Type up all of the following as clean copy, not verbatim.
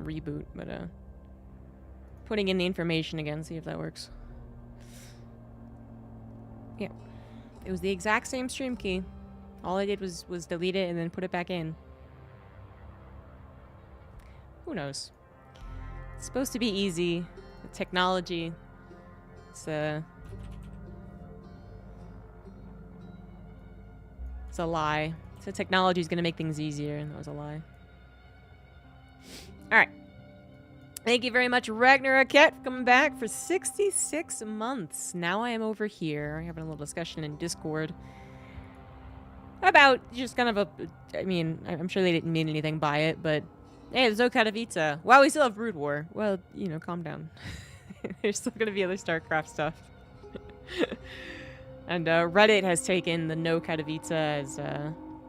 reboot, but putting in the information again, see if that works. Yeah. It was the exact same stream key. All I did was delete it and then put it back in. Who knows? It's supposed to be easy. The technology. It's a lie. So technology is going to make things easier, and that was a lie. Alright. Thank you very much, Ragnarok Cat, for coming back for 66 months. Now I am over here having a little discussion in Discord about just kind of a... I mean, I'm sure they didn't mean anything by it, but... Hey, there's no Katowice. Wow, we still have Brood War. Well, you know, calm down. There's still going to be other Starcraft stuff. And Reddit has taken the no Katowice as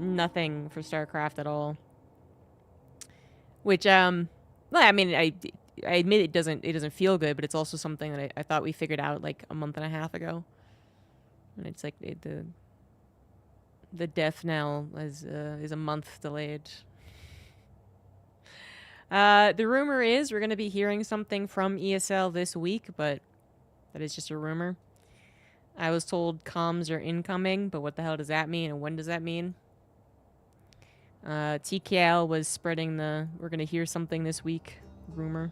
nothing for Starcraft at all. Which, well, I mean, I admit it doesn't feel good, but it's also something that I thought we figured out like a month and a half ago. And it's like the death knell is a month delayed. The rumor is we're going to be hearing something from ESL this week, but that is just a rumor. I was told comms are incoming, but what the hell does that mean, and when does that mean? TKL was spreading the we're going to hear something this week rumor.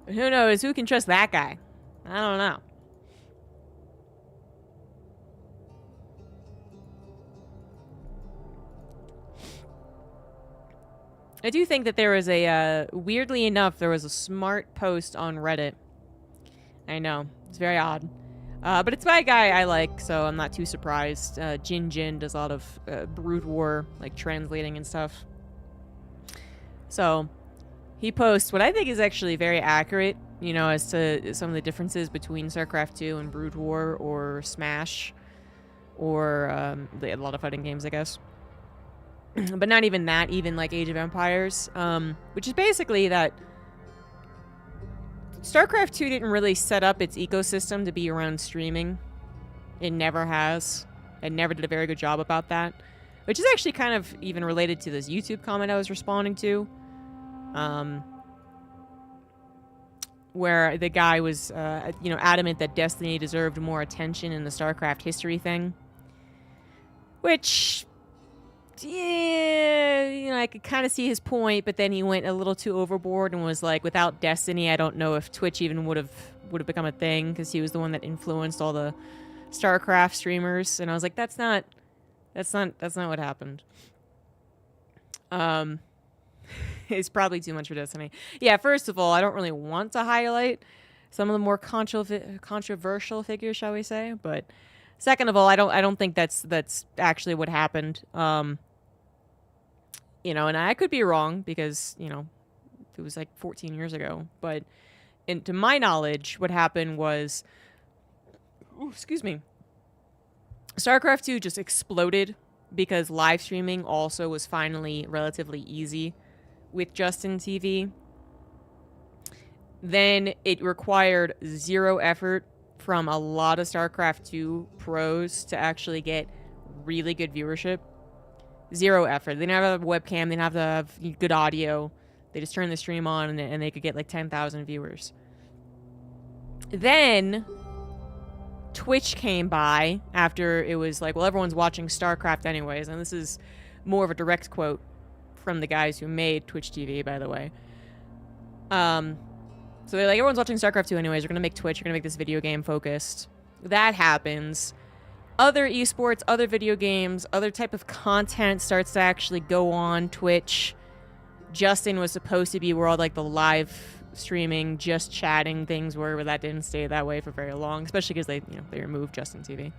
But who knows? Who can trust that guy? I don't know. I do think that there was a, weirdly enough, there was a smart post on Reddit. I know. It's very odd. But it's by a guy I like, so I'm not too surprised. Jin does a lot of Brood War, like, translating and stuff. So, he posts what I think is actually very accurate, you know, as to some of the differences between StarCraft 2 and Brood War, or Smash, or a lot of fighting games, I guess. But not even that, even like Age of Empires, which is basically that StarCraft 2 didn't really set up its ecosystem to be around streaming. It never has. It never did a very good job about that, which is actually kind of even related to this YouTube comment I was responding to, where the guy was, you know, adamant that Destiny deserved more attention in the StarCraft history thing, which... yeah, you know, I could kind of see his point, but then he went a little too overboard and was like, without Destiny, I don't know if Twitch even would have become a thing, because he was the one that influenced all the StarCraft streamers. And I was like, that's not what happened. It's probably too much for Destiny. Yeah, first of all, I don't really want to highlight some of the more controversial figures, shall we say, but second of all, I don't think that's actually what happened. You know, and I could be wrong because, you know, it was like 14 years ago. But to my knowledge, what happened was, excuse me, StarCraft 2 just exploded because live streaming also was finally relatively easy with Justin TV. Then it required zero effort from a lot of StarCraft 2 pros to actually get really good viewership. Zero effort. They didn't have a webcam. They didn't have to have good audio. They just turned the stream on and they could get like 10,000 viewers. Then Twitch came by after it was like, well, everyone's watching StarCraft anyways. And this is more of a direct quote from the guys who made Twitch TV, by the way. So they're like, everyone's watching StarCraft 2 anyways. We're going to make Twitch. We're going to make this video game focused. That happens. Other esports, other video games, other type of content starts to actually go on Twitch. Justin was supposed to be where all like the live streaming, just chatting things were, but that didn't stay that way for very long, especially because they removed Justin TV.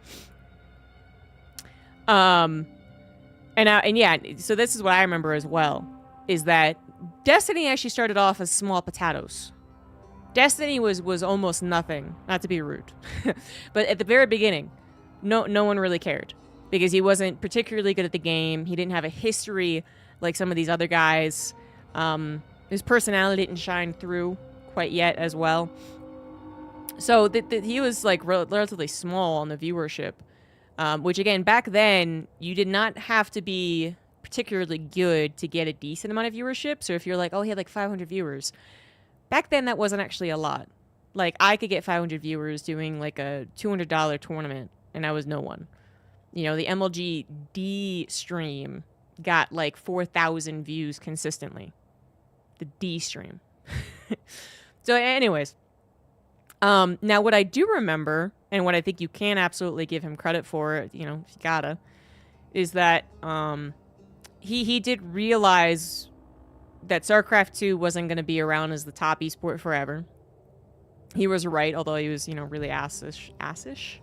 And yeah, so this is what I remember as well, is that Destiny actually started off as small potatoes. Destiny was almost nothing, not to be rude, but at the very beginning, no one really cared because he wasn't particularly good at the game. He didn't have a history like some of these other guys. His personality didn't shine through quite yet as well. So he was like relatively small on the viewership, which again, back then, you did not have to be particularly good to get a decent amount of viewership. So if you're like, oh, he had like 500 viewers. Back then, that wasn't actually a lot. Like, I could get 500 viewers doing like a $200 tournament, and I was no one. You know, the MLG D stream got like 4,000 views consistently. The D stream. So anyways, now what I do remember, and what I think you can absolutely give him credit for, you know, if you gotta, is that he did realize that StarCraft 2 wasn't going to be around as the top esport forever. He was right, although he was, you know, really assish?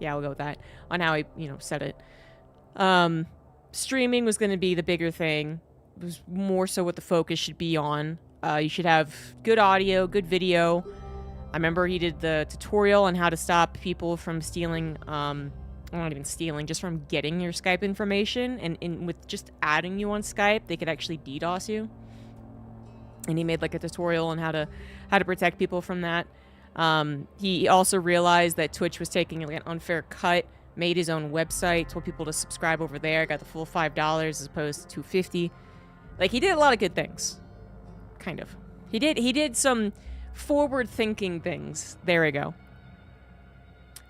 Yeah, we'll go with that, on how he, you know, said it. Streaming was going to be the bigger thing. It was more so what the focus should be on. You should have good audio, good video. I remember he did the tutorial on how to stop people from stealing, not even stealing, just from getting your Skype information. And with just adding you on Skype, they could actually DDoS you. And he made like a tutorial on how to protect people from that. He also realized that Twitch was taking like an unfair cut, made his own website, told people to subscribe over there, got the full $5 as opposed to $2.50. Like, he did a lot of good things. Kind of. He did some forward-thinking things. There we go.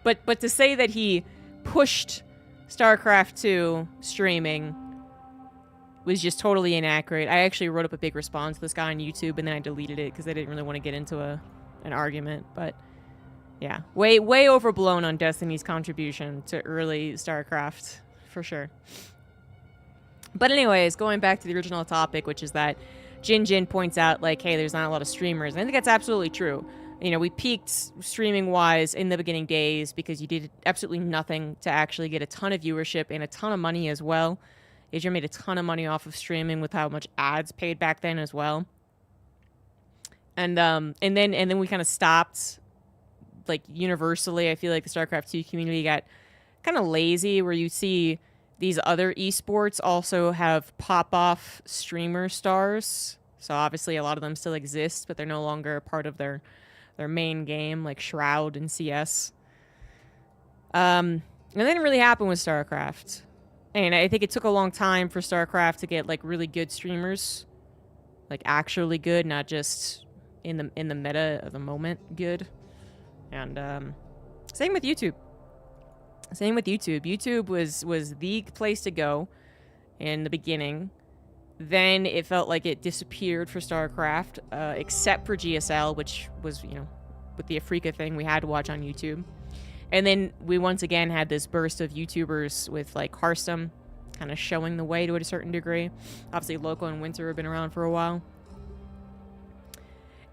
But to say that he pushed StarCraft 2 streaming was just totally inaccurate. I actually wrote up a big response to this guy on YouTube, and then I deleted it because I didn't really want to get into an argument. But yeah, way overblown on Destiny's contribution to early StarCraft, for sure. But anyways, going back to the original topic, which is that Jin points out, like, hey, there's not a lot of streamers. And I think that's absolutely true. You know, we peaked streaming-wise in the beginning days because you did absolutely nothing to actually get a ton of viewership and a ton of money as well. Adrian made a ton of money off of streaming with how much ads paid back then as well. And then we kind of stopped, like, universally. I feel like the StarCraft 2 community got kind of lazy, where you see these other esports also have pop-off streamer stars. So obviously a lot of them still exist, but they're no longer a part of their main game, like Shroud and CS. And that didn't really happen with StarCraft. And I think it took a long time for StarCraft to get, like, really good streamers. Like, actually good, not just in the meta of the moment good. And same with YouTube. Same with YouTube. YouTube was the place to go in the beginning. Then it felt like it disappeared for StarCraft, except for GSL, which was, you know, with the Afrika thing, we had to watch on YouTube. And then we once again had this burst of YouTubers with, like, Hearthstone kind of showing the way to a certain degree. Obviously, Loco and Winter have been around for a while.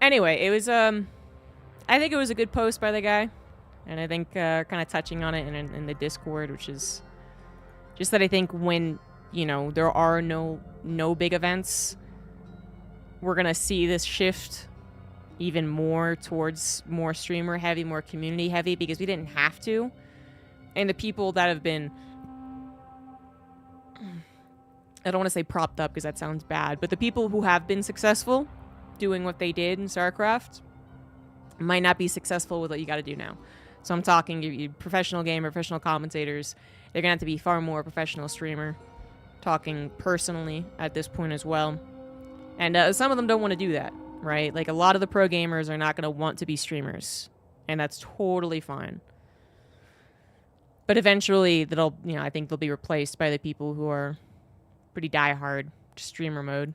Anyway, it was, I think it was a good post by the guy. And I think kind of touching on it in the Discord, which is just that I think when, you know, there are no big events, we're going to see this shift even more towards more streamer heavy, more community heavy, because we didn't have to. And the people that have been, I don't want to say propped up because that sounds bad, but the people who have been successful doing what they did in StarCraft might not be successful with what you got to do now. So I'm talking you professional gamer, professional commentators. They're going to have to be far more professional streamer. Talking personally at this point as well. And some of them don't want to do that, right? Like, a lot of the pro gamers are not going to want to be streamers. And that's totally fine. But eventually, I think they'll be replaced by the people who are pretty diehard streamer mode.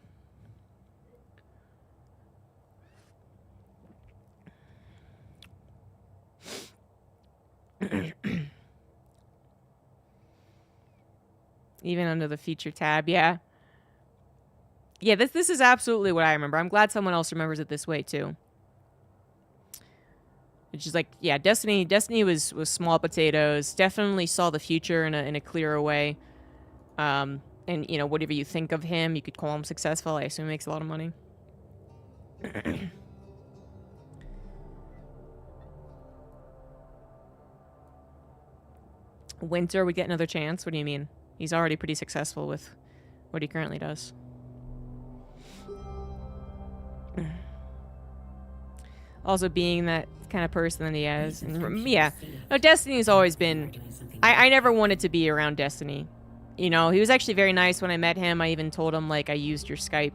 Even under the feature tab, yeah. Yeah, this is absolutely what I remember. I'm glad someone else remembers it this way too. It's just like, yeah, Destiny was small potatoes. Definitely saw the future in a clearer way. And, you know, whatever you think of him, you could call him successful. I assume he makes a lot of money. Winter would get another chance. What do you mean? He's already pretty successful with what he currently does. Also being that kind of person that he is. And yeah. No, Destiny's always been... I never wanted to be around Destiny. you know, he was actually very nice when I met him. I even told him, like, I used your Skype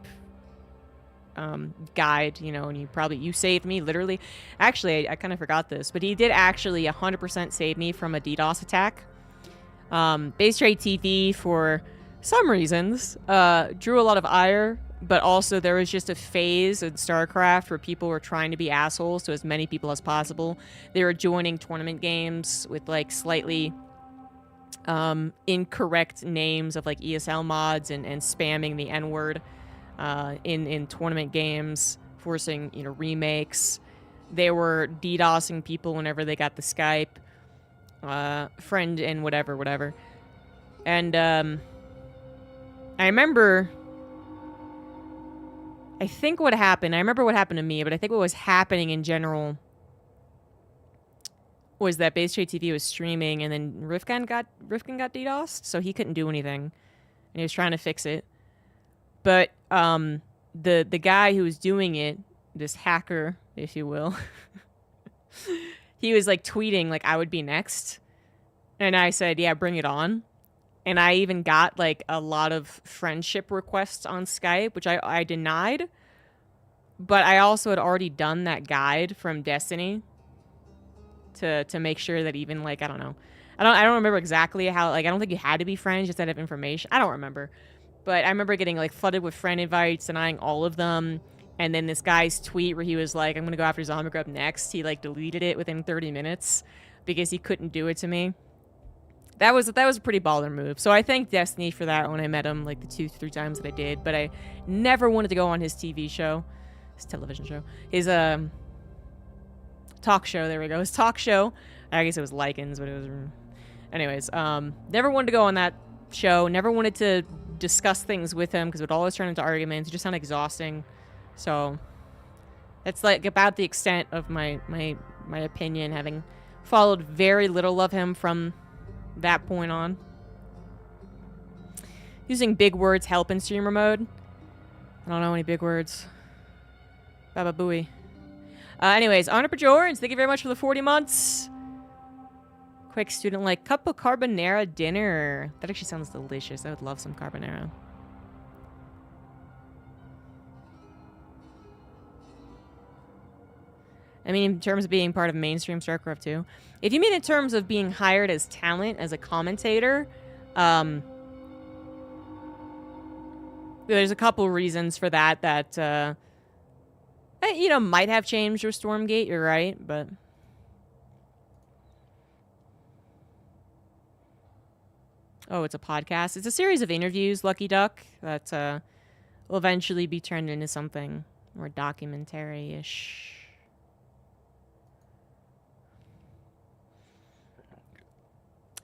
guide, you know, and you saved me, literally. Actually, I kind of forgot this, but he did actually 100% save me from a DDoS attack. Base Trade TV, for some reasons, drew a lot of ire, but also there was just a phase in StarCraft where people were trying to be assholes to as many people as possible. They were joining tournament games with, like, slightly incorrect names of, like, ESL mods and spamming the N-word in tournament games, forcing, you know, remakes. They were DDoSing people whenever they got the Skype friend and whatever. And I remember what happened to me, but I think what was happening in general was that Base Trade TV was streaming, and then Rifkin got DDoSed, so he couldn't do anything, and he was trying to fix it. But the guy who was doing it, this hacker, if you will, he was, like, tweeting, like, I would be next, and I said, yeah, bring it on. And I even got, like, a lot of friendship requests on Skype, which I denied. But I also had already done that guide from Destiny to make sure that even, like, I don't know. I don't remember exactly how, like, I don't think you had to be friends just out of information. I don't remember. But I remember getting, like, flooded with friend invites, denying all of them. And then this guy's tweet where he was like, I'm going to go after ZombieGrub next. He, like, deleted it within 30 minutes because he couldn't do it to me. That was a pretty baller move. So I thank Destiny for that when I met him, like, the 2-3 times that I did. But I never wanted to go on his TV show. His television show. His talk show. There we go. His talk show. I guess it was Lycans, but it was... Anyways, never wanted to go on that show. Never wanted to discuss things with him because it would always turn into arguments. It just sounded exhausting. So that's, like, about the extent of my opinion, having followed very little of him from that point on. Using big words help in streamer mode. I don't know any big words. Baba Booey. Anyways, Honor Pajorans, thank you very much for the 40 months. Quick student, like, cup of carbonara dinner. That actually sounds delicious. I would love some carbonara. I mean, in terms of being part of mainstream StarCraft 2. If you mean in terms of being hired as talent, as a commentator, there's a couple reasons for that, you know, might have changed your Stormgate, you're right, but... Oh, it's a podcast. It's a series of interviews, Lucky Duck, that will eventually be turned into something more documentary-ish.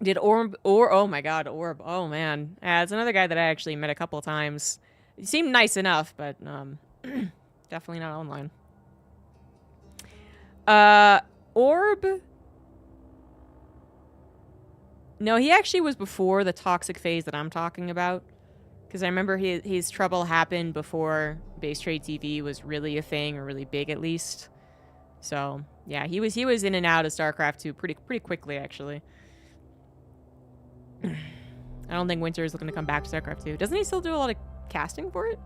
Did Orb, oh my god, Orb, oh man. It's another guy that I actually met a couple of times. He seemed nice enough, but definitely not online. Orb... No, he actually was before the toxic phase that I'm talking about. Because I remember his trouble happened before Base Trade TV was really a thing, or really big at least. So, yeah, he was in and out of StarCraft 2 pretty quickly, actually. I don't think Winter is looking to come back to StarCraft 2. Doesn't he still do a lot of casting for it?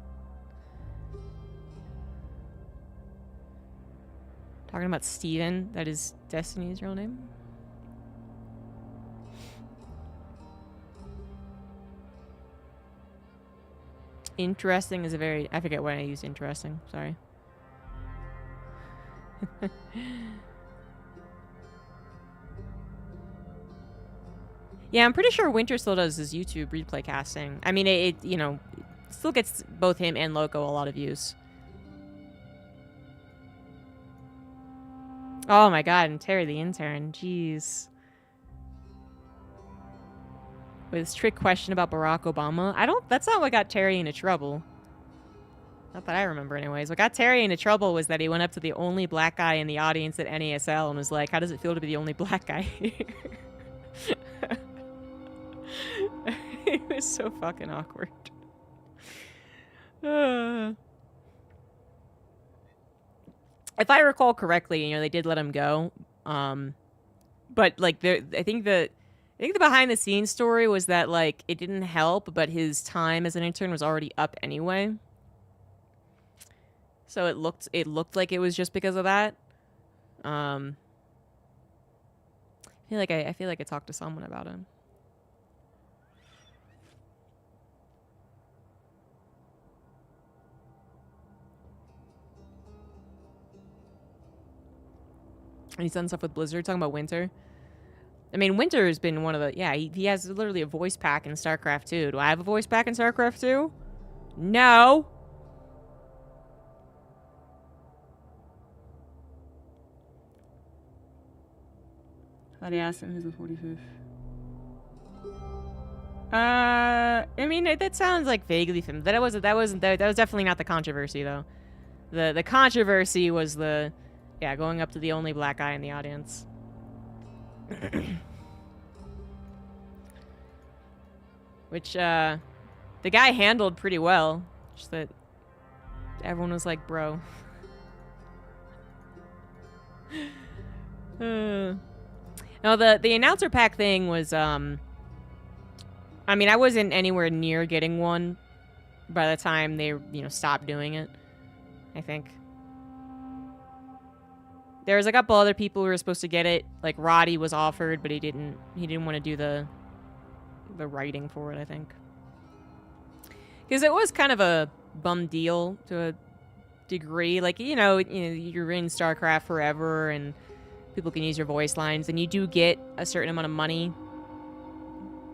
Talking about Steven, that is Destiny's real name. Interesting is a very... I forget when I used interesting. Sorry. Yeah, I'm pretty sure Winter still does his YouTube replay casting. I mean, it you know, still gets both him and Loco a lot of views. Oh my god, and Terry the intern. Jeez. With this trick question about Barack Obama. That's not what got Terry into trouble. Not that I remember anyways. What got Terry into trouble was that he went up to the only black guy in the audience at NASL and was like, how does it feel to be the only black guy here? It was so fucking awkward. If I recall correctly, you know, they did let him go. But, like, I think that I think the behind the scenes story was that like it didn't help, but his time as an intern was already up anyway. So it looked like it was just because of that. I feel like I talked to someone about him. And he's done stuff with Blizzard, talking about Winter. I mean, Winter has been one of the... Yeah, he has literally a voice pack in StarCraft 2. Do I have a voice pack in StarCraft 2? No! Thought he asked him who's the 45th. I mean, that sounds like vaguely familiar. That was definitely not the controversy, though. The controversy was going up to the only black guy in the audience. Which, the guy handled pretty well. Just that everyone was like, bro. No, the announcer pack thing was, I mean, I wasn't anywhere near getting one by the time they, stopped doing it, I think. There was a couple other people who were supposed to get it. Like, Roddy was offered, but he didn't want to do the writing for it, I think. Because it was kind of a bum deal to a degree. Like, you're in StarCraft forever, and people can use your voice lines, and you do get a certain amount of money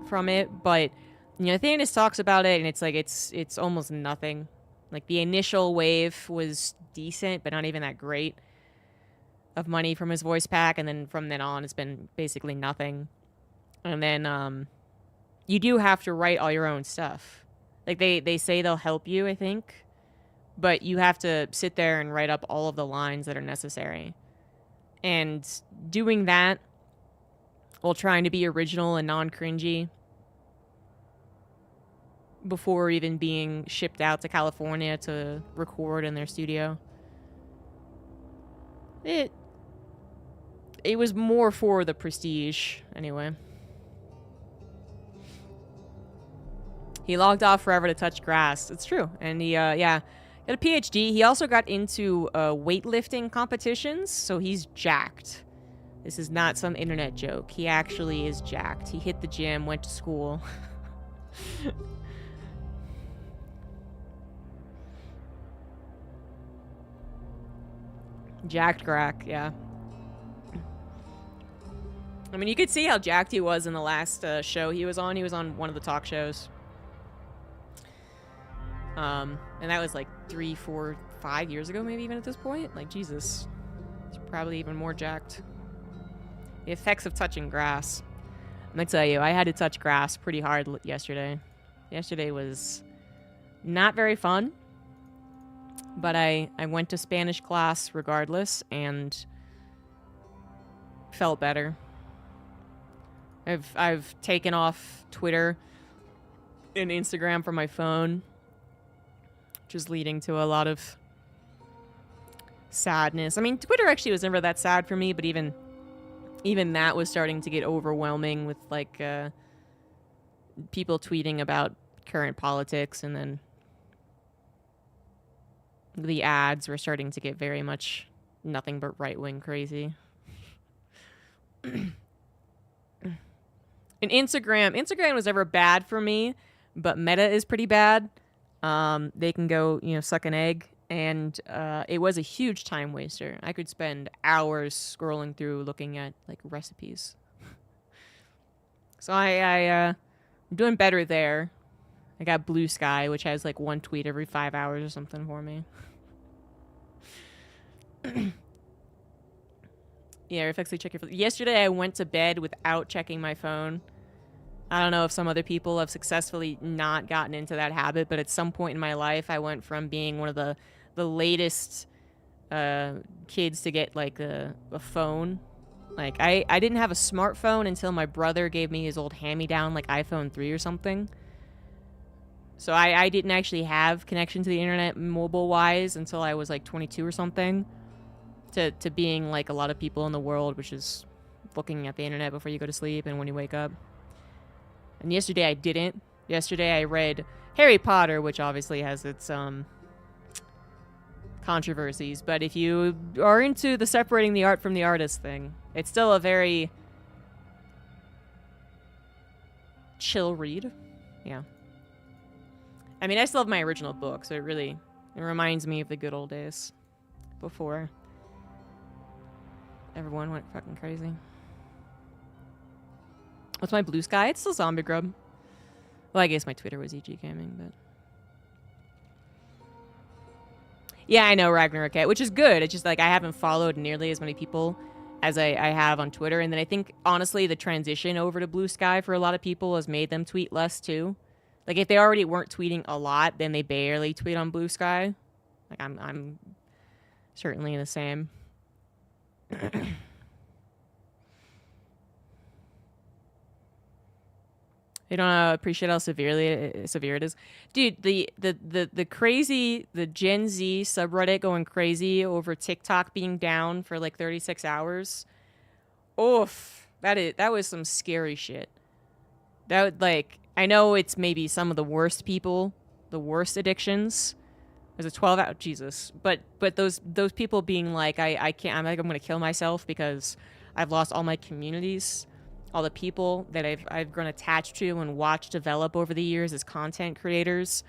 from it. But, Thanos talks about it, and it's like, it's almost nothing. Like, the initial wave was decent, but not even that great of money from his voice pack, and then from then on, it's been basically nothing. And then, you do have to write all your own stuff. Like, they say they'll help you, I think, but you have to sit there and write up all of the lines that are necessary. And doing that while trying to be original and non-cringy before even being shipped out to California to record in their studio, it was more for the prestige, anyway. He logged off forever to touch grass. It's true. And he, got a PhD. He also got into weightlifting competitions, so he's jacked. This is not some internet joke. He actually is jacked. He hit the gym, went to school. Jacked crack, yeah. I mean, you could see how jacked he was in the last show he was on. He was on one of the talk shows. And that was like 3, 4, 5 years ago, maybe even at this point. Like, Jesus. He's probably even more jacked. The effects of touching grass. I'm gonna tell you, I had to touch grass pretty hard yesterday. Yesterday was not very fun. But I went to Spanish class regardless and felt better. I've taken off Twitter and Instagram from my phone, which is leading to a lot of sadness. I mean, Twitter actually was never that sad for me, but even that was starting to get overwhelming with like people tweeting about current politics, and then the ads were starting to get very much nothing but right-wing crazy. And Instagram was never bad for me, but Meta is pretty bad. They can go, suck an egg, and it was a huge time waster. I could spend hours scrolling through looking at like recipes. So I'm doing better there. I got Blue Sky, which has like one tweet every 5 hours or something for me. Yeah, reflexively check your phone. Yesterday I went to bed without checking my phone. I don't know if some other people have successfully not gotten into that habit, but at some point in my life I went from being one of the latest kids to get like a phone. Like I didn't have a smartphone until my brother gave me his old hand-me-down like iPhone 3 or something. So I didn't actually have connection to the internet mobile-wise until I was like 22 or something. To being like a lot of people in the world, which is looking at the internet before you go to sleep and when you wake up. And yesterday I didn't. Yesterday I read Harry Potter, which obviously has its controversies, but if you are into the separating the art from the artist thing, it's still a very chill read. Yeah. I mean, I still have my original book, so it reminds me of the good old days before everyone went fucking crazy. What's my blue sky? It's still ZombieGrub. Well, I guess my Twitter was EG Gaming, but... Yeah, I know, Ragnarok, which is good. It's just, like, I haven't followed nearly as many people as I have on Twitter. And then I think, honestly, the transition over to Blue Sky for a lot of people has made them tweet less, too. Like, if they already weren't tweeting a lot, then they barely tweet on Blue Sky. Like, I'm certainly the same. They don't appreciate how severe it is. Dude, the crazy, the Gen Z subreddit going crazy over TikTok being down for like 36 hours. Oof. That was some scary shit. That would, like, I know it's maybe some of the worst people, the worst addictions. There's a 12 hour, Jesus. But those people being like, I can't, I'm like, I'm going to kill myself because I've lost all my communities. All the people that I've grown attached to and watched develop over the years as content creators.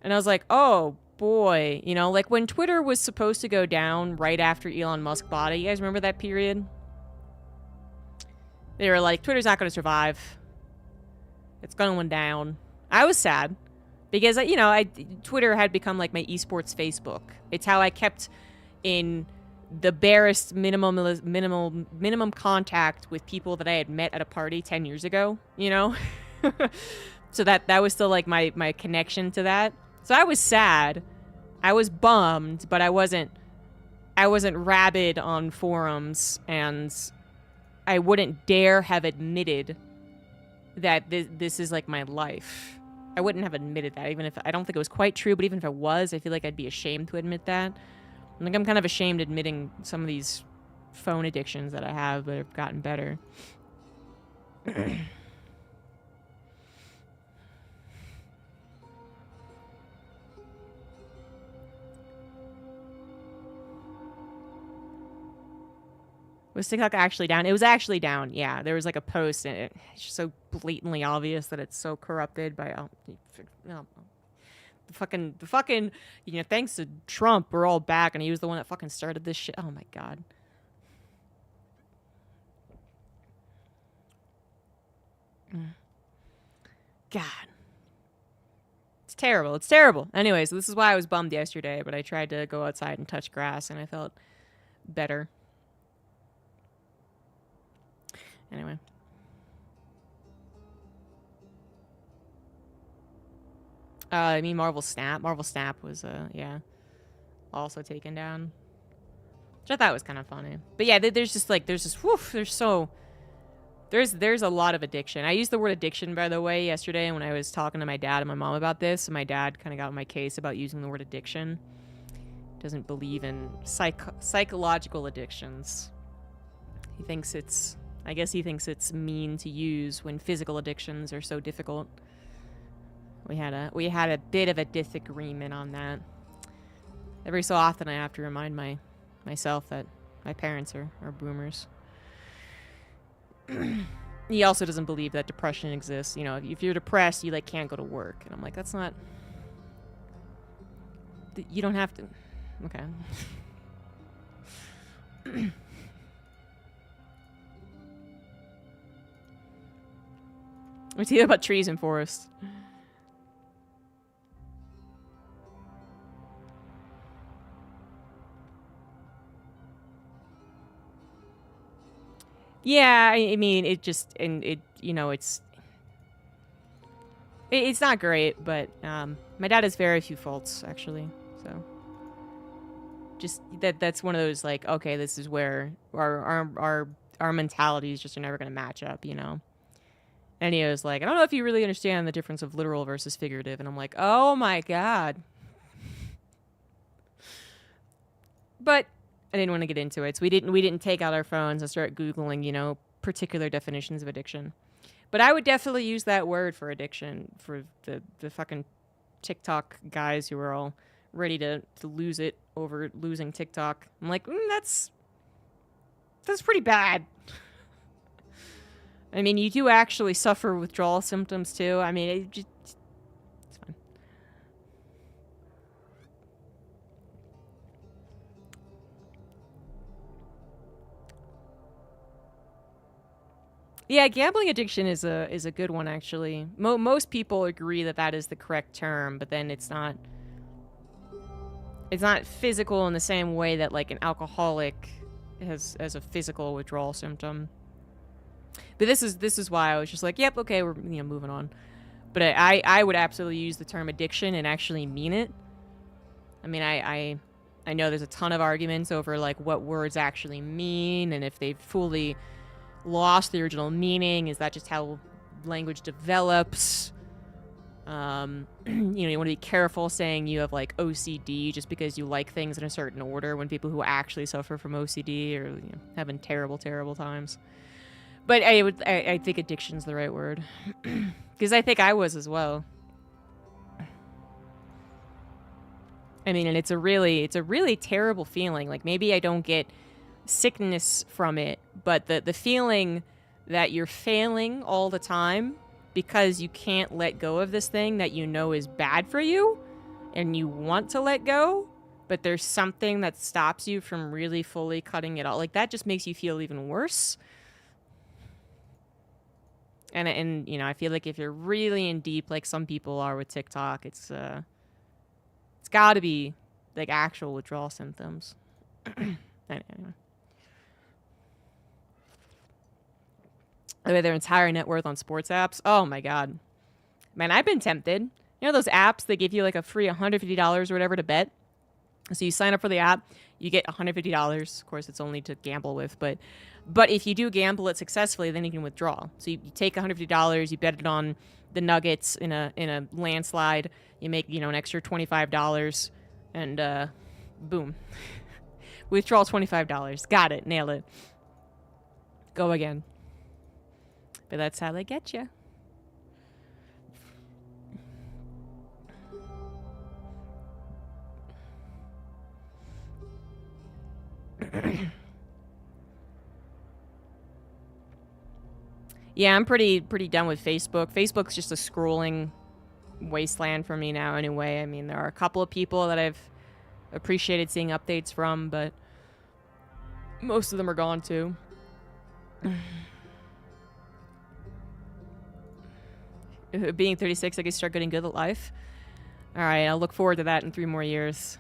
And I was like, oh boy, you know, like when Twitter was supposed to go down right after Elon Musk bought it. You guys remember that period? They were like, Twitter's not going to survive. It's going down. I was sad because, you know, Twitter had become like my esports Facebook. It's how I kept in the barest minimum contact with people that I had met at a party 10 years ago, you know? So that was still like my connection to that. So I was sad. I was bummed, but I wasn't rabid on forums, and I wouldn't dare have admitted that this is like my life. I wouldn't have admitted that, even if I don't think it was quite true, but even if it was, I feel like I'd be ashamed to admit that. Like, I'm kind of ashamed admitting some of these phone addictions that I have, but have gotten better. Was TikTok actually down? It was actually down, yeah. There was like a post, and it's just so blatantly obvious that it's so corrupted by... The fucking, you know, thanks to Trump, we're all back, and he was the one that fucking started this shit. Oh my god. God. It's terrible. It's terrible. Anyways, this is why I was bummed yesterday, but I tried to go outside and touch grass, and I felt better. Anyway. I mean, Marvel Snap. Marvel Snap was, yeah, also taken down. Which I thought was kind of funny. But yeah, there's a lot of addiction. I used the word addiction, by the way, yesterday when I was talking to my dad and my mom about this. And my dad kind of got on my case about using the word addiction. Doesn't believe in psychological addictions. He thinks it's mean to use when physical addictions are so difficult. We had a bit of a disagreement on that. Every so often I have to remind myself that my parents are boomers. He also doesn't believe that depression exists. You know, if you're depressed, you like can't go to work. And I'm like, that's not... You don't have to... Okay. We see about trees and forests. Yeah, I mean, it just, and it, you know, it's not great, but my dad has very few faults, actually, so just that's one of those, like, okay, this is where our mentalities just are never going to match up, you know. And he was like, I don't know if you really understand the difference of literal versus figurative, and I'm like, oh my god. But I didn't want to get into it, so we didn't take out our phones and start Googling, you know, particular definitions of addiction. But I would definitely use that word for addiction for the fucking TikTok guys who are all ready to lose it over losing TikTok. I'm like, that's pretty bad. I mean, you do actually suffer withdrawal symptoms too. I mean, it's fine. Yeah, gambling addiction is a good one actually. Most people agree that that is the correct term, but then it's not physical in the same way that like an alcoholic has a physical withdrawal symptom. But this is why I was just like, yep, okay, we're moving on. But I would absolutely use the term addiction and actually mean it. I mean, I know there's a ton of arguments over like what words actually mean and if they've fully lost the original meaning. Is that just how language develops? You want to be careful saying you have like OCD just because you like things in a certain order when people who actually suffer from OCD are having terrible times. But I think addiction's the right word because I think I was as well. I mean, and it's a really terrible feeling. Like maybe I don't get sickness from it, but the feeling that you're failing all the time because you can't let go of this thing that you know is bad for you and you want to let go, but there's something that stops you from really fully cutting it off. Like that just makes you feel even worse. And I feel like if you're really in deep, like some people are with TikTok, it's got to be like actual withdrawal symptoms. Anyway. Their entire net worth on sports apps. Oh my god, man, I've been tempted. You know those apps that give you like a free $150 or whatever to bet. So you sign up for the app, you get $150. Of course, it's only to gamble with, but if you do gamble it successfully, then you can withdraw. So you take $150, you bet it on the Nuggets in a landslide. You make an extra $25, and boom, withdraw $25. Got it, nailed it. Go again. But that's how they get you. Yeah, I'm pretty done with Facebook. Facebook's just a scrolling wasteland for me now anyway. I mean, there are a couple of people that I've appreciated seeing updates from, but most of them are gone too. Being 36, I can start getting good at life. All right, I'll look forward to that in 3 more years.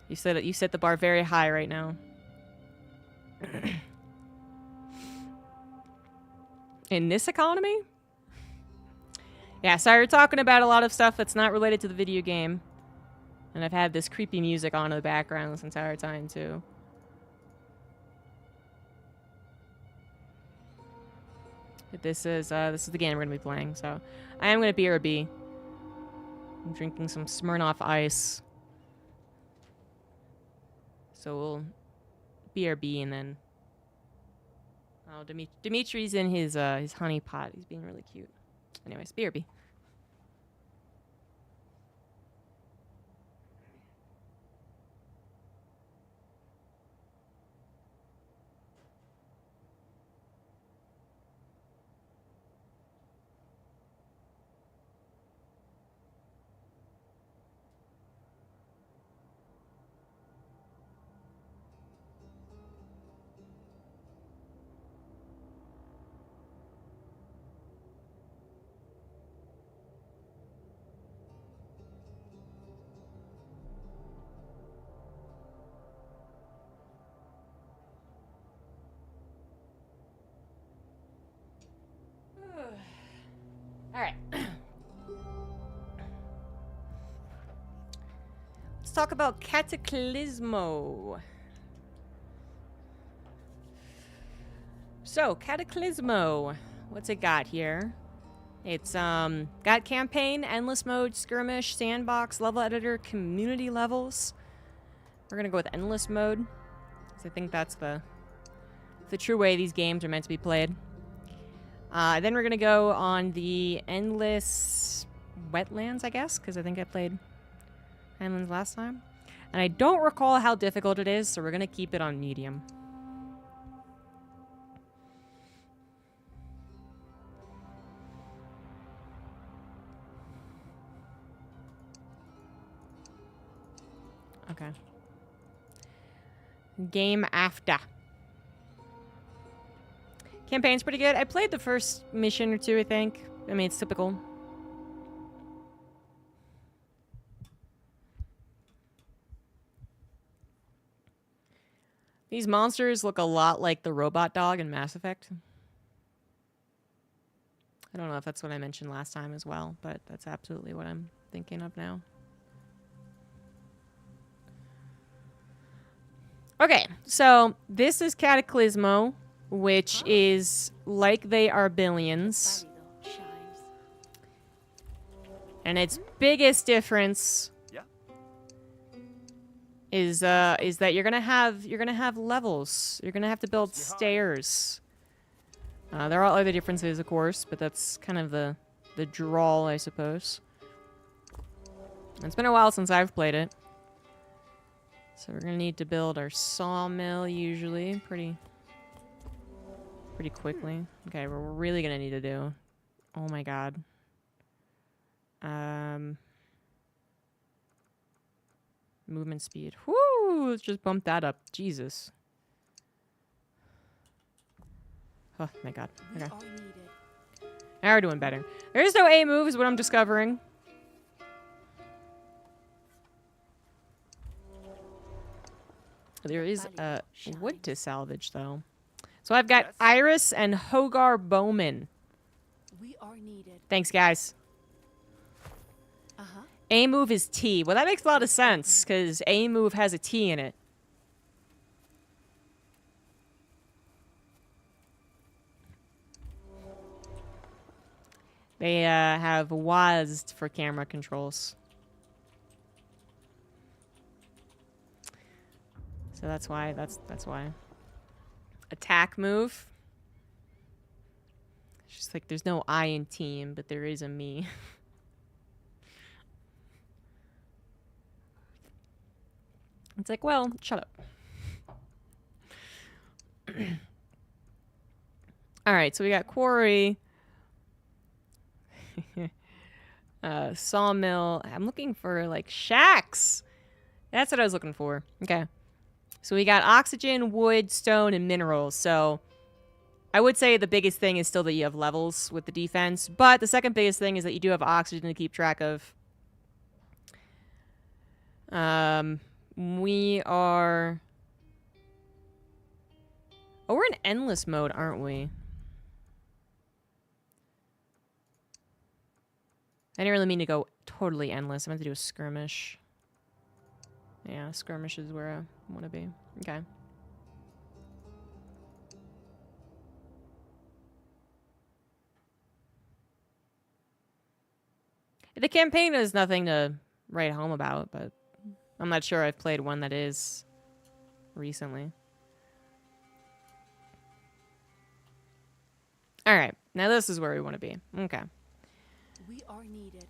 You set the bar very high right now. In this economy? Yeah, sorry, we're talking about a lot of stuff that's not related to the video game. And I've had this creepy music on in the background this entire time, too. But this is the game we're going to be playing, so... I am going to BRB. I'm drinking some Smirnoff Ice. So we'll BRB and then... Oh, Dimitri's in his honey pot. He's being really cute. Anyways, BRB. All right. Let's talk about Cataclismo. So, Cataclismo. What's it got here? It's got campaign, endless mode, skirmish, sandbox, level editor, community levels. We're gonna go with endless mode. 'Cause I think that's the true way these games are meant to be played. Then we're gonna go on the endless wetlands, I guess, because I think I played Endlands last time. And I don't recall how difficult it is, so we're gonna keep it on medium. Okay. Game after. Campaign's pretty good. I played the first mission or two, I think. I mean, it's typical. These monsters look a lot like the robot dog in Mass Effect. I don't know if that's what I mentioned last time as well, but that's absolutely what I'm thinking of now. Okay, so this is Cataclismo, which is like they are billions. And its biggest difference is that you're gonna have levels. You're gonna have to build stairs. There are other differences, of course, but that's kind of the drawl, I suppose. It's been a while since I've played it. So we're gonna need to build our sawmill usually pretty quickly. Okay, what we're really gonna need to do. Oh my god. Movement speed. Whoo! Let's just bump that up. Jesus. Oh my god. Okay. Now we're doing better. There is no A move, is what I'm discovering. There is wood to salvage, though. So I've got Iris and Hogar Bowman. We are needed. Thanks, guys. A move is T. Well, that makes a lot of sense, because A move has a T in it. They have WASD for camera controls. So that's why, that's why. Attack move. It's just like, there's no I in team, but there is a me. It's like, well, shut up. Alright, so we got quarry. Sawmill. I'm looking for, like, shacks. That's what I was looking for. Okay. So we got oxygen, wood, stone, and minerals. So I would say the biggest thing is still that you have levels with the defense. But the second biggest thing is that you do have oxygen to keep track of. We are... Oh, we're in endless mode, aren't we? I didn't really mean to go totally endless. I meant to do a skirmish. Yeah, skirmish is where I want to be. Okay. The campaign is nothing to write home about, but I'm not sure I've played one that is recently. Alright, now this is where we want to be. Okay. We are needed.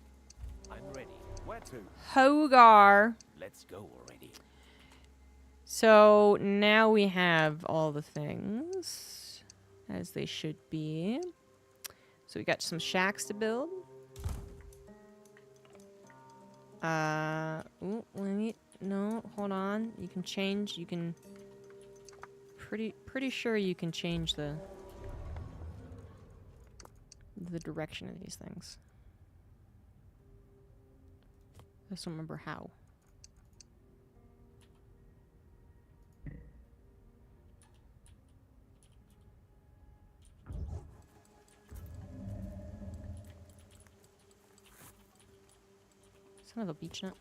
I'm ready. Where to? Hogar. Let's go already. So now we have all the things as they should be. So we got some shacks to build. Ooh, no, hold on. You can change, you can... Pretty sure you can change the direction of these things. I just don't remember how. Son of a beach nut.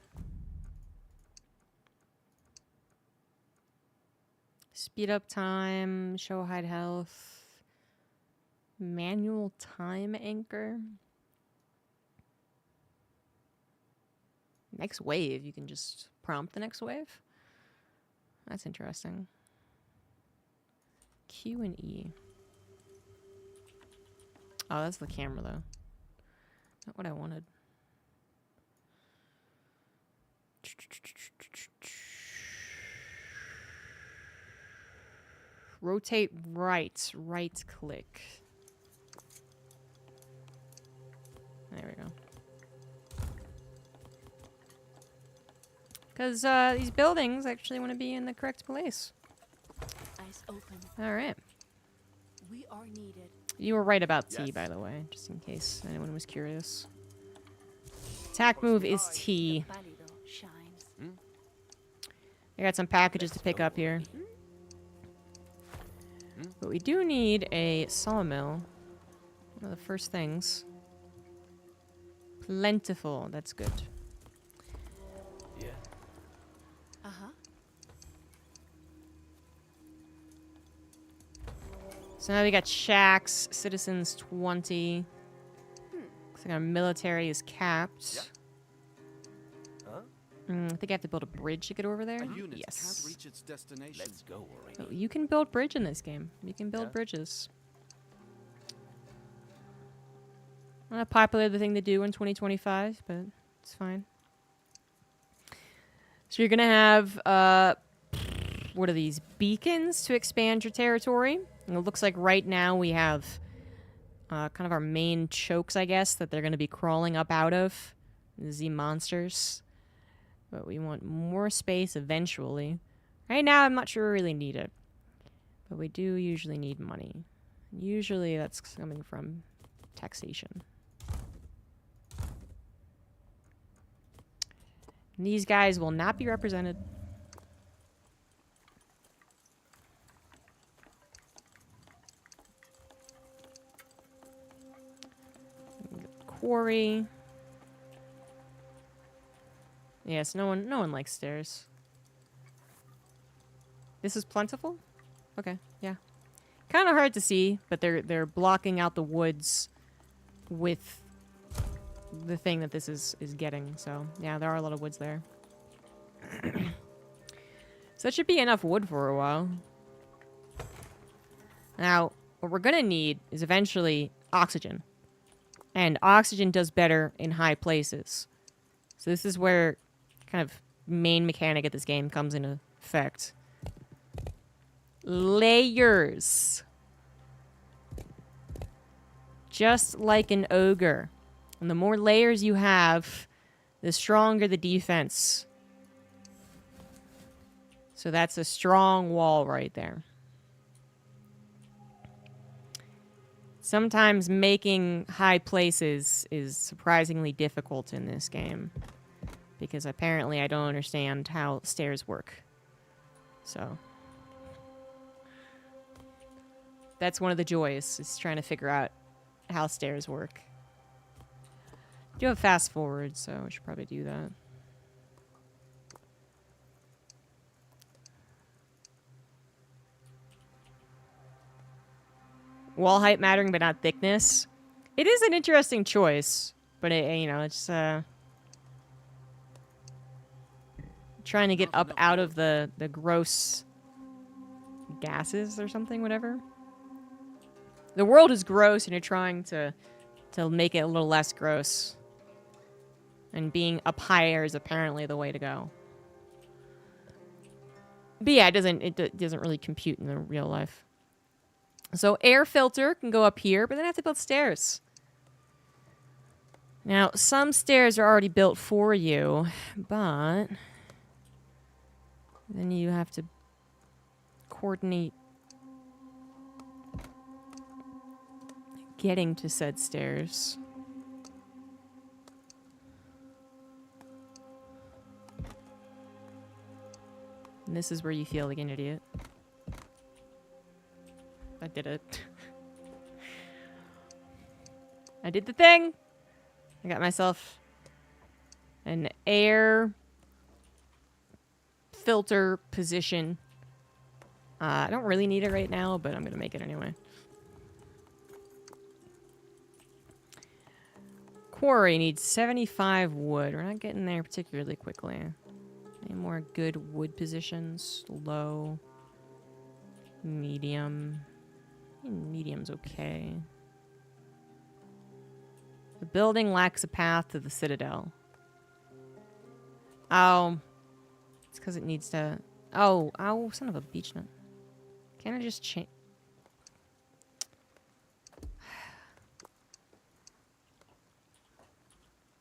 Speed up time, show hide health, manual time anchor. Next wave, you can just prompt the next wave. That's interesting. Q and E. Oh, that's the camera, though. Not what I wanted. Rotate right. Right click. There we go. Because these buildings actually want to be in the correct place. Eyes open. All right. We are needed. You were right about T, Yes. by the way, just in case anyone was curious. Attack move is T. Pálido shines. I got some packages to pick up here. But we do need a sawmill. One of the first things. Plentiful. That's good. Yeah. Uh-huh. So now we got shacks, citizens 20. Looks like our military is capped. Yeah. Huh? I think I have to build a bridge to get over there. A unit Yes. can't reach its destination. Let's go already. Oh, you can build bridge in this game. You can build Yeah. bridges. Not a popular thing to do in 2025, but it's fine. So you're gonna have what are these beacons to expand your territory? And it looks like right now we have kind of our main chokes, I guess, that they're gonna be crawling up out of. The monsters. But we want more space eventually. Right now, I'm not sure we really need it. But we do usually need money. Usually that's coming from taxation. And these guys will not be represented. Quarry. Yes, no one likes stairs. This is plentiful? Okay, yeah. Kind of hard to see, but they're blocking out the woods with the thing that this is getting. So, yeah, there are a lot of woods there. So that should be enough wood for a while. Now, what we're going to need is eventually oxygen. And oxygen does better in high places. So this is where kind of main mechanic of this game comes into effect. Layers. Just like an ogre. And the more layers you have, the stronger the defense. So that's a strong wall right there. Sometimes making high places is surprisingly difficult in this game. Because apparently I don't understand how stairs work. So that's one of the joys, is trying to figure out how stairs work. I do have fast forward, so I should probably do that. Wall height mattering, but not thickness. It is an interesting choice, but it's trying to get up out of the gross gases or something, whatever. The world is gross, and you're trying to make it a little less gross. And being up higher is apparently the way to go. But yeah, it doesn't really compute in the real life. So air filter can go up here, but then I have to build stairs. Now, some stairs are already built for you, but then you have to coordinate getting to said stairs. And this is where you feel like an idiot. I did it. I did the thing! I got myself an air filter position. I don't really need it right now, but I'm gonna make it anyway. Quarry needs 75 wood. We're not getting there particularly quickly. Any more good wood positions? Low. Medium. Medium's okay. The building lacks a path to the citadel. Oh. It's because it needs to... Oh, son of a beach nut. Can't I just change...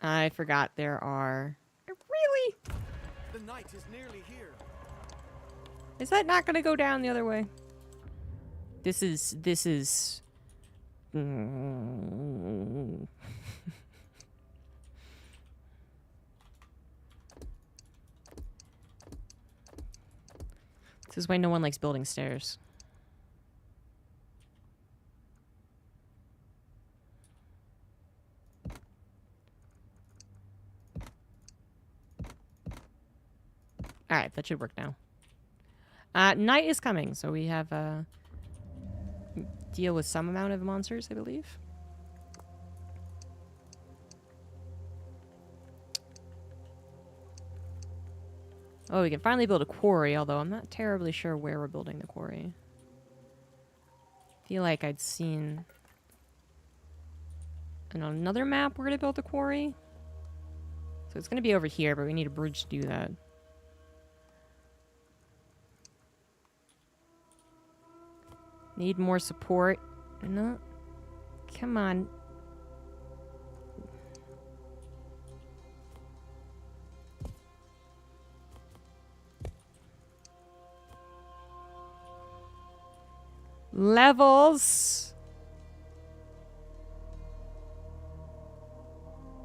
I forgot there are... Really? The night is nearly here. Is that not gonna go down the other way? This is... This is why no one likes building stairs. Alright, that should work now. Night is coming, so we have deal with some amount of monsters, I believe. Oh, we can finally build a quarry, although I'm not terribly sure where we're building the quarry. I feel like I'd seen on another map where to build the quarry. So it's going to be over here, but we need a bridge to do that. Need more support. No. Come on. Levels.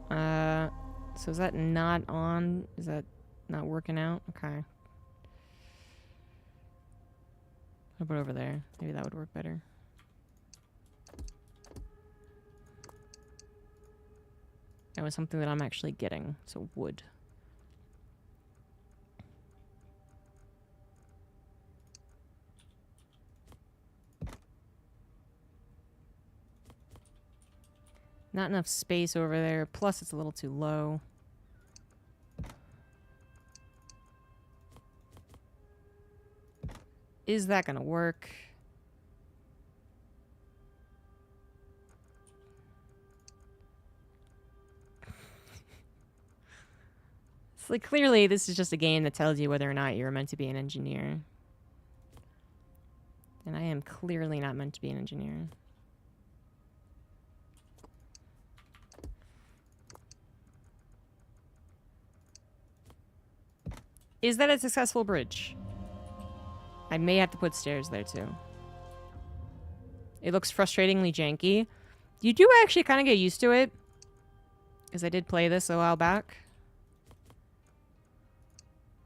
So is that not on? Is that not working out? Okay. What about over there? Maybe that would work better. That was something that I'm actually getting. So wood. Not enough space over there. Plus, it's a little too low. Is that gonna work? It's like, clearly, this is just a game that tells you whether or not you're meant to be an engineer. And I am clearly not meant to be an engineer. Is that a successful bridge? I may have to put stairs there too. It looks frustratingly janky. You do actually kind of get used to it, because I did play this a while back.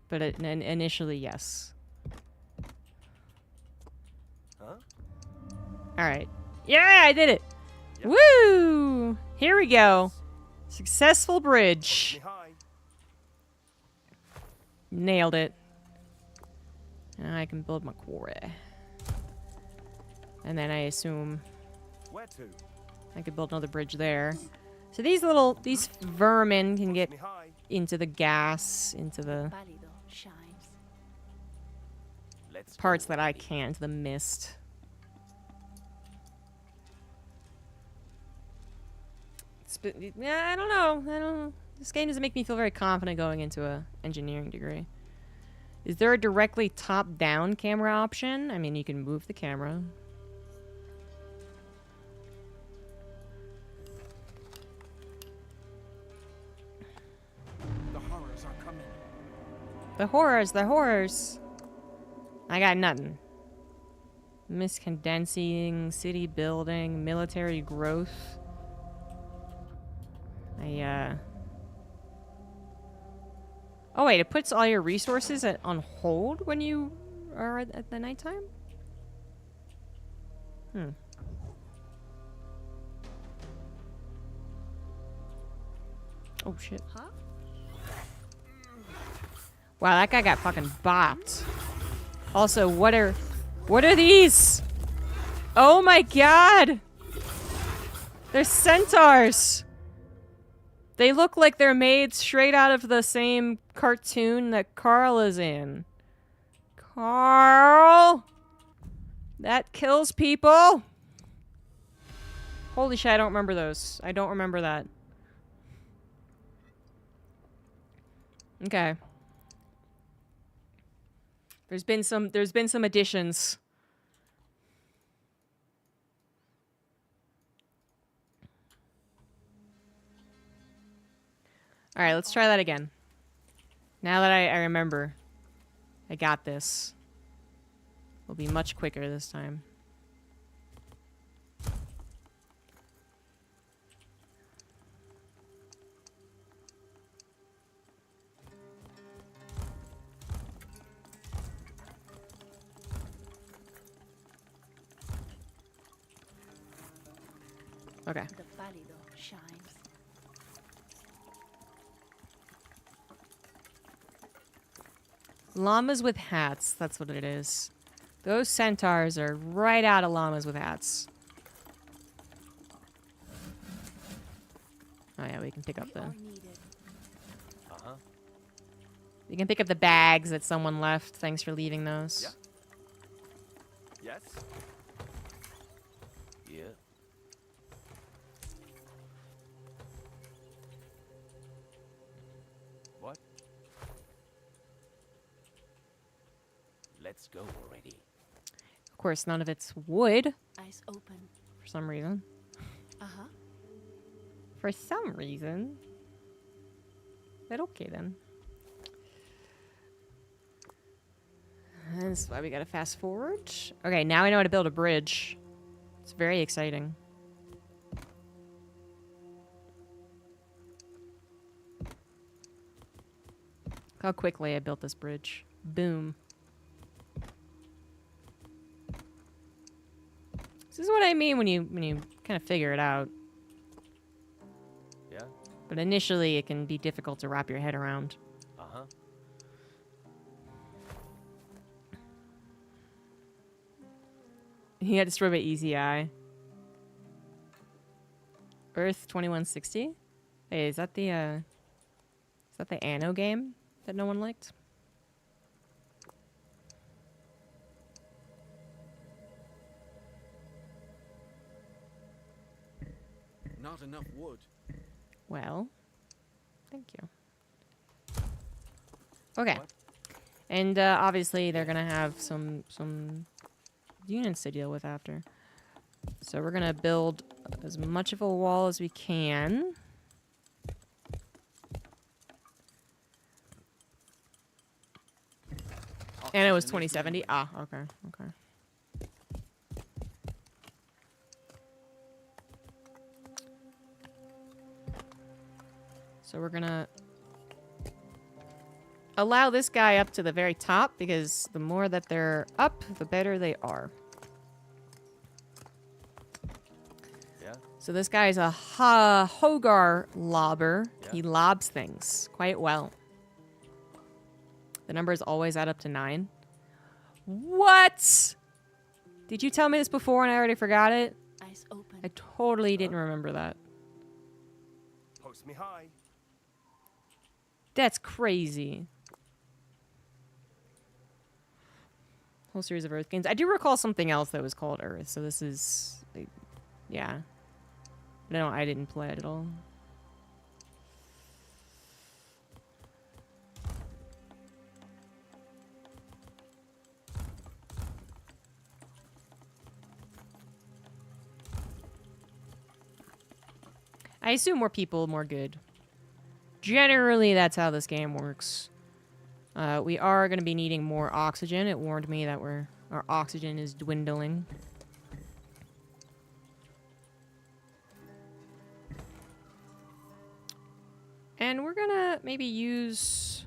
But initially, yes. Huh? Alright. Yeah, I did it! Yep. Woo! Here we go. Successful bridge. Hi. Nailed it. Now I can build my quarry. And then I assume Where to? I could build another bridge there. So these vermin can get Hi. into the gas, into the Pálido shines. Let's parts go. that I can't, the mist. Yeah, I don't know. This game doesn't make me feel very confident going into a engineering degree. Is there a directly top-down camera option? I mean, you can move the camera. The horrors are coming. The horrors. I got nothing. Mist condensing, city building, military growth. Oh wait, it puts all your resources on hold when you are at the nighttime? Oh shit. Huh? Wow, that guy got fucking bopped. Also, what are these? Oh my god! They're centaurs! They look like they're made straight out of the same cartoon that Carl is in. Carl! That kills people! Holy shit, I don't remember those. I don't remember that. Okay. There's been some additions. Alright, let's try that again. Now that I remember. I got this. Will be much quicker this time. Okay. The pálido shines. Llamas with hats. That's what it is. Those centaurs are right out of llamas with hats. Oh yeah, we can pick up We the... are needed. Uh-huh. We can pick up the bags that someone left. Thanks for leaving those. Yeah. Yes? Yeah. What? Let's go already. Of course, none of it's wood Eyes open. for some reason. Uh-huh. For some reason. But okay then. That's why we gotta fast forward. Okay, now I know how to build a bridge. It's very exciting. Look how quickly I built this bridge. Boom. This is what I mean when you kind of figure it out. Yeah? But initially it can be difficult to wrap your head around. Uh-huh. He got destroyed by Easy Eye. Earth 2160? Hey, is that the Anno game that no one liked? Not enough wood. Well, thank you. Okay. What? And obviously they're gonna have some units to deal with after. So we're gonna build as much of a wall as we can. And it was 2070. Ah, okay, okay. So we're gonna allow this guy up to the very top because the more that they're up, the better they are. Yeah? So this guy's a Hogar lobber. Yeah. He lobs things quite well. The numbers always add up to 9. What? Did you tell me this before and I already forgot it? Eyes open. I totally didn't remember that. Post me high. That's crazy. Whole series of Earth games. I do recall something else that was called Earth, so this is... like, yeah. No, I didn't play it at all. I assume more people, more good. Generally, that's how this game works. We are going to be needing more oxygen. It warned me that our oxygen is dwindling. And we're going to maybe use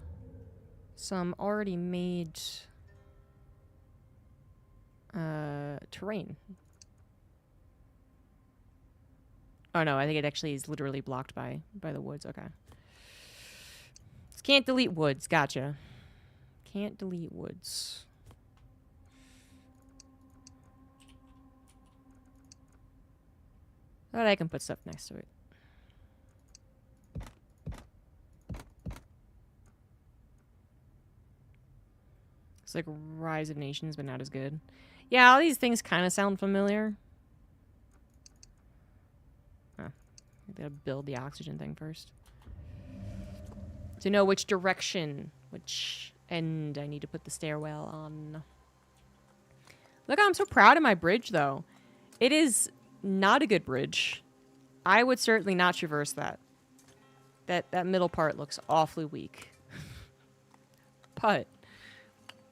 some already made terrain. Oh no, I think it actually is literally blocked by the woods. Okay. Can't delete woods. Gotcha. Can't delete woods. But I can put stuff next to it. It's like Rise of Nations, but not as good. Yeah, all these things kind of sound familiar. Oh, I gotta build the oxygen thing first. To know which direction, which end I need to put the stairwell on. Look, I'm so proud of my bridge, though. It is not a good bridge. I would certainly not traverse that. That middle part looks awfully weak. But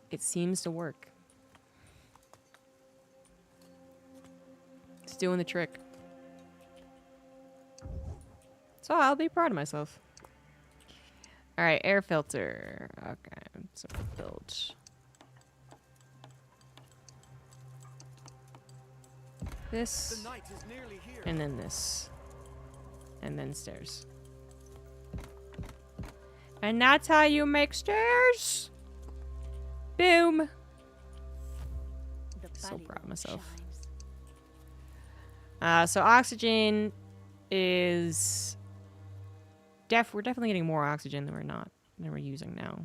it seems to work. It's doing the trick. So I'll be proud of myself. Alright, air filter. Okay, so build. This. The night is nearly here. And then this. And then stairs. And that's how you make stairs. Boom. The So proud of myself. shines. So oxygen is we're definitely getting more oxygen than we're using now.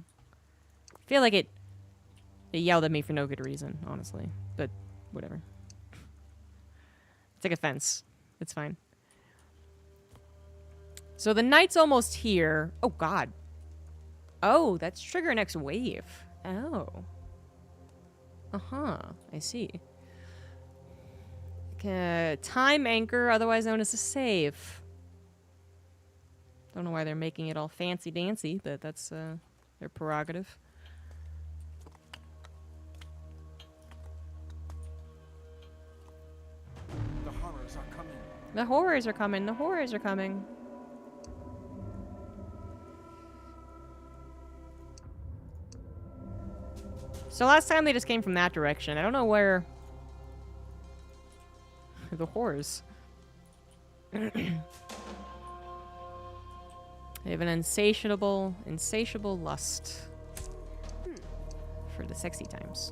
I feel like it yelled at me for no good reason, honestly. But whatever. It's like a fence. It's fine. So the night's almost here. Oh god. Oh, that's trigger next wave. Oh. Uh-huh. I see. Time anchor, otherwise known as a save. Don't know why they're making it all fancy-dancy, but that's their prerogative. The horrors are coming. The horrors are coming. The horrors are coming. So last time they just came from that direction. I don't know where... the horrors. They have an insatiable lust for the sexy times.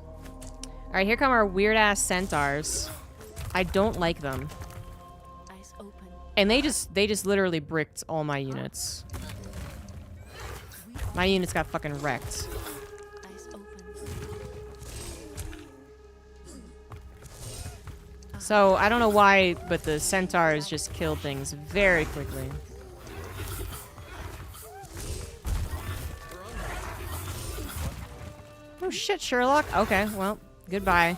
Alright, here come our weird-ass centaurs. I don't like them. Eyes open. And they just literally bricked all my units. My units got fucking wrecked. Eyes open. So, I don't know why, but the centaurs just killed things very quickly. Oh shit, Sherlock. Okay, well, goodbye.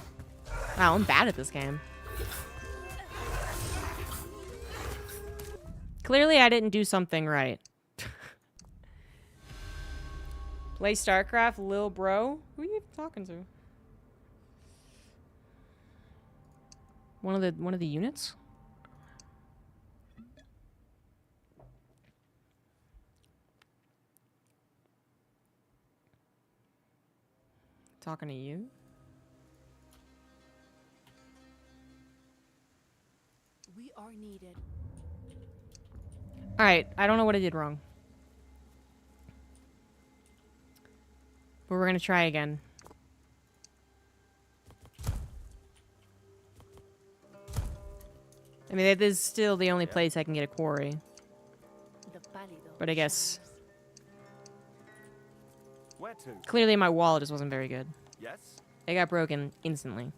Wow, I'm bad at this game. Clearly, I didn't do something right. Play Starcraft, lil bro? Who are you talking to? One of the units? Talking to you? We are needed. Alright, I don't know what I did wrong. But we're gonna try again. I mean, this is still the only place I can get a quarry. The pálido But I guess shines. Where to? clearly my wall just wasn't very good. Yes? It got broken instantly.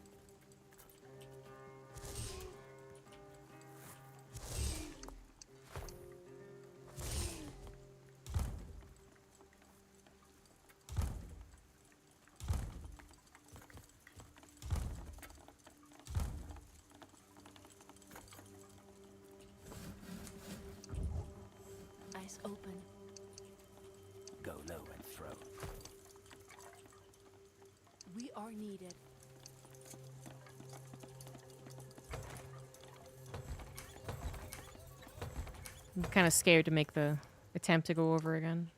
Eyes open. Go low and throw. We are needed. I'm kind of scared to make the attempt to go over again.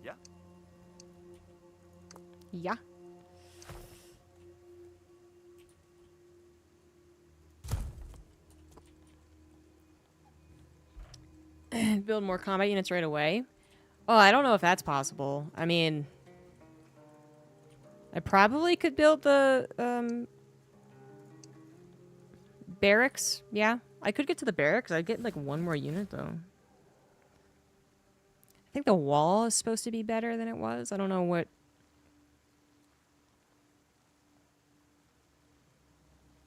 Yeah? Yeah. Build more combat units right away. Oh, I don't know if that's possible. I mean, I probably could build the barracks. Yeah, I could get to the barracks. I'd get like one more unit though. I think the wall is supposed to be better than it was. I don't know what.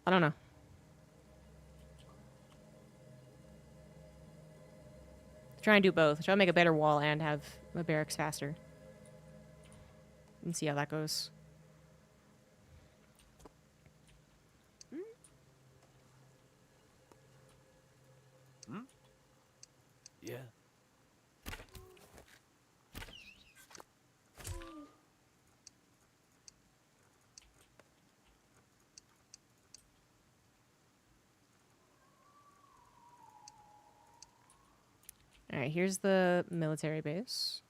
I don't know. Try and do both. Try to make a better wall and have a barracks faster. And see how that goes. Yeah. Alright, here's the military base.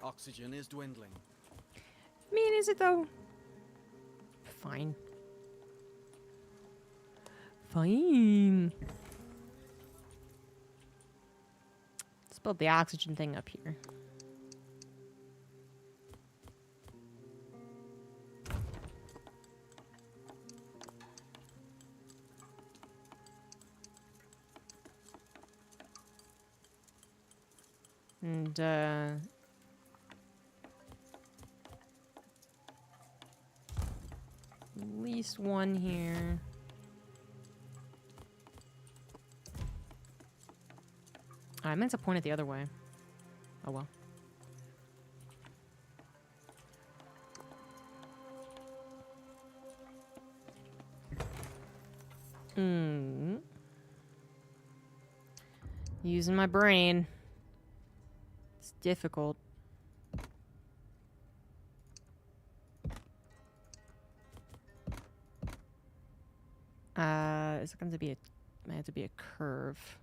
Oxygen is dwindling. I mean, is it though? Fine. Fine. Let's build the oxygen thing up here. And, at least one here. I meant to point it the other way. Oh well. Using my brain. It's difficult. Is it going to be a... Might have to be a curve.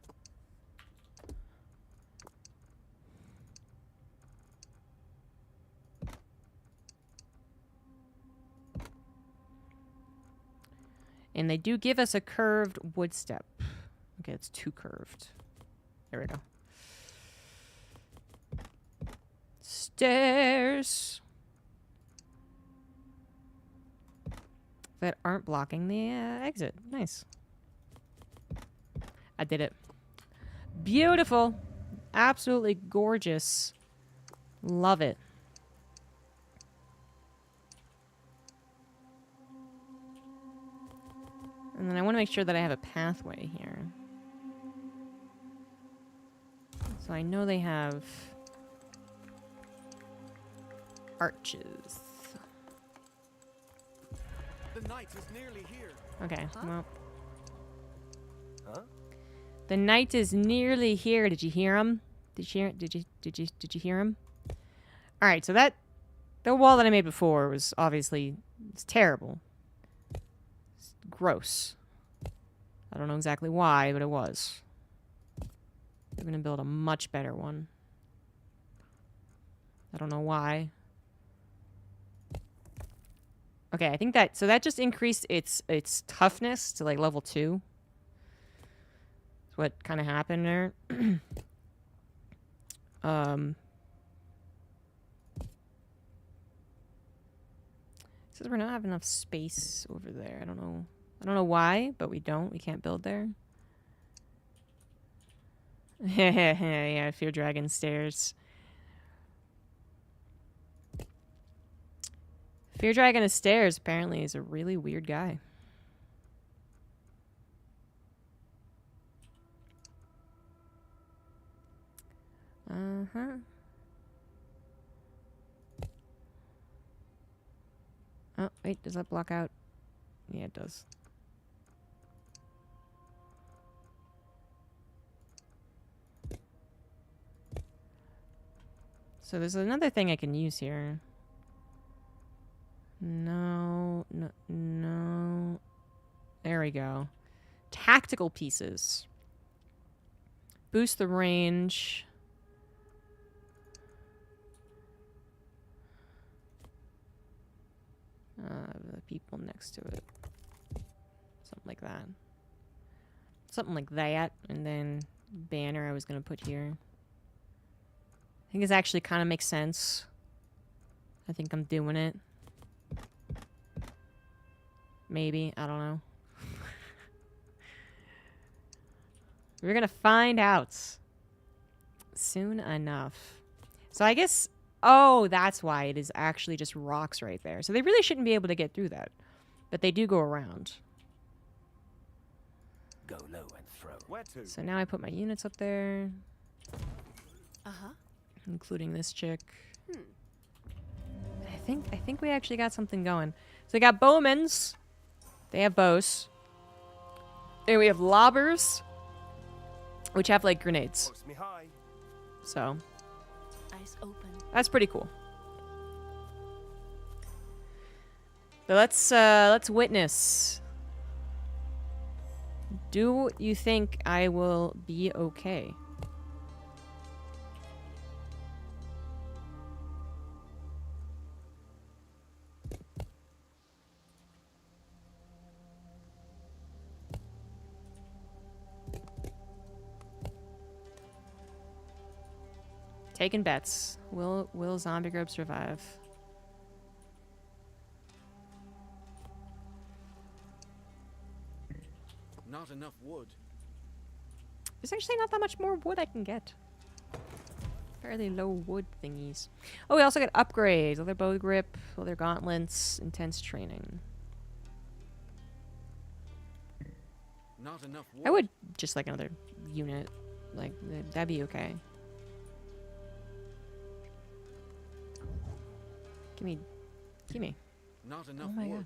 And they do give us a curved wood step. Okay, it's too curved. There we go. Stairs that aren't blocking the exit. Nice. I did it. Beautiful. Absolutely gorgeous. Love it. And then I want to make sure that I have a pathway here. So I know they have arches. The night is nearly here. Okay, well. Huh? The night is nearly here. Did you hear him? Did you hear him? All right, so the wall that I made before was obviously terrible. It's gross. I don't know exactly why, but it was. We're gonna build a much better one. I don't know why. Okay, I think that so that just increased its toughness to like level 2. That's what kind of happened there. Says we're not have enough space over there. I don't know why, but we don't. We can't build there. Yeah, Fear Dragon stairs. Fear Dragon of Stairs apparently is a really weird guy. Uh-huh. Oh, wait, does that block out? Yeah, it does. So there's another thing I can use here. No, no, no. we go. Tactical pieces. Boost the range. The people next to it. Something like that. Something like that. And then banner I was going to put here. I think this actually kind of makes sense. I think I'm doing it. Maybe. I don't know. We're going to find out soon enough. So I guess... Oh, that's why it is actually just rocks right there. So they really shouldn't be able to get through that. But they do go around. Go low and throw. Where to? So now I put my units up there. Uh-huh. Including this chick. I think we actually got something going. So they got bowmans. They have bows. And we have lobbers. Which have like grenades. Post me high. So Eyes open. that's pretty cool. So let's witness. Do you think I will be okay? Taking bets. Will ZombieGrub survive? Not enough wood. There's actually not that much more wood I can get. Fairly low wood thingies. Oh, we also got upgrades. Other bow grip, other gauntlets, intense training. Not enough wood. I would just like another unit. Like, that'd be okay. Gimme. Not enough my wood. God.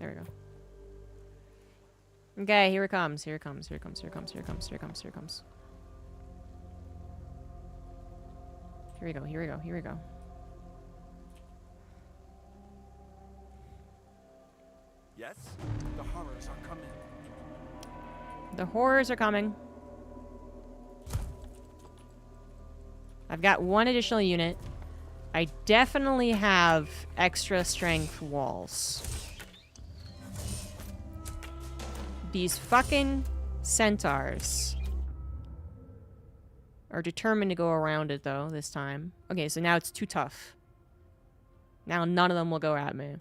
There we go. Okay, here it comes. Here it comes. Here it comes. Here it comes. Here it comes. Here it comes. Here it comes. Here we go. Here we go. Here we go. Yes? The horrors are coming. The horrors are coming. I've got one additional unit. I definitely have extra strength walls. These fucking centaurs are determined to go around it, though, this time. Okay, so now it's too tough. Now none of them will go at me.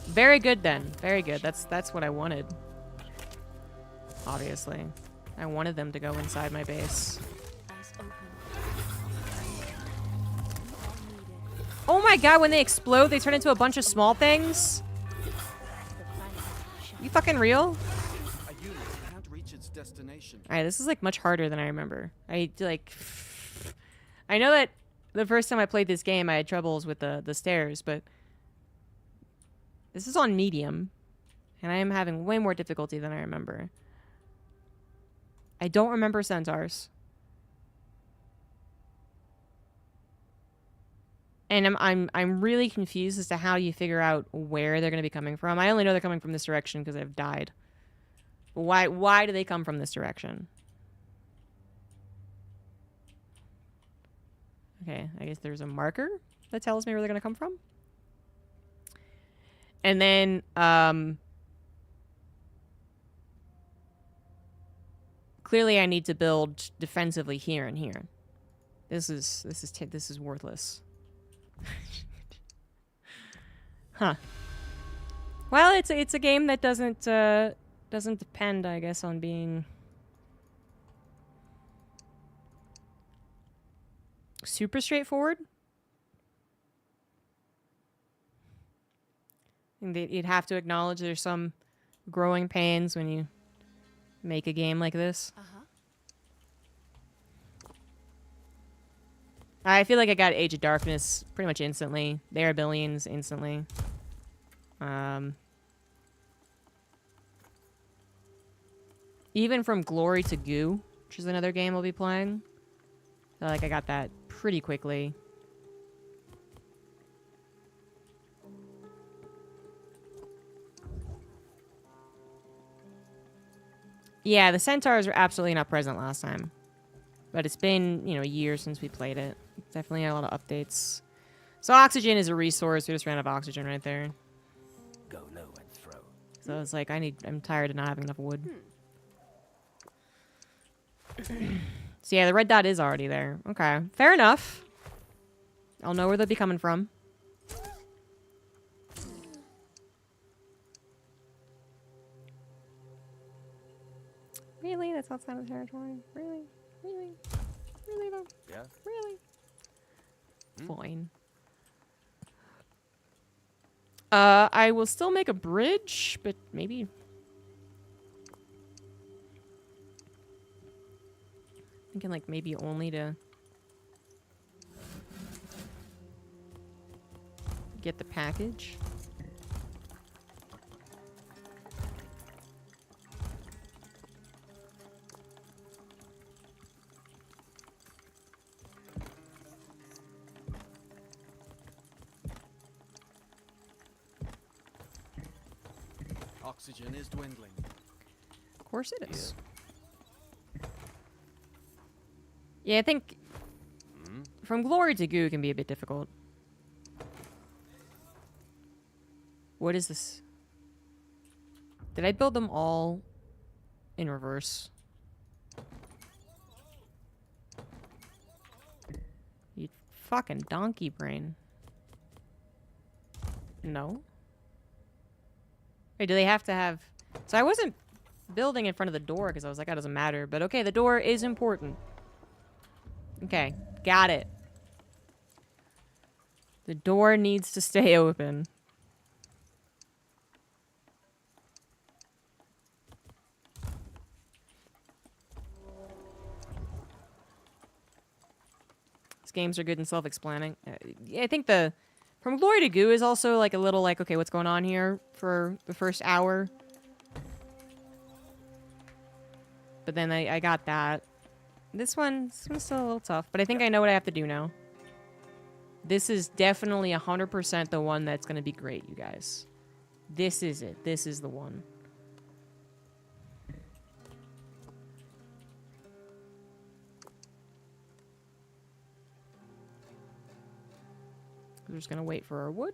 Very good, then. Very good. That's what I wanted. Obviously. I wanted them to go inside my base. Eyes open. Oh my god, when they explode, they turn into a bunch of small things? The palace. You fucking real? A unit can't reach its destination. Alright, this is like much harder than I remember. I know that the first time I played this game I had troubles with the stairs, but this is on medium. And I am having way more difficulty than I remember. I don't remember centaurs. And I'm really confused as to how you figure out where they're going to be coming from. I only know they're coming from this direction because I've died. But why do they come from this direction? Okay, I guess there's a marker that tells me where they're going to come from. And then clearly I need to build defensively here and here. This is worthless. Huh. Well, it's a game that doesn't depend, I guess, on being super straightforward. I think you'd have to acknowledge there's some growing pains when you make a game like this. Uh-huh. I feel like I got Age of Darkness pretty much instantly. They are billions instantly. even from Glory to Goo, which is another game I'll be playing. So, like, I got that pretty quickly. Yeah, the centaurs were absolutely not present last time. But it's been, you know, a year since we played it. Definitely had a lot of updates. So oxygen is a resource. We just ran out of oxygen right there. Go low and throw. So I was like, I'm tired of not having enough wood. So yeah, the red dot is already there. Okay, fair enough. I'll know where they'll be coming from. Really? That's outside of the territory? Really? Really? Really though? Yeah. Really? Fine. I will still make a bridge, but maybe... Thinking like maybe only to... get the package. Oxygen is dwindling. Of course it is. Yeah, I think from Glory to Goo can be a bit difficult. What is this? Did I build them all in reverse? You fucking donkey brain. No. Wait, do they have to have... So I wasn't building in front of the door because I was like, that doesn't matter. But okay, the door is important. Okay, got it. The door needs to stay open. These games are good and self-explaining. I think the... From Glory to Goo is also like a little like, okay, what's going on here for the first hour? But then I got that. This one's still a little tough, but I think I know what I have to do now. This is definitely 100% the one that's going to be great, you guys. This is it. This is the one. We're just going to wait for our wood.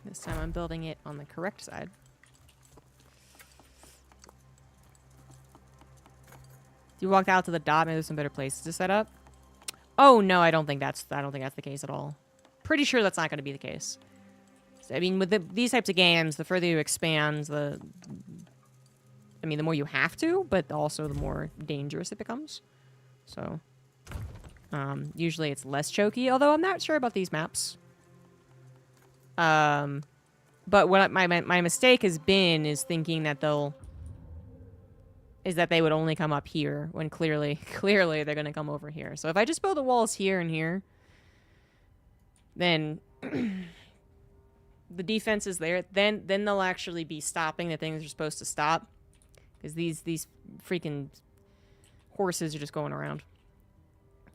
This time I'm building it on the correct side. You walked out to the dot, maybe there's some better places to set up. Oh no, I don't think that's the case at all. Pretty sure that's not going to be the case. I mean, with these types of games, the further you expand, the more you have to, but also the more dangerous it becomes. So, usually it's less choky, although I'm not sure about these maps. But what my mistake has been is thinking that they would only come up here when clearly they're going to come over here. So if I just build the walls here and here, then the defense is there. Then they'll actually be stopping the things they're supposed to stop, because these freaking horses are just going around.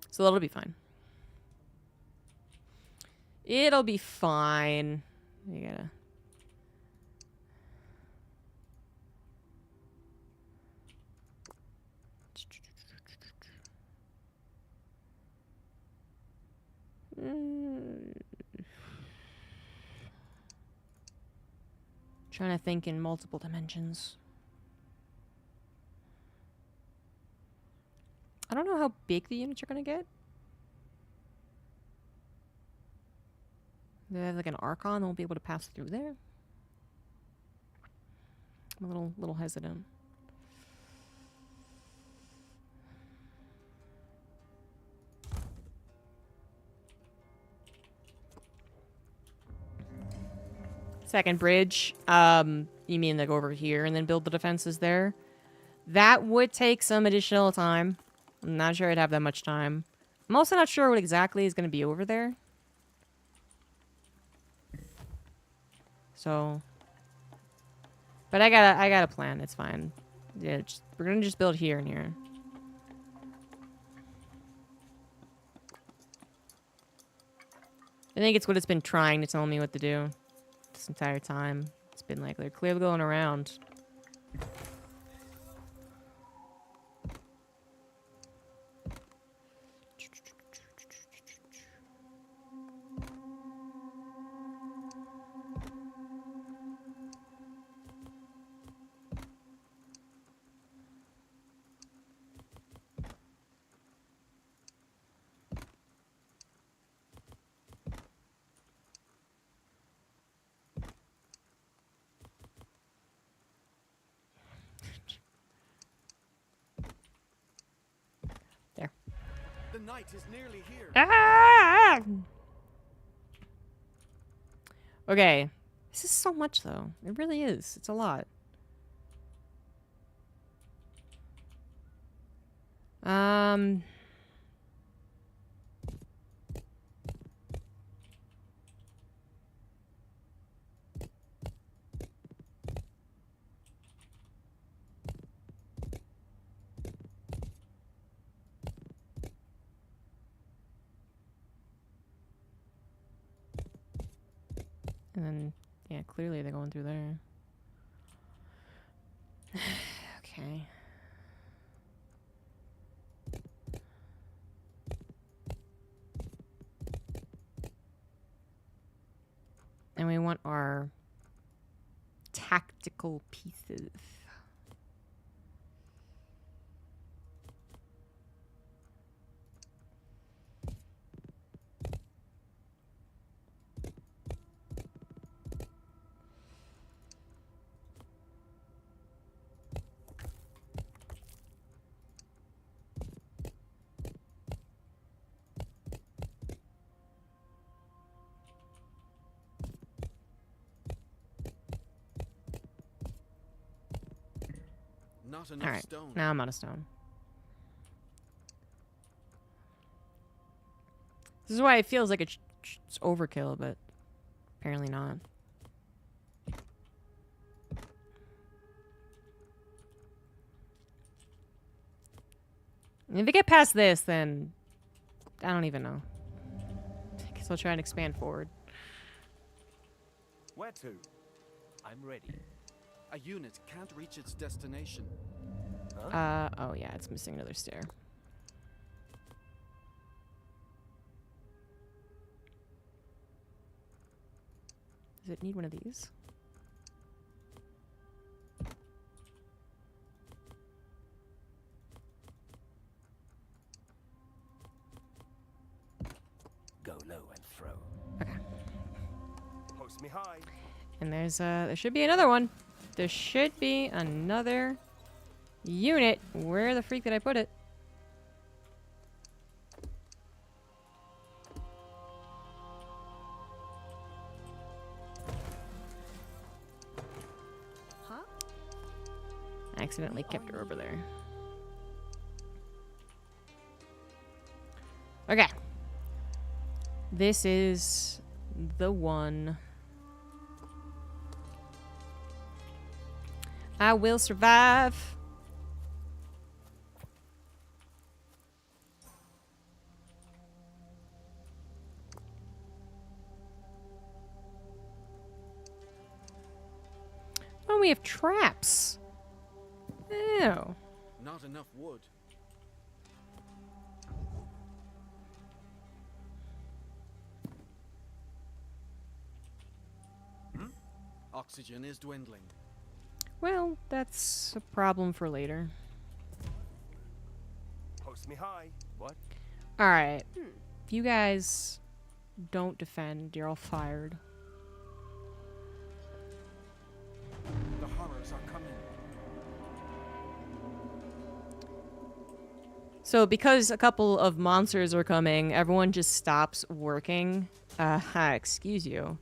So that'll be fine. It'll be fine. You gotta... Trying to think in multiple dimensions. I don't know how big the units are gonna get. Do they have like an Archon that won't be able to pass through there? I'm a little hesitant. Second bridge. You mean like over here and then build the defenses there? That would take some additional time. I'm not sure I'd have that much time. I'm also not sure what exactly is going to be over there. So, but I got a plan. It's fine. Yeah, we're gonna just build here and here. I think it's what it's been trying to tell me what to do this entire time. It's been like they're clearly going around. There. The night is nearly here. Ah! Okay. This is so much, though. It really is. It's a lot. And then, yeah, clearly they're going through there. Okay. And we want our tactical pieces. Not enough Alright, stone. now I'm out of stone. This is why it feels like it's overkill, but apparently not. And if we get past this, then I don't even know. I guess I'll try and expand forward. Where to? I'm ready. A unit can't reach its destination. Oh yeah, it's missing another stair. Does it need one of these? Go low and throw. Okay. Post me high. And there should be another one. There should be another unit. Where the freak did I put it? Huh? I accidentally kept her over there. Okay. This is the one. I will survive. Oh, we have traps. Ew. Not enough wood. Oxygen is dwindling. Well, that's a problem for later. Post me high. What? Alright. If you guys don't defend, you're all fired. The horrors are coming. So because a couple of monsters are coming, everyone just stops working. Excuse you.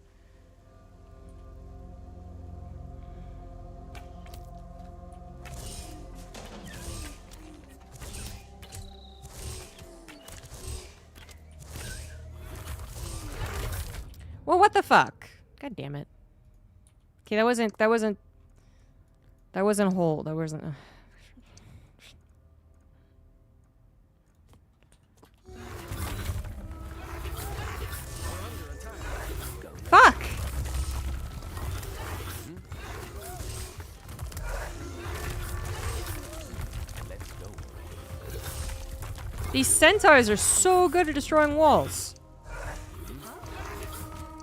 Well, what the fuck? God damn it. Okay, that wasn't a hole. That wasn't. Fuck! Let's go. These centaurs are so good at destroying walls. The valley shines.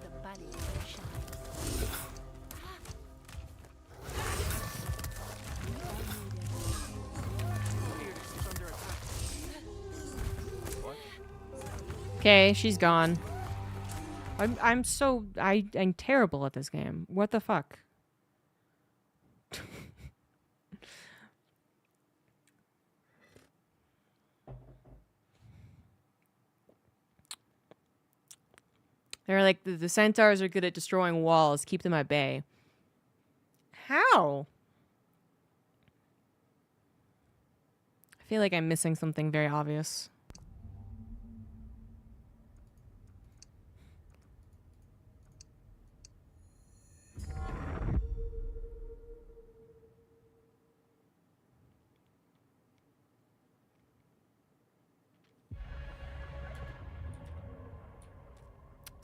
The valley shines. Okay, she's gone. I'm terrible at this game. What the fuck? They're like the centaurs are good at destroying walls. Keep them at bay. How? I feel like I'm missing something very obvious.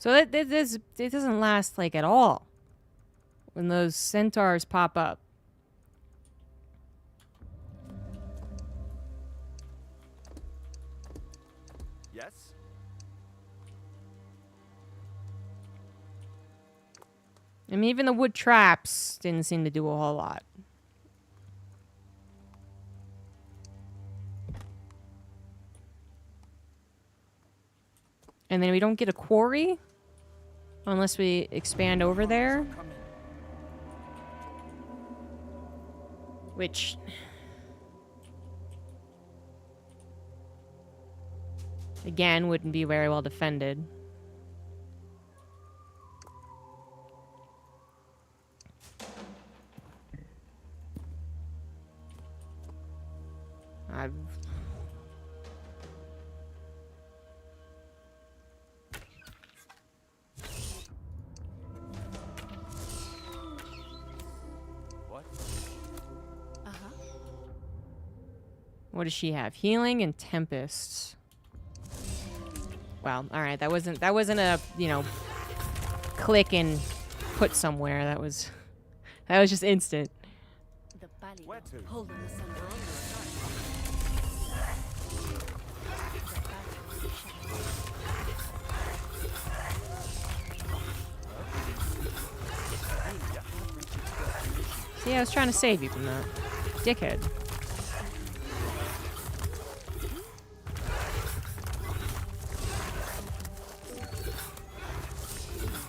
So it doesn't last like at all when those centaurs pop up. Yes? I mean, even the wood traps didn't seem to do a whole lot. And then we don't get a quarry unless we expand over there. Which... again, wouldn't be very well defended. I've... What? Uh-huh. What does she have? Healing and Tempest. Well, all right. That wasn't a, you know, click and put somewhere. That was just instant. The valley. Where to? Hold on the center. The valley shines. See, I was trying to save you from that. Dickhead.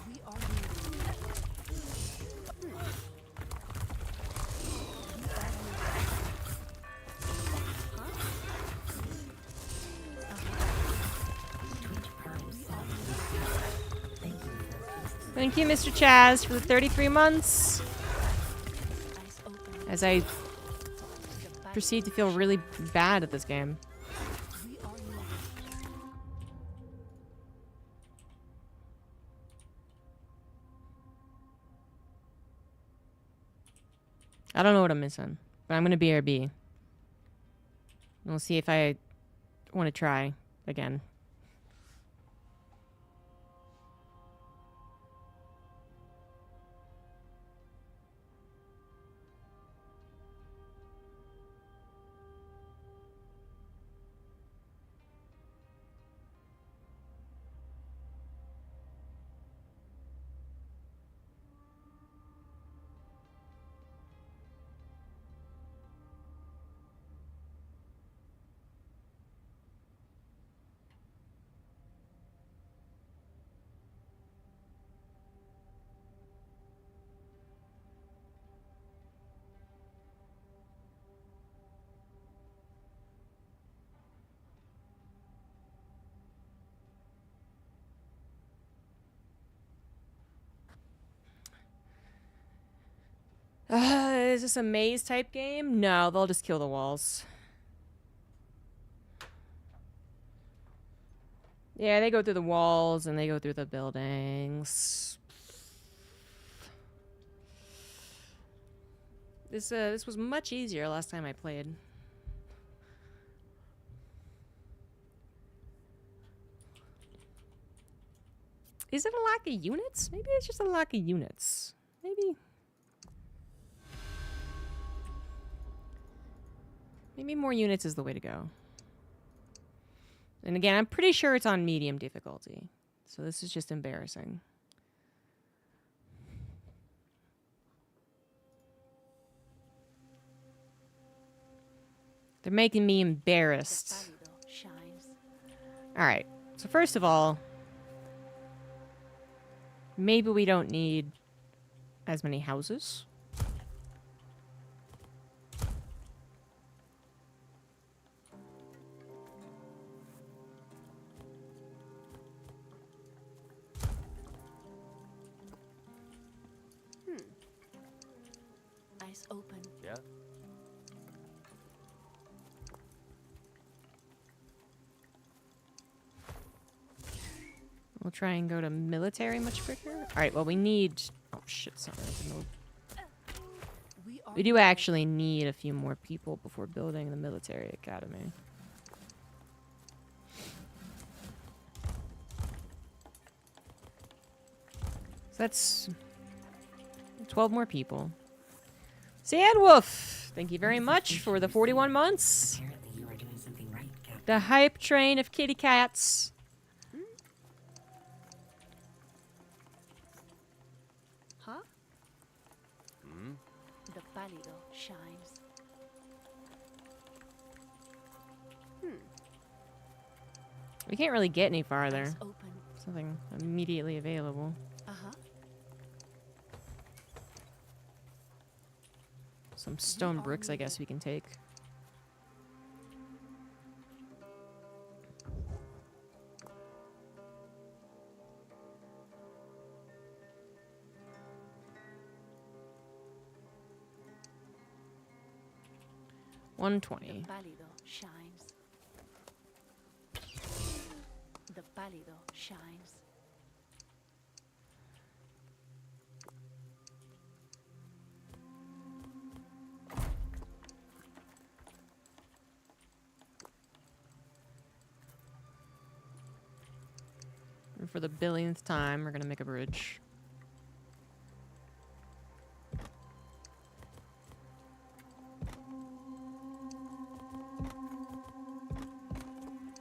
We are moving. Thank you, Mr. Chaz, for the 33 months. Eyes open. As I The valley proceed to feel really bad at this game. We are moving. I don't know what I'm missing, but I'm gonna BRB. And we'll see if I want to try again. Is this a maze type game? No, they'll just kill the walls. Yeah, they go through the walls and they go through the buildings. This was much easier last time I played. Is it a lack of units? Maybe it's just a lack of units. Maybe more units is the way to go. And again, I'm pretty sure it's on medium difficulty. So this is just embarrassing. They're making me embarrassed. Pálido shines. Alright, so first of all, maybe we don't need as many houses. Eyes open. Yeah? We'll try and go to military much quicker. Alright, well we need... Oh shit, sorry. We do actually need a few more people before building the military academy. So that's 12 more people. Sandwolf! Thank you very much for the 41 months. Apparently you are doing something right, Captain. The hype train of kitty cats. Huh? Hmm? The pálido shines. We can't really get any farther. Eyes open. There's nothing immediately available. Uh-huh. Some stone bricks, I guess we can take. The 120. pálido shines. The pálido shines. And for the billionth time, we're gonna make a bridge.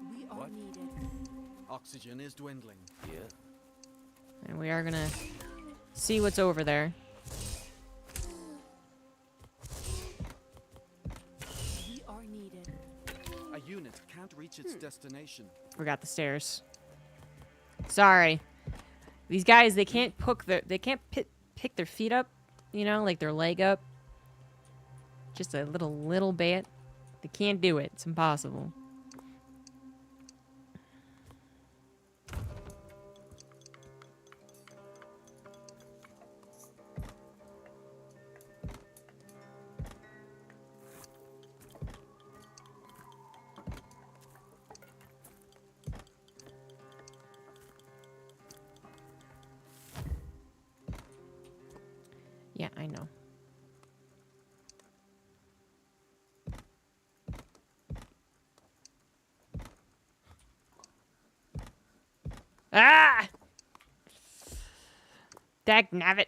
We are What? needed. Oxygen is dwindling. Yeah? And we are gonna see what's over there. We are needed. A unit can't reach its destination. Forgot the stairs. Sorry. These guys, they can't pick their feet up, you know, like their leg up. Just a little bit. They can't do it. It's impossible. Yeah, I know. Ah! Dagnabbit.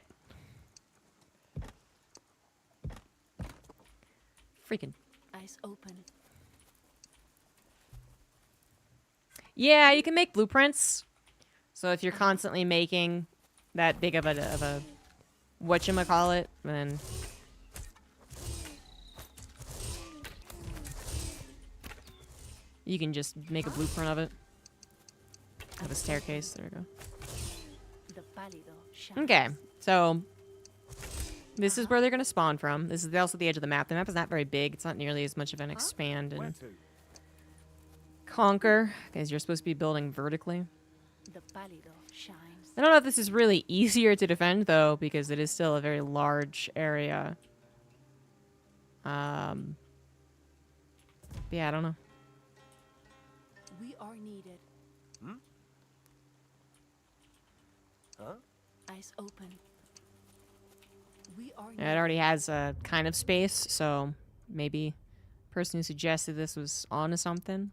Freaking. Eyes open. Yeah, you can make blueprints. So if you're constantly making that big of a whatchamacallit, then you can just make a blueprint of it. Have a staircase. There we go. The pálido shines. Okay, so this is where they're gonna spawn from. This is also the edge of the map. The map is not very big. It's not nearly as much of an expand Where and to? conquer, because you're supposed to be building vertically. The pálido shines. I don't know if this is really easier to defend though, because it is still a very large area. Yeah, I don't know. We are needed. Hmm? Huh? Eyes open. We are Yeah, it needed. already has a kind of space, so maybe the person who suggested this was onto something.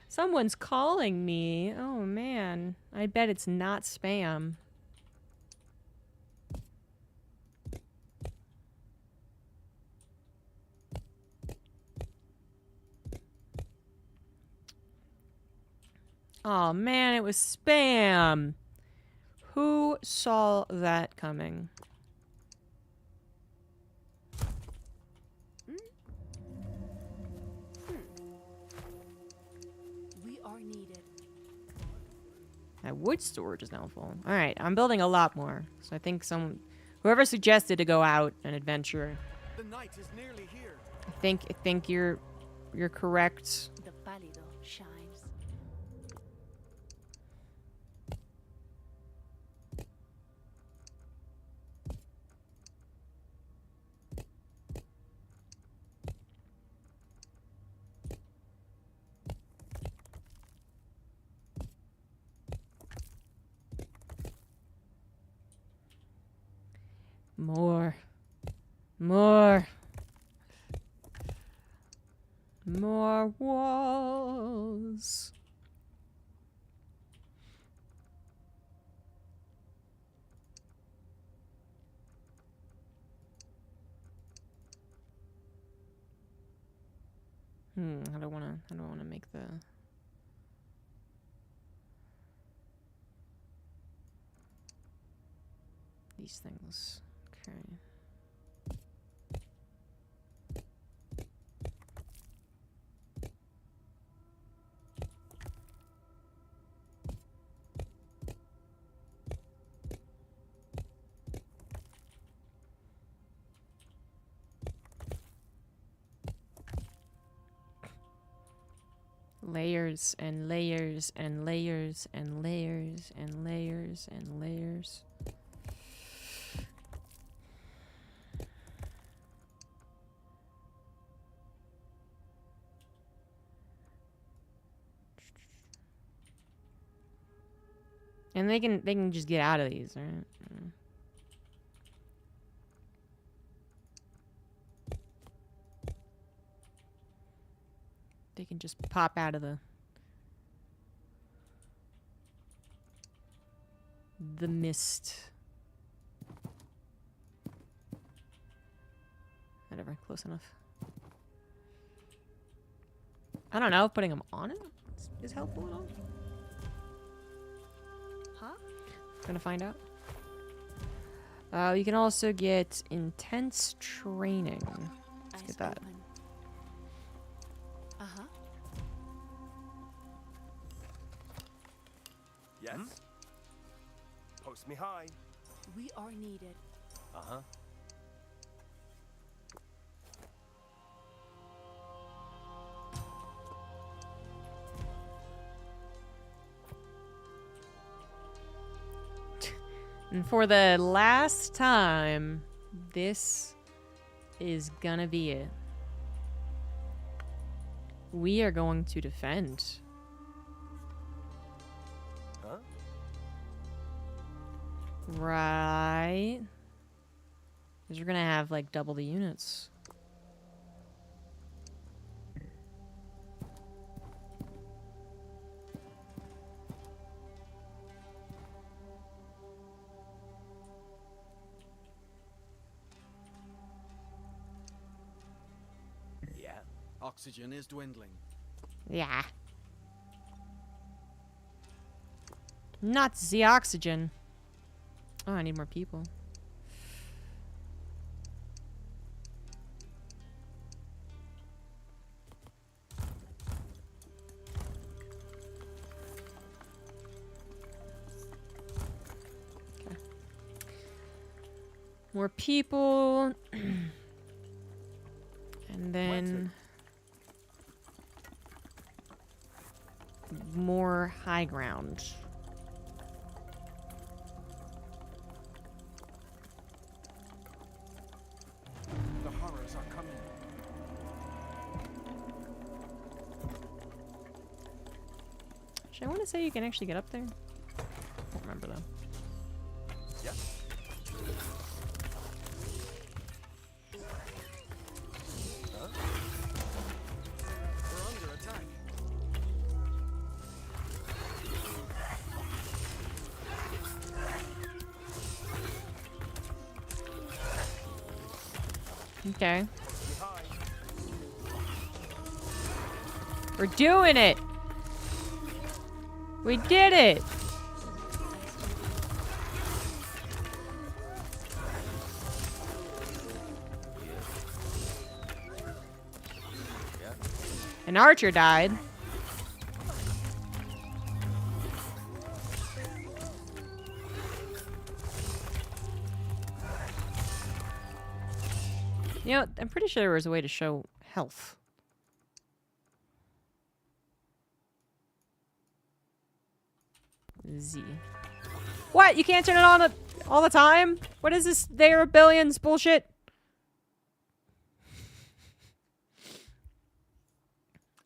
Someone's calling me. Oh man, I bet it's not spam. Oh man, it was spam. Who saw that coming? We are needed. That wood storage is now full. All right, I'm building a lot more. So I think whoever suggested to go out and adventure, The night is nearly here. I think you're correct. The pálido shines. More. More. More walls. I don't wanna make these things. Okay. Layers and layers and layers and layers and layers and layers. And they can just get out of these, right? They can just pop out of the mist. Whatever, close enough. I don't know, putting them on it is helpful at all. Huh? Gonna find out. You can also get intense training. Eyes get that. open. Uh-huh. Yes? Post me high. We are needed. Uh-huh. And for the last time, this is gonna be it. We are going to defend. Huh? Right. Because we're gonna have like double the units. Yeah. Oxygen is dwindling. Yeah. Not the oxygen. Oh, I need more people. Okay. More people. And then more high ground. Actually, I want to say you can actually get up there. I don't remember though. Yeah. Huh? We're under attack. Okay. Post me high. We're doing it! We did it! Yeah. An archer died. You know, I'm pretty sure there was a way to show health. Z. What? You can't turn it on all the time? What is this? There are billions bullshit.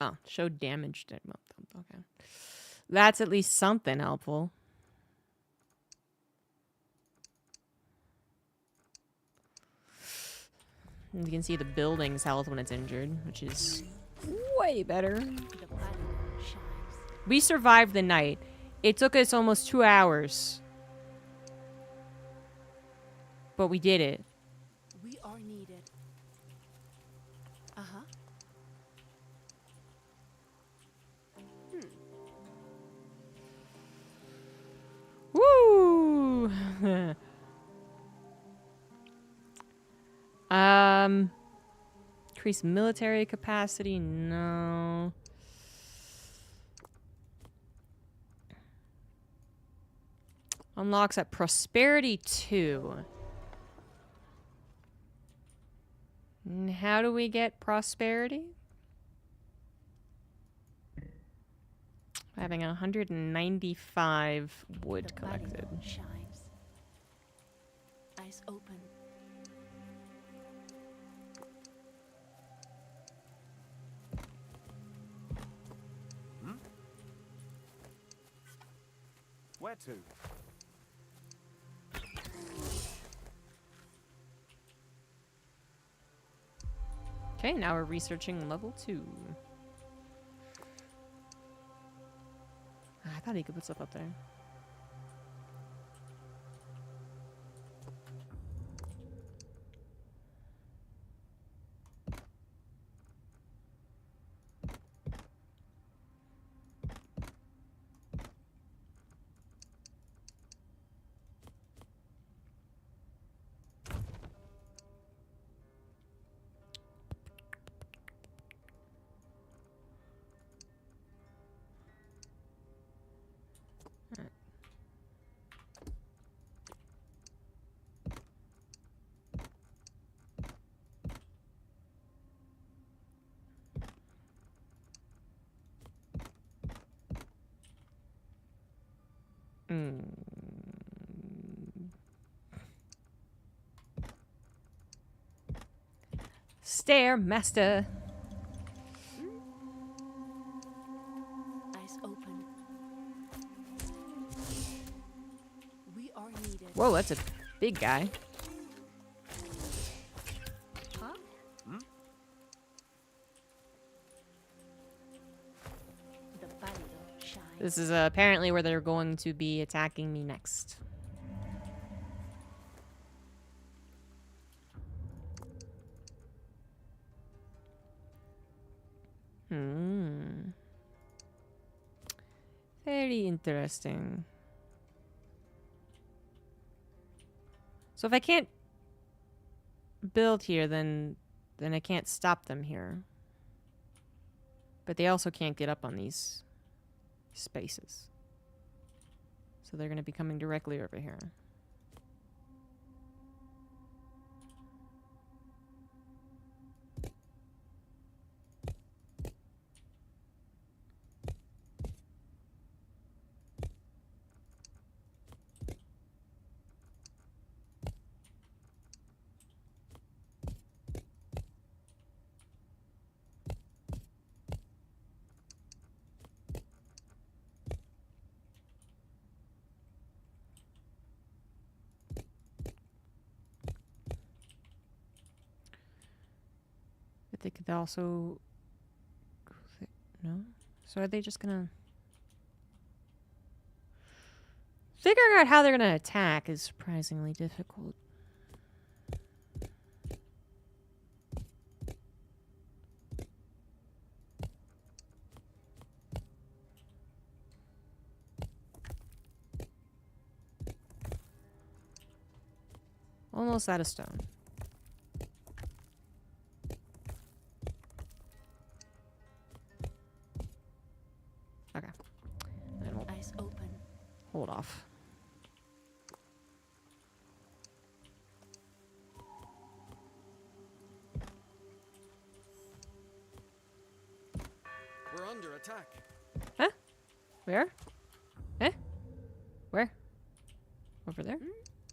Oh, show damage. Okay. That's at least something helpful. You can see the building's health when it's injured, which is way better. The pallid shines. We survived the night. It took us almost 2 hours. But we did it. We are needed. Uh-huh. Woo! Increase military capacity? No. Unlocks at prosperity 2. And how do we get prosperity? Having 195 wood The collected. pallid shines. Eyes open. Where to? Okay, now we're researching level 2. I thought he could put stuff up there. Stairmaster. Eyes open. We are needed. Whoa, that's a big guy. Huh? The pallid shines. This is apparently where they're going to be attacking me next. Very interesting. So if I can't build here, then I can't stop them here. But they also can't get up on these spaces. So they're going to be coming directly over here. They could also... No? So are they just gonna... Figuring out how they're gonna attack is surprisingly difficult. Almost out of stone. Okay. Then we'll Eyes open. hold off. We're under attack. Huh? Where? Eh? Where? Over there?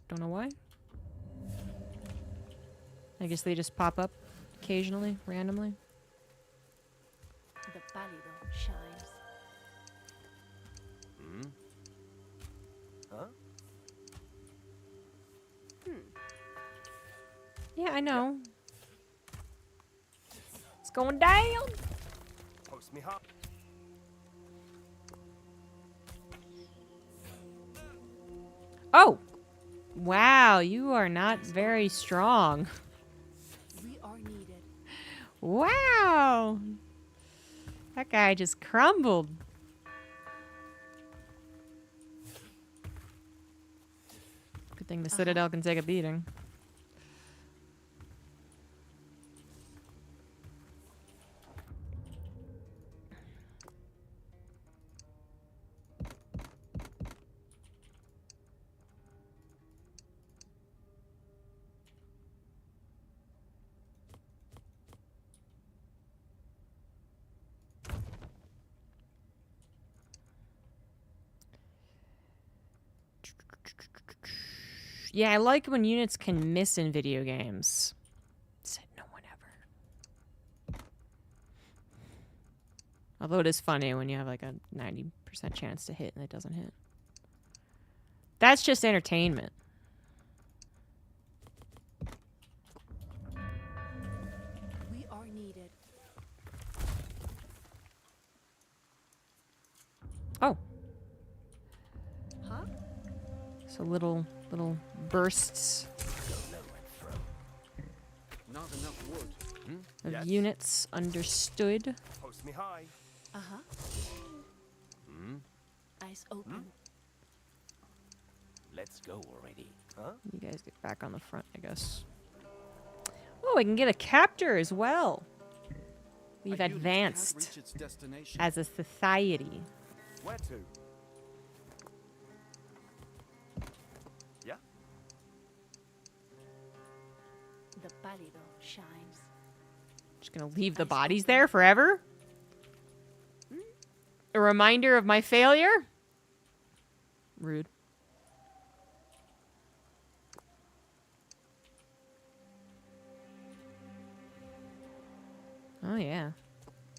Don't know why. I guess they just pop up occasionally, randomly. The pálido shines. Hmm? Huh? Yeah, I know. It's going down. Post me high. Oh! Wow, you are not very strong. We are needed. Wow! That guy just crumbled. Good thing the Citadel can take a beating. Yeah, I like when units can miss in video games. Said no one ever. Although it is funny when you have like a 90% chance to hit and it doesn't hit. That's just entertainment. We are needed. Oh, Huh? so little bursts Not enough wood. of Yes. units. Understood. Post me high. Uh-huh. Hmm? Eyes open. Let's go already. Huh? You guys get back on the front, I guess. Oh, we can get a captor as well. We've A unit can't advanced reach its destination. as a society. Where to? Yeah? The pálido shines. Just gonna leave the bodies there forever? A reminder of my failure? Rude. Oh yeah.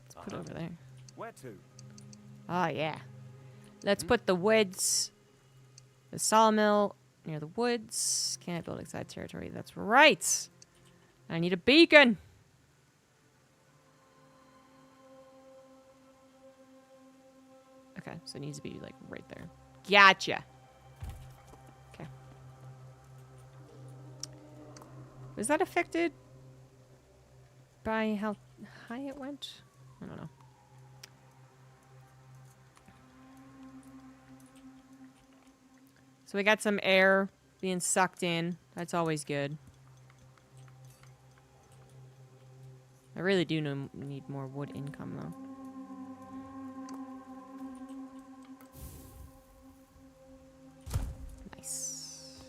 Let's put it over there. Where to? Oh yeah. Let's put the woods, the sawmill near the woods. Can't build inside territory. That's right. I need a beacon. Okay, so it needs to be like right there. Gotcha. Okay. Was that affected by how high it went? I don't know. So we got some air being sucked in. That's always good. I really do need more wood income, though. Nice.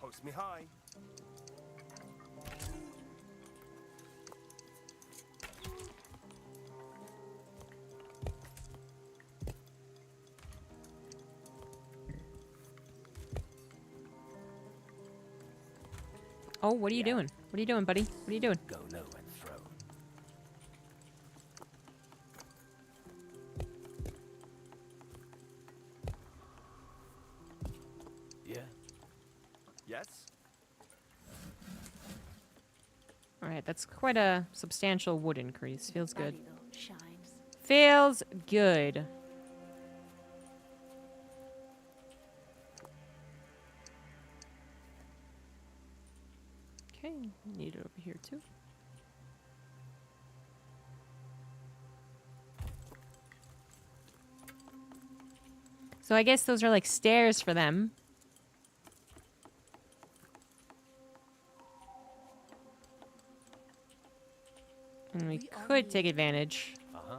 Post me high. Oh, what are you doing? What are you doing, buddy? What are you doing? Go low and throw. Yeah. Yes? Alright, that's quite a substantial wood increase. Feels good. Pálido shines. Feels good. Okay, need it over here too. So I guess those are like stairs for them. And we We are could take needed. advantage. Uh-huh.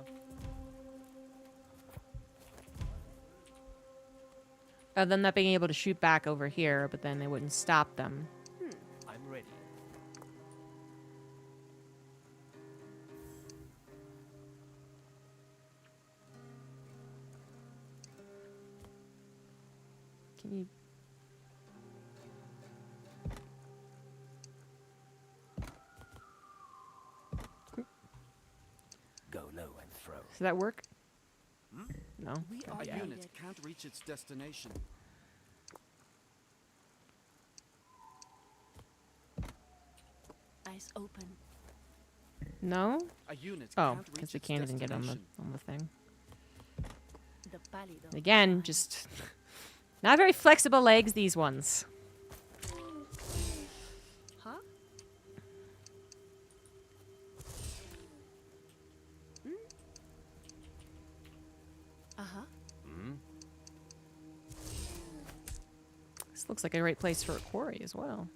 Of them not being able to shoot back over here, but then they wouldn't stop them. I'm ready. Can you... Go low and throw. Does that work? No? We are A needed. unit can't reach its destination. Eyes open. No? A unit Oh, can't because reach we its can't even get destination. on the thing. The pálido Again, shines. just... Not very flexible legs, these ones. Huh? Uh-huh. This looks like a great place for a quarry as well.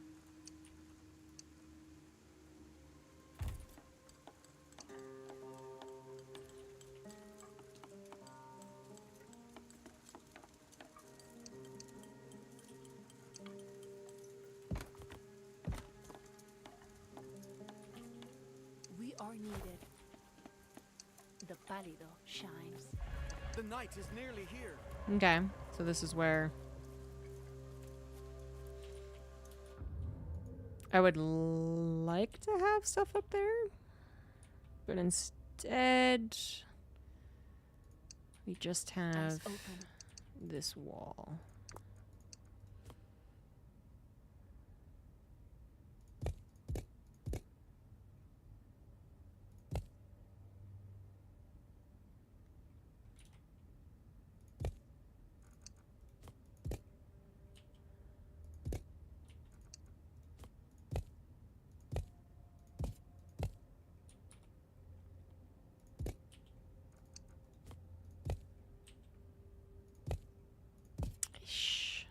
We are needed. The pálido shines. The night is nearly here. Okay, so this is where... I would like to have stuff up there. But instead... We just Eyes have open. this wall. Shh.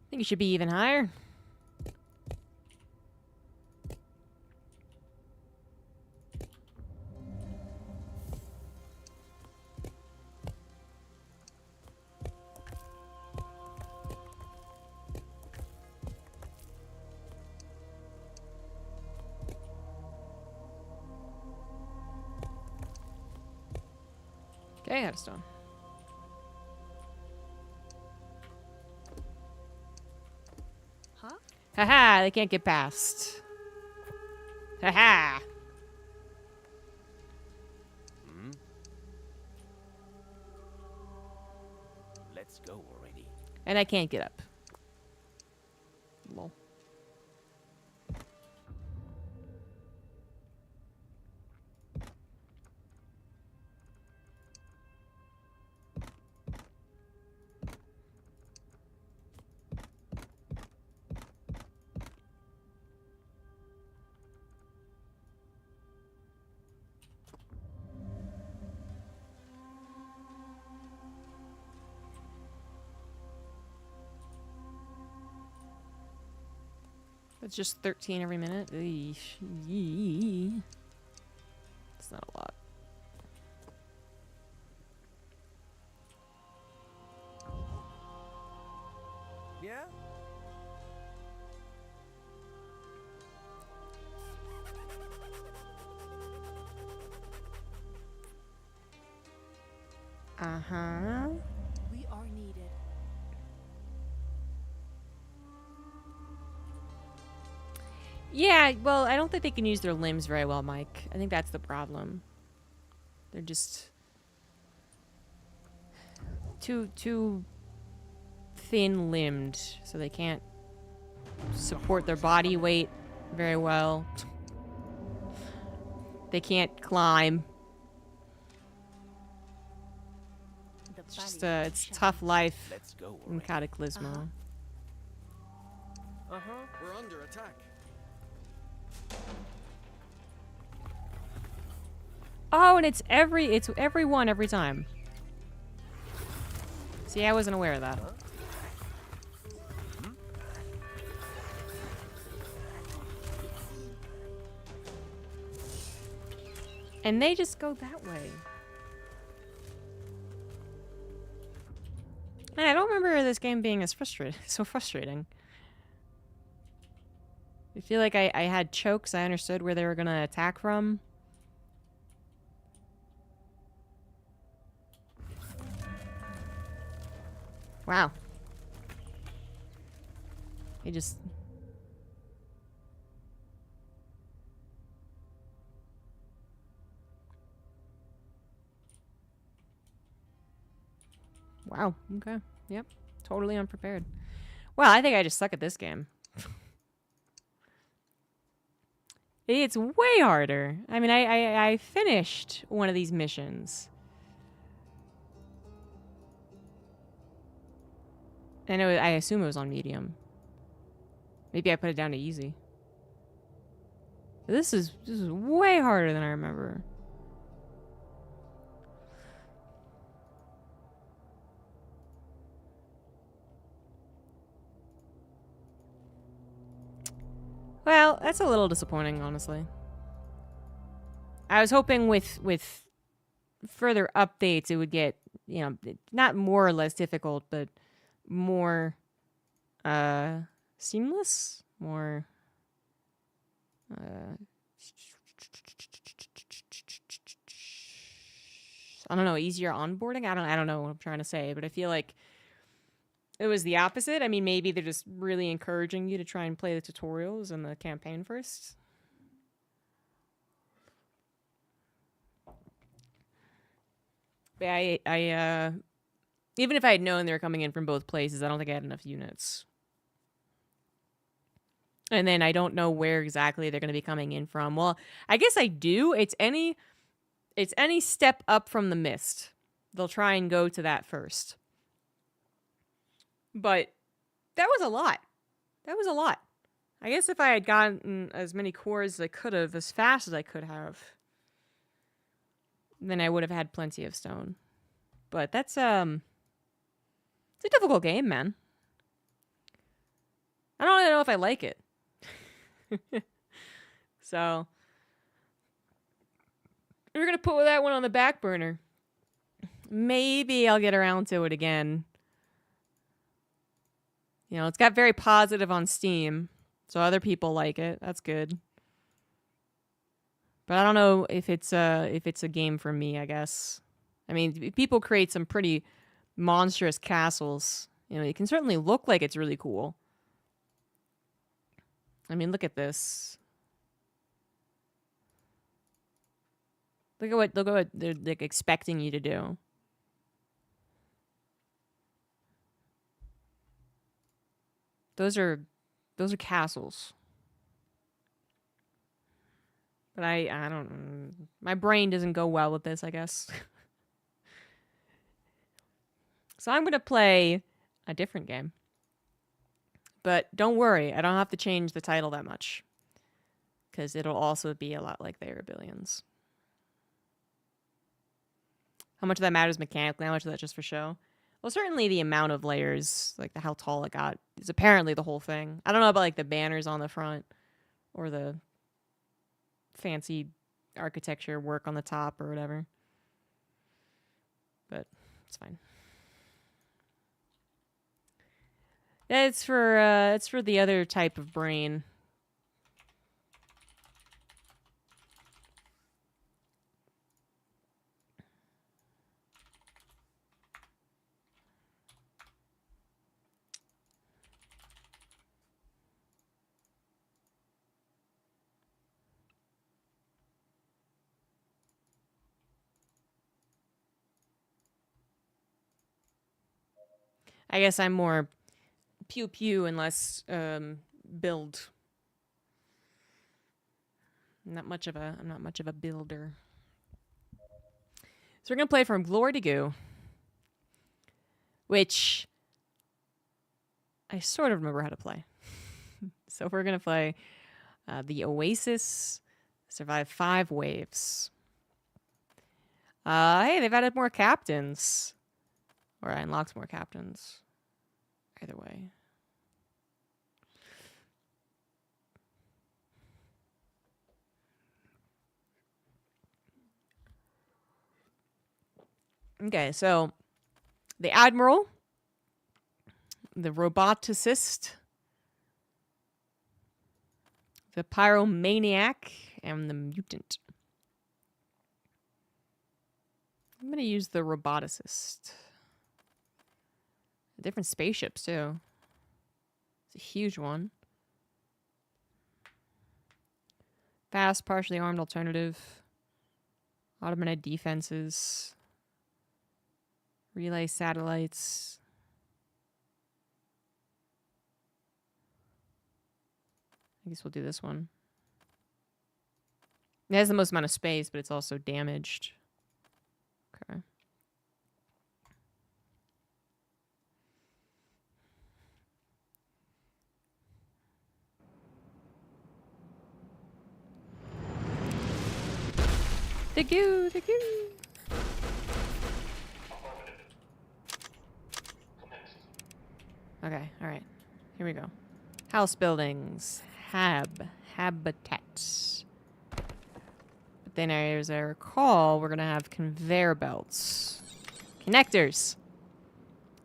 I think it should be even higher. Okay, out of stone. Huh? Haha, they can't get past. Haha. Let's go already. And I can't get up. Lol. It's just 13 every minute. Eesh. Yee. It's not a lot. Yeah? Uh-huh. We are needed. Yeah, well, I don't think they can use their limbs very well, Mike. I think that's the problem. They're just too thin-limbed, so they can't support their body weight very well. They can't climb. The It's just pálido it's shines. tough life Let's go in already. Cataclismo. We're under attack. Oh, and it's everyone every time. See, I wasn't aware of that. And they just go that way. And I don't remember this game being as so frustrating. I feel like I had chokes. I understood where they were gonna attack from. Wow. He just... Wow. Okay. Yep. Totally unprepared. Well, I think I just suck at this game. It's way harder. I mean, I finished one of these missions. I assume it was on medium. Maybe I put it down to easy. This is way harder than I remember. Well, that's a little disappointing, honestly. I was hoping with further updates it would get, you know, not more or less difficult, but more seamless, more I don't know, easier onboarding. I don't know what I'm trying to say, but I feel like it was the opposite. I mean, maybe they're just really encouraging you to try and play the tutorials and the campaign first. But I even if I had known they were coming in from both places, I don't think I had enough units. And then I don't know where exactly they're going to be coming in from. Well, I guess I do. It's any step up from the mist. They'll try and go to that first. But that was a lot. That was a lot. I guess if I had gotten as many cores as I could have, as fast as I could have, then I would have had plenty of stone. But that's it's a difficult game, man. I don't really know if I like it. So we're gonna put that one on the back burner. Maybe I'll get around to it again. You know, it's got very positive on Steam, so other people like it. That's good. But I don't know if it's a game for me, I guess. I mean, people create some pretty monstrous castles. You know, it can certainly look like it's really cool. I mean, look at this. Look at what they're like expecting you to do. Those are castles. But I don't, my brain doesn't go well with this, I guess. So I'm going to play a different game. But don't worry, I don't have to change the title that much. Because it'll also be a lot like They Are Billions. How much of that matters mechanically? How much of that just for show? Well, certainly the amount of layers, like how tall it got, is apparently the whole thing. I don't know about like the banners on the front or the fancy architecture work on the top or whatever. But it's fine. It's for the other type of brain. I guess I'm more pew pew and less build. I'm not much of a builder. So we're gonna play from Glory to Goo, which I sort of remember how to play. So we're gonna play the Oasis, survive 5 waves. Hey, they've added more captains, or I unlocked more captains. Either way. Okay, so the Admiral, the Roboticist, the Pyromaniac, and the Mutant. I'm going to use the Roboticist. Different spaceships, too. It's a huge one. Fast, partially armed alternative. Automated defenses. Relay satellites. I guess we'll do this one. It has the most amount of space, but it's also damaged. Okay. The goo, the goo. Okay, alright. Here we go. House buildings. Habitats. But then, as I recall, we're gonna have conveyor belts. Connectors!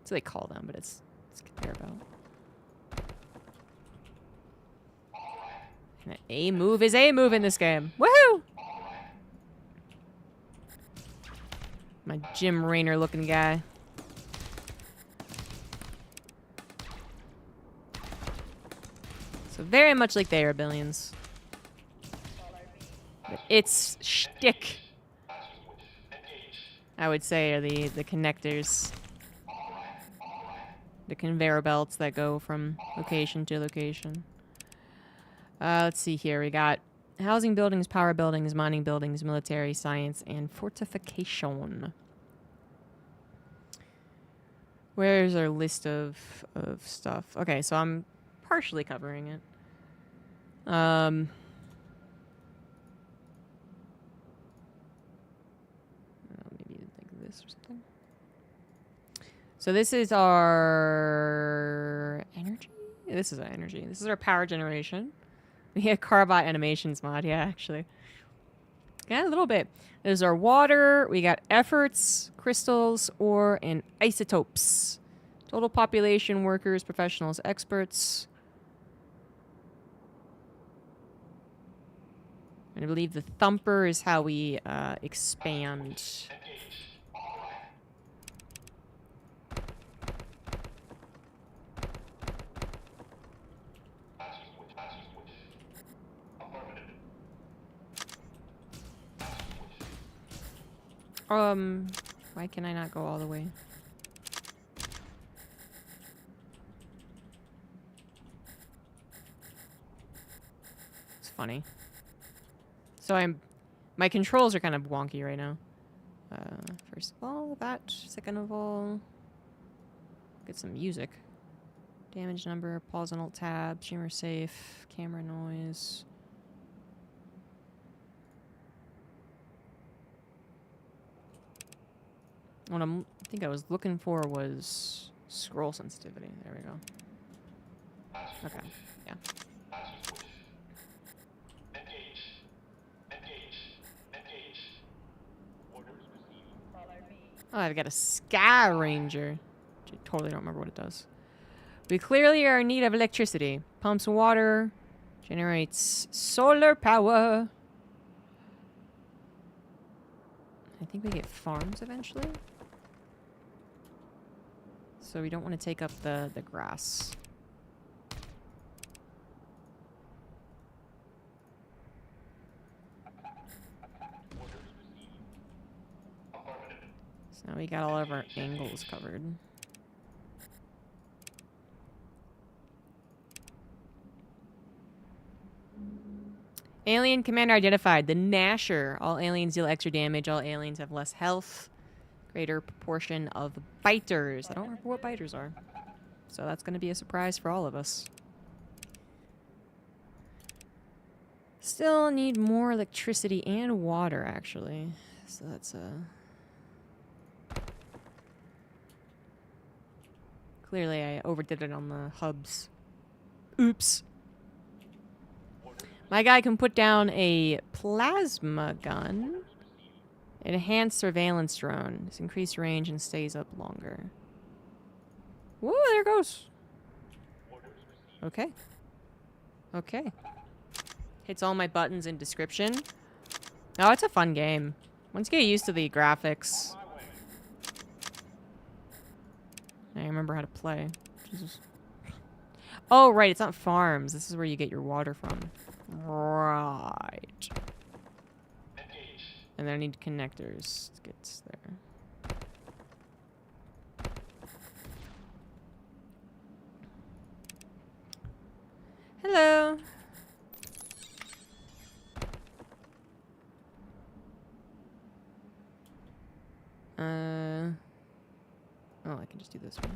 That's what they call them, but it's conveyor belt. And A move is A move in this game. Woohoo! My Jim Raynor looking guy. So very much like they are Billions. But its shtick, I would say, are the connectors. The conveyor belts that go from location to location. Let's see here. We got housing buildings, power buildings, mining buildings, military, science, and fortification. Where's our list of stuff? Okay, so I'm partially covering it. Maybe like this or something. So this is our energy? This is our energy. This is our power generation. We had Carbot Animations mod, yeah, actually. Yeah, a little bit. There's our water. We got efforts, crystals, ore, and isotopes. Total population, workers, professionals, experts. And I believe the thumper is how we expand. Why can I not go all the way? It's funny. So my controls are kind of wonky right now. First of all, that. Second of all, get some music. Damage number, pause on alt tab, shimmer safe, camera noise. What I think I was looking for was scroll sensitivity. There we go. Okay, yeah. Oh, I've got a Sky Ranger. I totally don't remember what it does. We clearly are in need of electricity. Pumps water. Generates solar power. I think we get farms eventually. So we don't want to take up the grass. So now we got all of our angles covered. Alien commander identified. The Gnasher. All aliens deal extra damage. All aliens have less health. Greater proportion of biters. I don't remember what biters are. So that's going to be a surprise for all of us. Still need more electricity and water, actually. So that's clearly I overdid it on the hubs. Oops. My guy can put down a plasma gun. Enhanced surveillance drone. It's increased range and stays up longer. Whoa, there it goes. Okay. Okay. Hits all my buttons in description. Oh, it's a fun game. Once you get used to the graphics. I remember how to play. Jesus. Oh, right, it's not farms. This is where you get your water from. Right. And then I need connectors to get there. Hello. Oh, I can just do this one.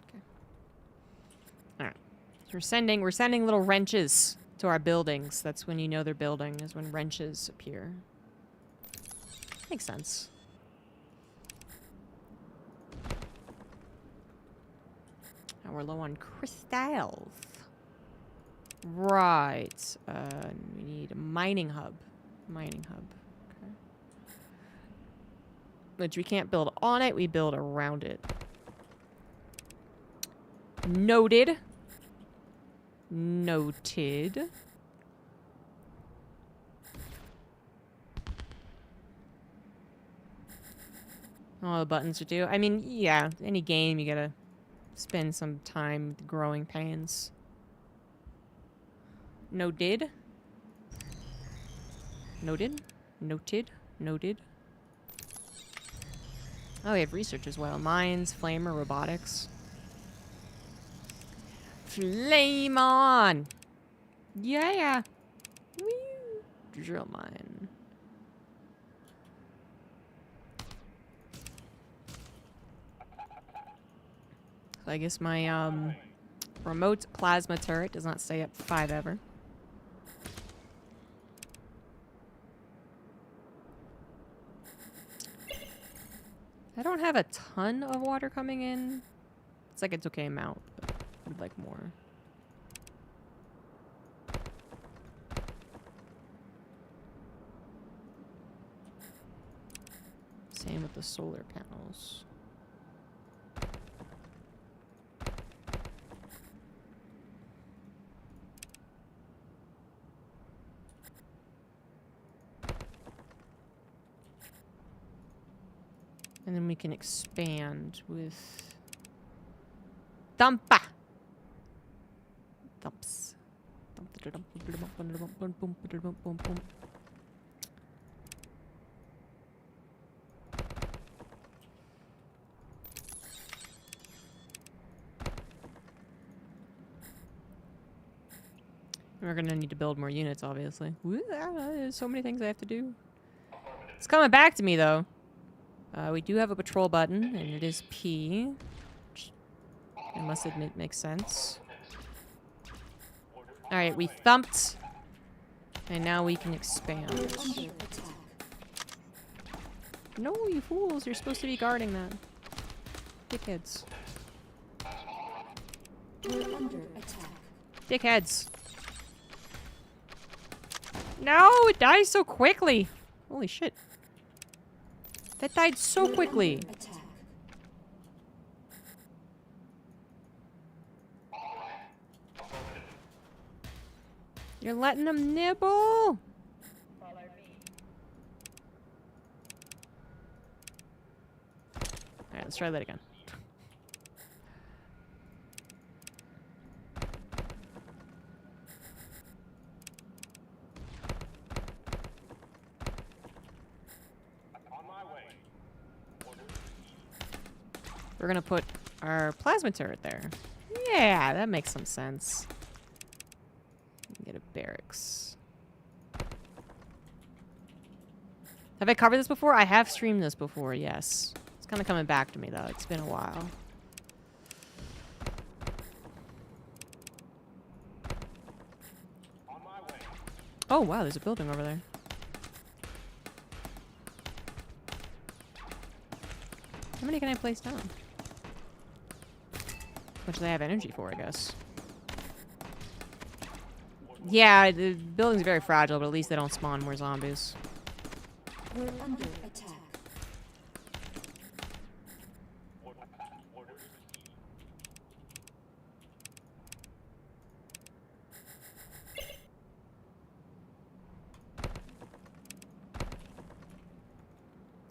Okay. Alright. So we're sending little wrenches to our buildings. That's when you know they're building, is when wrenches appear. Makes sense. Now we're low on crystals. Right. We need a mining hub. Mining hub. Okay. Which we can't build on it, we build around it. Noted. Noted. All the buttons are due. I mean, yeah, any game you gotta spend some time with the growing pains. Noted. Noted. Noted. Noted. Oh, we have research as well. Mines, flamer, robotics. Flame on! Yeah! Woo! Drill mine. So I guess my remote plasma turret does not stay up 5 ever. I don't have a ton of water coming in. It's like it's okay amount, but I'd like more. Same with the solar panels. And then we can expand with Thumpa. Thumps. We're gonna need to build more units, obviously. There's so many things I have to do. It's coming back to me, though. We do have a patrol button, and it is P. Which I must admit makes sense. Alright, we thumped. And now we can expand. No, you fools. You're supposed to be guarding that. Dickheads. Dickheads. No, it dies so quickly. Holy shit. That died so quickly. You're letting them nibble. Alright, let's try that again. We're gonna put our plasma turret there. Yeah, that makes some sense. Get a barracks. Have I covered this before? I have streamed this before, yes. It's kind of coming back to me, though. It's been a while. Oh, wow, there's a building over there. How many can I place down? Which they have energy for, I guess. Yeah, the building's very fragile, but at least they don't spawn more zombies. We're under attack.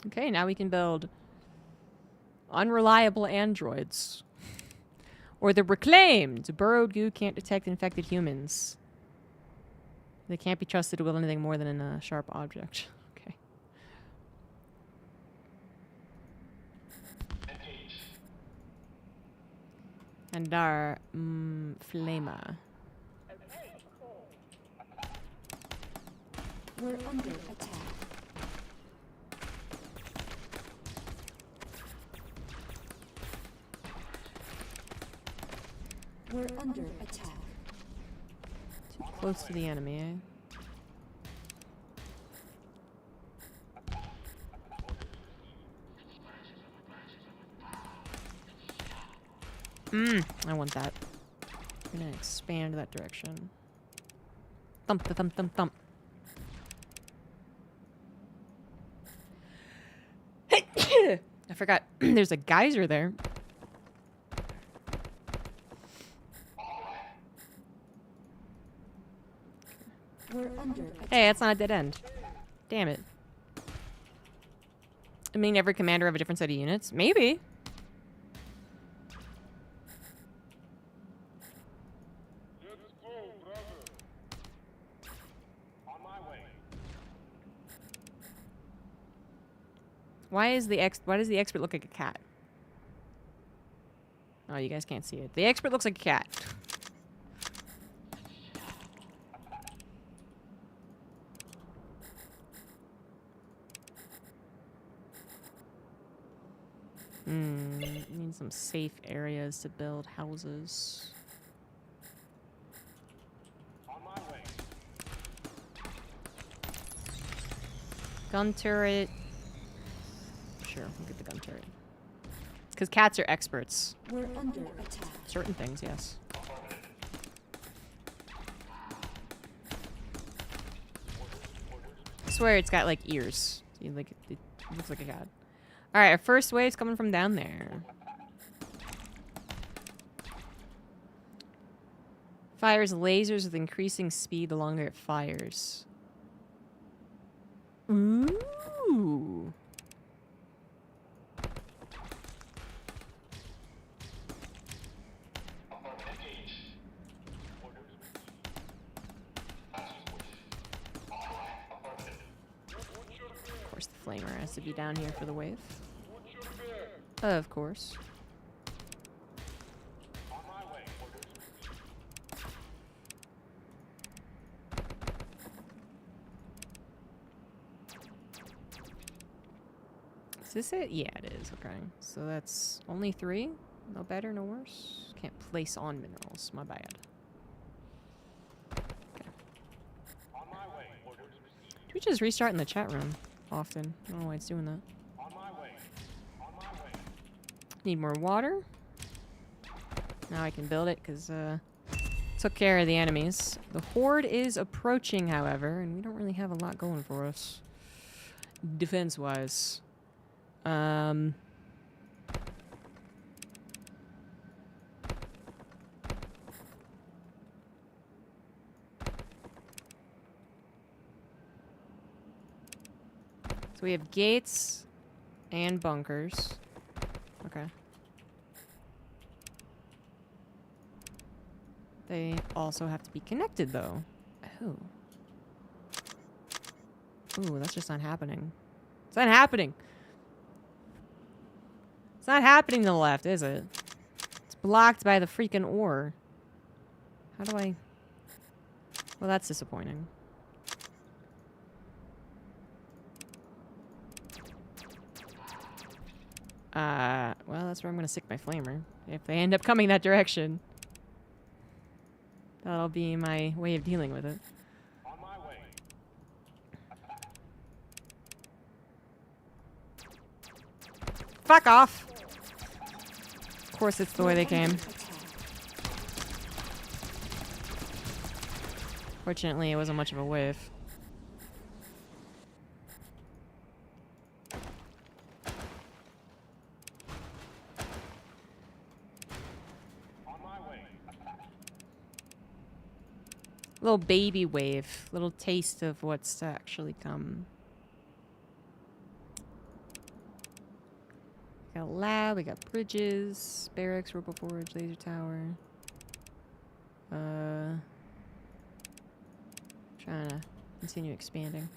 Okay, now we can build unreliable androids. Or the reclaimed. Burrowed goo can't detect infected humans. They can't be trusted to wield anything more than a sharp object. Okay. And our Flama. We're under attack. We're under attack. Too close to the enemy, eh? I want that. I'm gonna expand that direction. Thump, thump, thump, thump. I forgot. There's a geyser there. We're under attack. Hey, that's not a dead end. Damn it. I mean, every commander have a different set of units? Maybe. Why does the expert look like a cat? Oh, you guys can't see it. The expert looks like a cat. Need some safe areas to build houses. Gun turret. Sure, we'll get the gun turret. Because cats are experts. We're under attack. Certain things, yes. I swear it's got like ears. See, like it looks like a cat. All right, our first wave's coming from down there. Fires lasers with increasing speed the longer it fires. Ooh. Of course, the flamer has to be down here for the wave. Of course. Is this it? Yeah, it is. Okay. So that's only 3? No better, no worse? Can't place on minerals. My bad. Okay. Twitch is restarting the chat room often. I don't know why it's doing that. Need more water. Now I can build it because took care of the enemies. The horde is approaching, however, and we don't really have a lot going for us defense-wise. So we have gates and bunkers. Okay. They also have to be connected, though. Oh. Ooh, that's just not happening. It's not happening. It's not happening to the left, is it? It's blocked by the freaking ore. How do I... Well, that's disappointing. Well, that's where I'm gonna stick my flamer. If they end up coming that direction. That'll be my way of dealing with it. Fuck off! Of course it's the way they came. Fortunately, it wasn't much of a whiff. Little baby wave. Little taste of what's to actually come. We got a lab, we got bridges, barracks, robo forge, laser tower. Trying to continue expanding.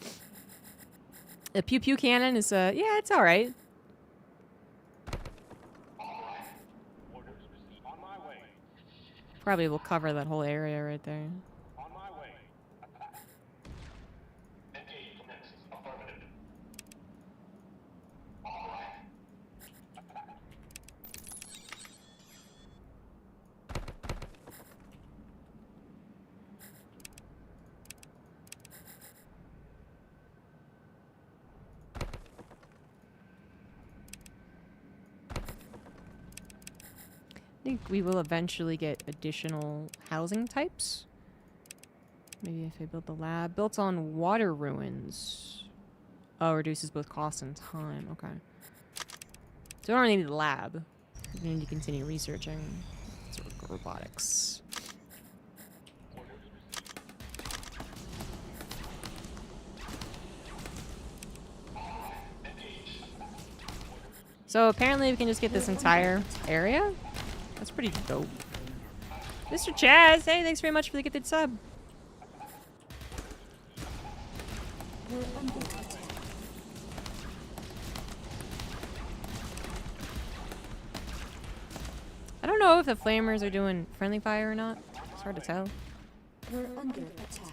The pew pew cannon is yeah, it's alright. Probably will cover that whole area right there. I think we will eventually get additional housing types. Maybe if I build the lab. Built on water ruins. Oh, reduces both cost and time. Okay. So we don't need the lab. We need to continue researching sort of robotics. So apparently we can just get this entire area. That's pretty dope. Mr. Chaz, hey, thanks very much for the gifted sub. We're under attack. I don't know if the flamers are doing friendly fire or not. It's hard to tell. We're under attack.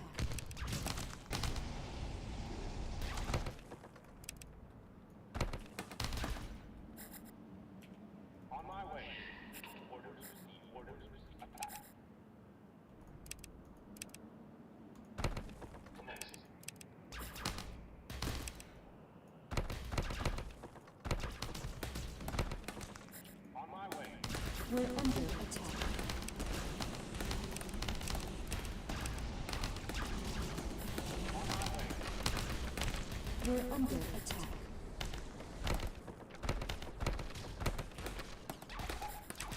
We're under attack. We're under attack.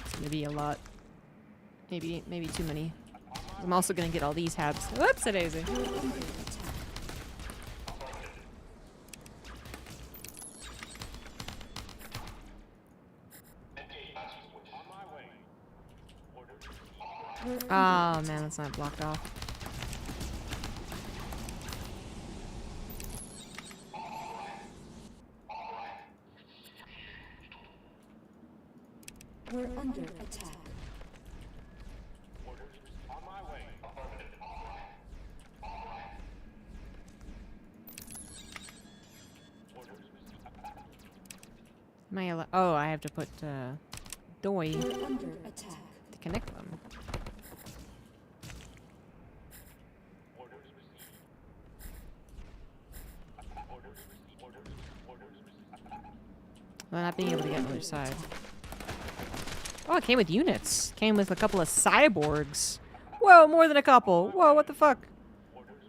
It's gonna be a lot. Maybe too many. I'm also gonna get all these habs. Whoops, a daisy. We're under attack. We're under Oh man, that's not blocked off. We're under attack. Am I oh, I have to put doi We're under attack. to connect them. Well, not being able to get on the other side. Oh, it came with units. Came with a couple of cyborgs. Whoa, more than a couple. Whoa, what the fuck?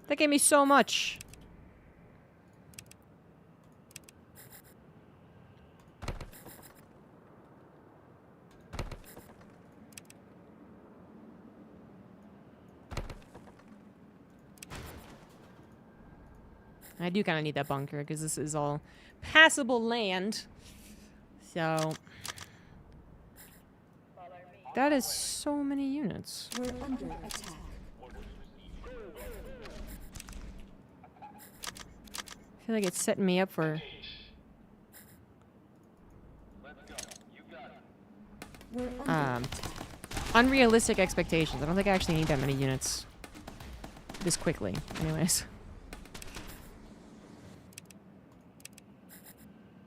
That gave me so much. I do kind of need that bunker because this is all passable land. So that is so many units. We're under attack. I feel like it's setting me up for We're under attack. unrealistic expectations. I don't think I actually need that many units this quickly. Anyways.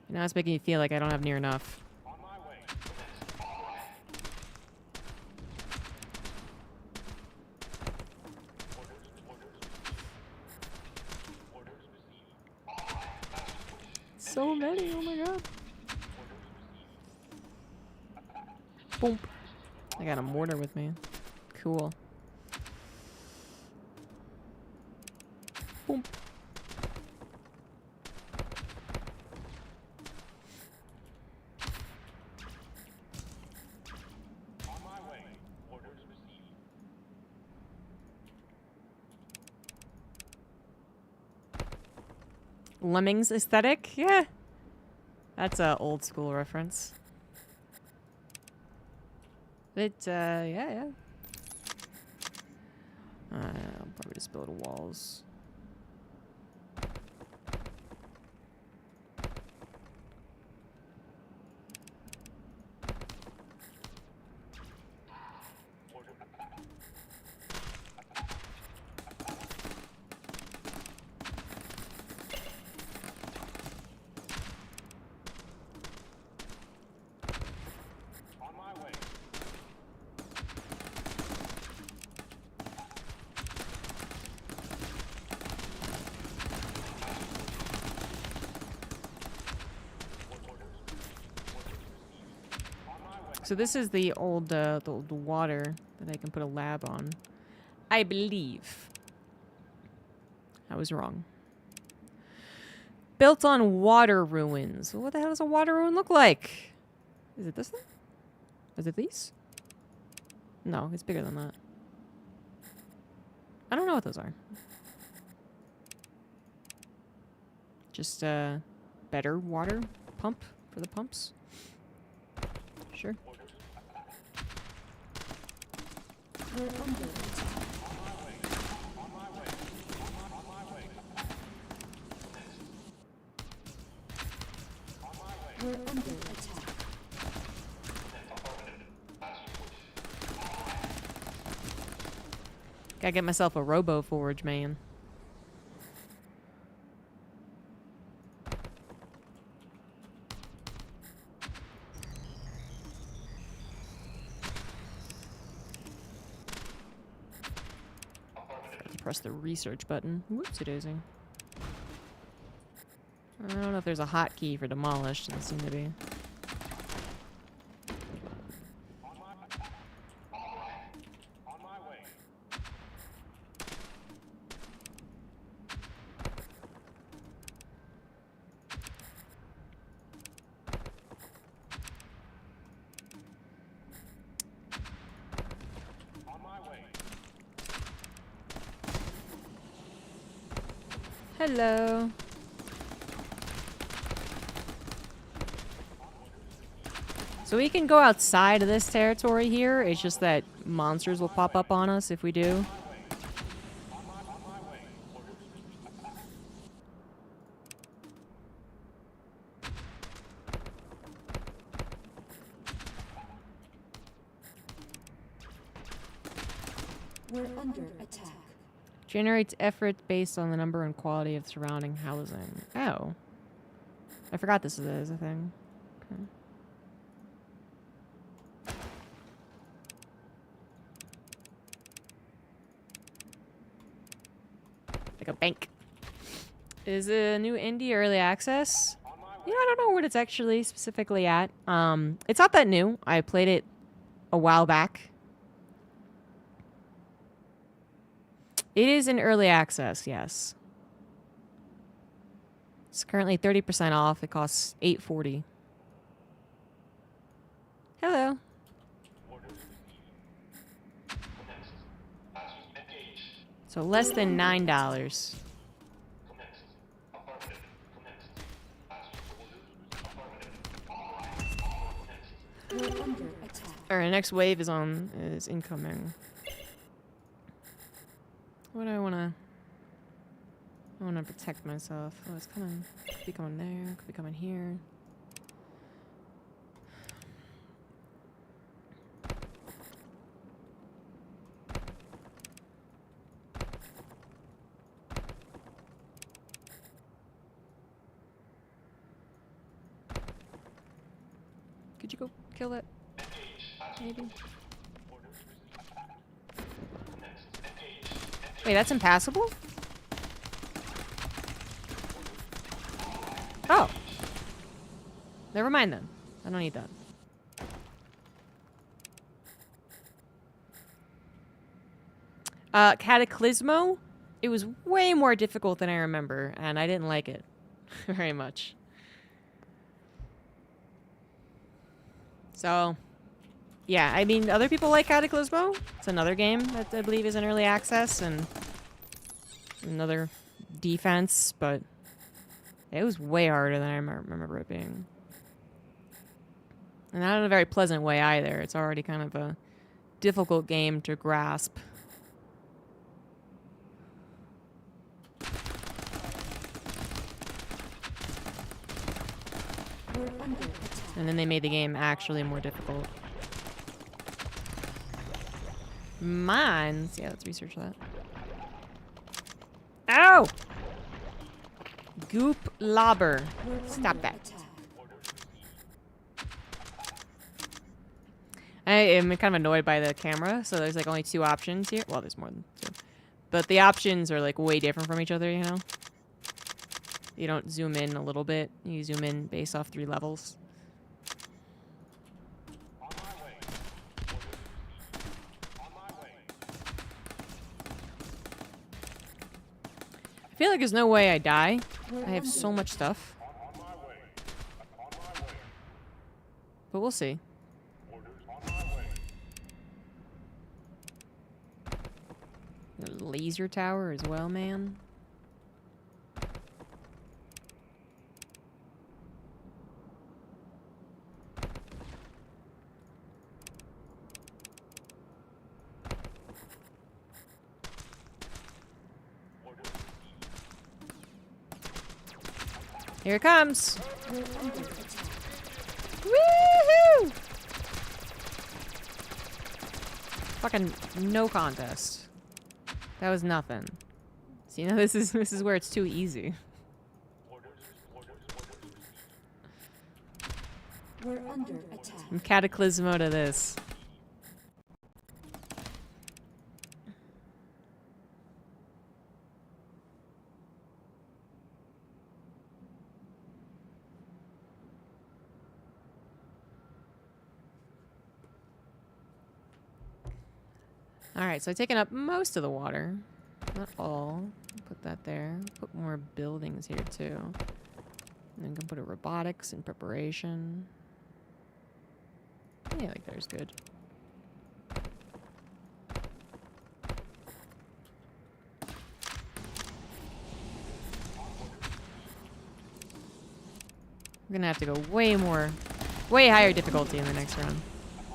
Now it's making me feel like I don't have near enough. So many, oh my god. Boom. I got a mortar with me. Cool. Boom. Lemmings aesthetic? Yeah. That's a old school reference. But, yeah. I'll probably just build walls. So this is the old water that I can put a lab on. I believe. I was wrong. Built on water ruins. What the hell does a water ruin look like? Is it this thing? Is it these? No, it's bigger than that. I don't know what those are. Just a better water pump for the pumps. Sure. We're under attack. We're under attack. Gotta get myself a robo forge, man. Press the research button. Whoopsie daisy. I don't know if there's a hotkey for demolish. Doesn't seem to be. Hello. So we can go outside of this territory here. It's just that monsters will pop up on us if we do. We're under attack. Generates effort based on the number and quality of surrounding housing. Oh. I forgot this is a thing. Okay. Like a bank. Is it a new indie early access? Yeah, I don't know what it's actually specifically at. It's not that new. I played it a while back. It is in early access, yes. It's currently 30% off. It costs $8.40. Hello. So less than $9. We're under attack. Alright, next wave is incoming. What do I wanna protect myself. Oh, it's coming. Could be coming there, could be coming here. Could you go kill it? Maybe. Wait, that's impassable? Oh. Never mind then. I don't need that. Cataclismo? It was way more difficult than I remember, and I didn't like it very much. So, yeah, I mean, other people like Cataclismo. It's another game that I believe is in early access, and another defense, but it was way harder than I remember it being. And not in a very pleasant way either. It's already kind of a difficult game to grasp. We're under attack. And then they made the game actually more difficult. Mines. Yeah, let's research that. Ow! Goop lobber. We're Stop under that. attack. I am kind of annoyed by the camera, so there's like only 2 options here. Well, there's more than 2. But the options are like way different from each other, you know? You don't zoom in a little bit. You zoom in based off 3 levels. I feel like there's no way I die. I have so much stuff. But we'll see. The laser tower as well, man. Here it comes. We're under attack. Woohoo! Fucking no contest. That was nothing. See, now this is where it's too easy. We're under attack. From Cataclismo to this. Alright, so I've taken up most of the water. Not all. Put that there. Put more buildings here, too. And then can put a robotics in preparation. Yeah, like there's good. We're gonna have to go way higher difficulty in the next round.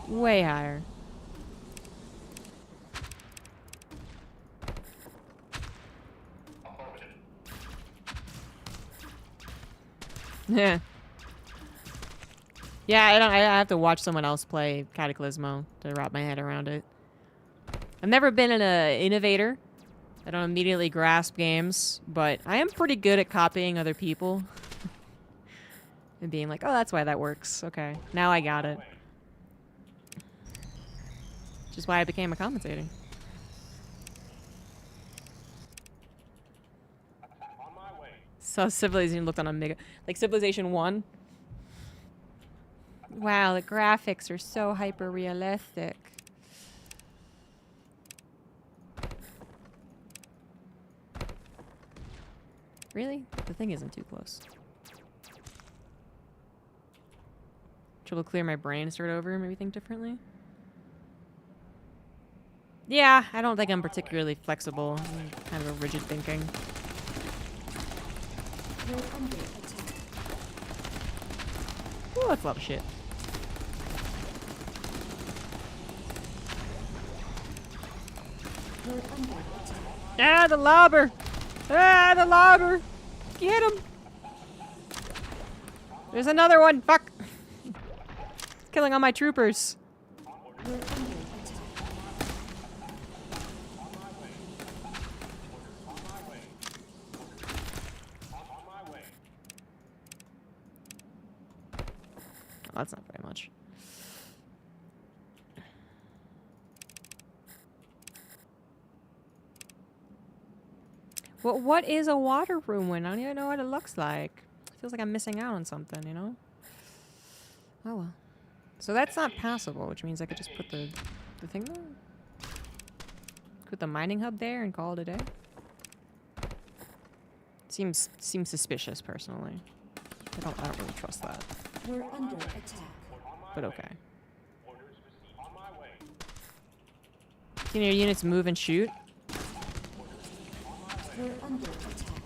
Way higher. Yeah. Yeah, I have to watch someone else play Cataclismo to wrap my head around it. I've never been an innovator. I don't immediately grasp games, but I am pretty good at copying other people. And being like, oh, that's why that works. Okay, now I got it. Which is why I became a commentator. So Civilization looked on a mega... Like Civilization 1. Wow, the graphics are so hyper-realistic. Really? The thing isn't too close. Trouble clear my brain and start over, maybe think differently? Yeah, I don't think I'm particularly flexible. I'm kind of a rigid thinking. We're under attack. Ooh, that's a lot of shit. We're under attack. Ah, the lobber! Ah, the lobber! Get him! There's another one! Fuck! It's killing all my troopers. We're under attack. Oh, that's not very much. Well, what is a water ruin? I don't even know what it looks like. Feels like I'm missing out on something, you know? Oh well. So that's not passable, which means I could just put the thing there? Put the mining hub there and call it a day? Seems suspicious, personally. I don't really trust that. We're under attack. But okay. Can your units move and shoot? We're under attack.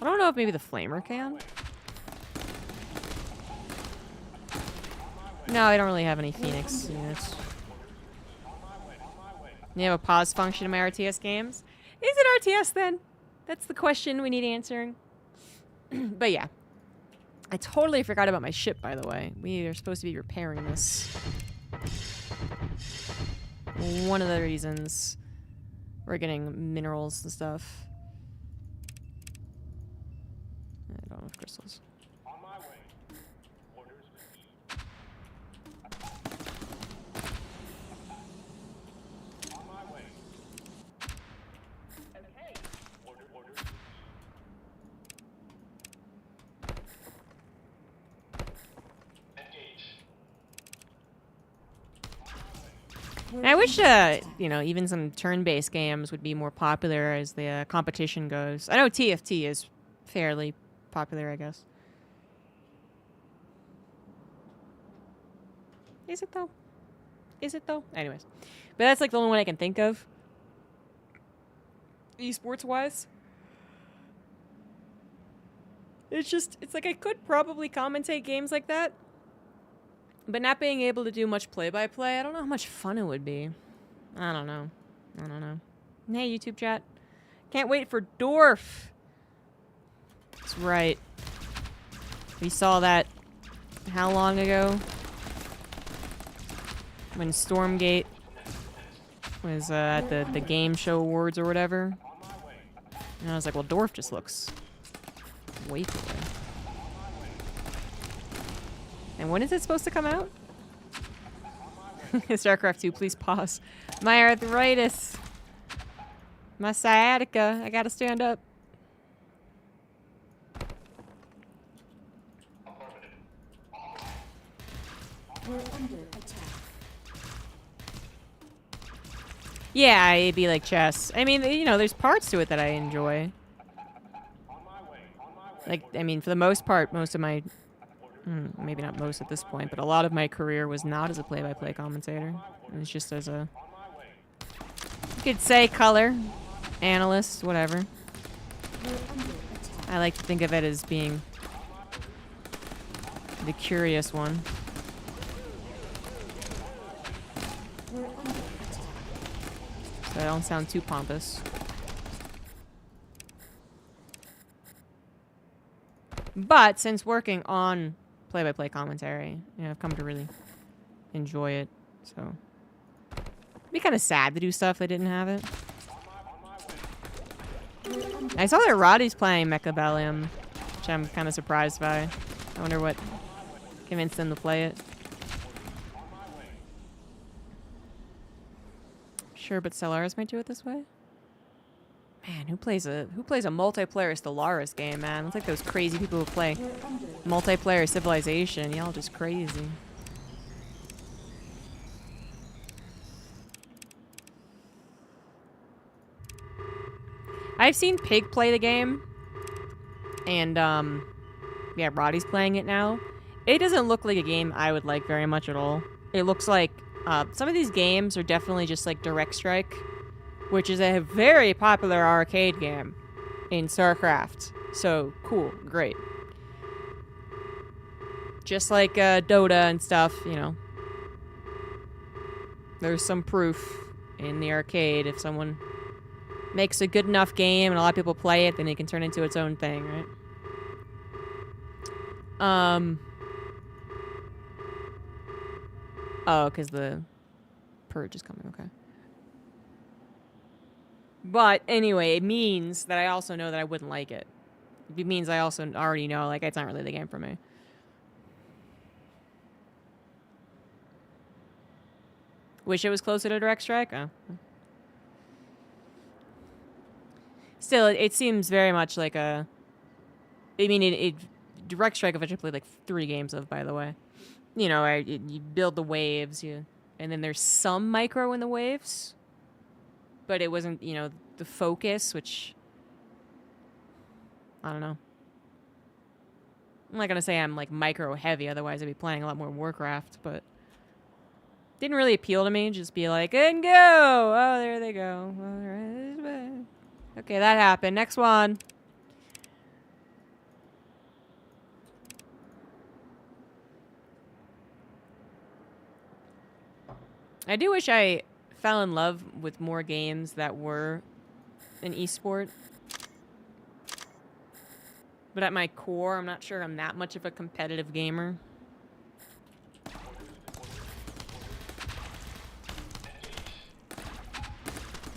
I don't know if maybe the flamer can. No, I don't really have any Phoenix units. You have a pause function in my RTS games? Is it RTS then? That's the question we need answering. But yeah. I totally forgot about my ship, by the way. We are supposed to be repairing this. One of the reasons we're getting minerals and stuff. I don't have crystals. I wish, you know, even some turn-based games would be more popular as the competition goes. I know TFT is fairly popular, I guess. Is it, though? Is it, though? Anyways. But that's, like, the only one I can think of. Esports-wise. It's just, it's like I could probably commentate games like that. But not being able to do much play-by-play, I don't know how much fun it would be. I don't know. I don't know. Hey, YouTube chat. Can't wait for Dwarf. That's right. We saw that how long ago? When Stormgate was at the Game Show Awards or whatever. And I was like, well, Dwarf just looks way cooler. And when is it supposed to come out? Starcraft 2, please pause. My arthritis. My sciatica. I gotta stand up. We're under attack. Yeah, it'd be like chess. I mean, you know, there's parts to it that I enjoy. Like, I mean, for the most part, most of my... maybe not most at this point, but a lot of my career was not as a play-by-play commentator. It was just as a... You could say color, analyst, whatever. We're under attack. I like to think of it as being the curious one. We're under attack. So I don't sound too pompous. But since working on play-by-play commentary, you know, I've come to really enjoy it. So it'd be kind of sad to do stuff that didn't have it. I saw that Roddy's playing Mechabellium, which I'm kind of surprised by. I wonder what convinced him to play it. Sure, but Stellaris might do it this way. Man, who plays a multiplayer Stellaris game, man? It's like those crazy people who play multiplayer Civilization. Y'all just crazy. I've seen Pig play the game, and yeah, Roddy's playing it now. It doesn't look like a game I would like very much at all. It looks like some of these games are definitely just like Direct Strike, which is a very popular arcade game in Starcraft. So, cool, great. Just like Dota and stuff, you know. There's some proof in the arcade. If someone makes a good enough game and a lot of people play it, then it can turn into its own thing, right? Oh, because the purge is coming, okay. But anyway, it means that I also know that I wouldn't like it. It means I also already know, like, it's not really the game for me. Wish it was closer to Direct Strike? Oh. Still, it seems very much like a... I mean, Direct Strike, I've actually played like 3 games of, by the way. You know, you build the waves, and then there's some micro in the waves, but it wasn't, you know, the focus, which I don't know. I'm not gonna say I'm like micro heavy, otherwise I'd be playing a lot more Warcraft, but didn't really appeal to me. Just be like, and go! Oh, there they go. All right. Okay, that happened. Next one. I do wish I fell in love with more games that were an esport. But at my core, I'm not sure I'm that much of a competitive gamer.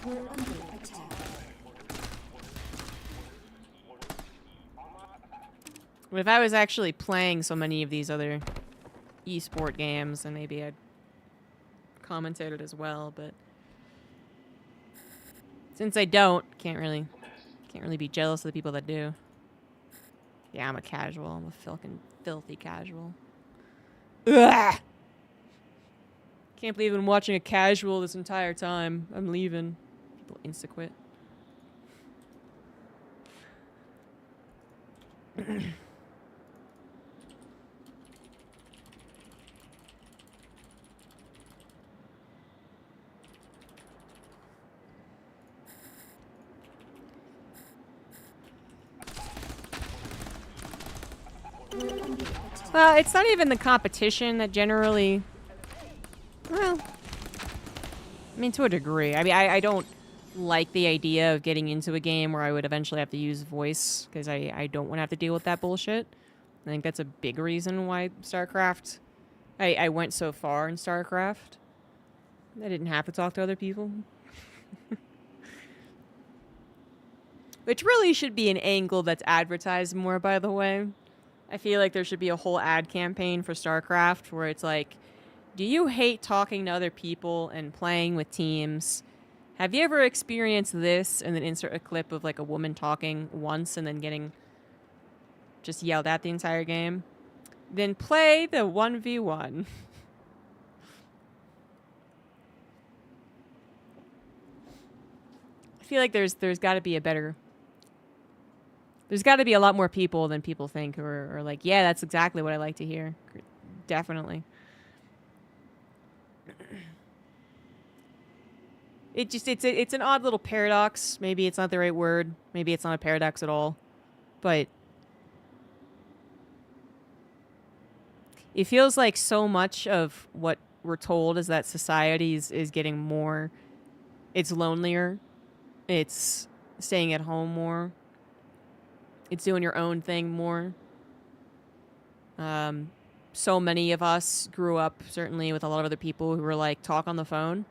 We're under attack. But if I was actually playing so many of these other esport games, then maybe I'd commentate it as well, but since I don't, can't really be jealous of the people that do. Yeah, I'm a casual. I'm a fucking filthy casual. Ugh! Can't believe I've been watching a casual this entire time. I'm leaving. People insta-quit. Well, it's not even the competition that generally... Well... I mean, to a degree. I mean, I don't like the idea of getting into a game where I would eventually have to use voice, because I don't want to have to deal with that bullshit. I think that's a big reason why Starcraft... I went so far in Starcraft. I didn't have to talk to other people. Which really should be an angle that's advertised more, by the way. I feel like there should be a whole ad campaign for StarCraft where it's like, do you hate talking to other people and playing with teams? Have you ever experienced this? And then insert a clip of like a woman talking once and then getting just yelled at the entire game. Then play the 1v1. I feel like there's got to be a better... There's got to be a lot more people than people think who are like, yeah, that's exactly what I like to hear. Definitely. It's an odd little paradox. Maybe it's not the right word. Maybe it's not a paradox at all. But it feels like so much of what we're told is that society is getting more... It's lonelier. It's staying at home more. It's doing your own thing more. So many of us grew up, certainly, with a lot of other people who were like, talk on the phone.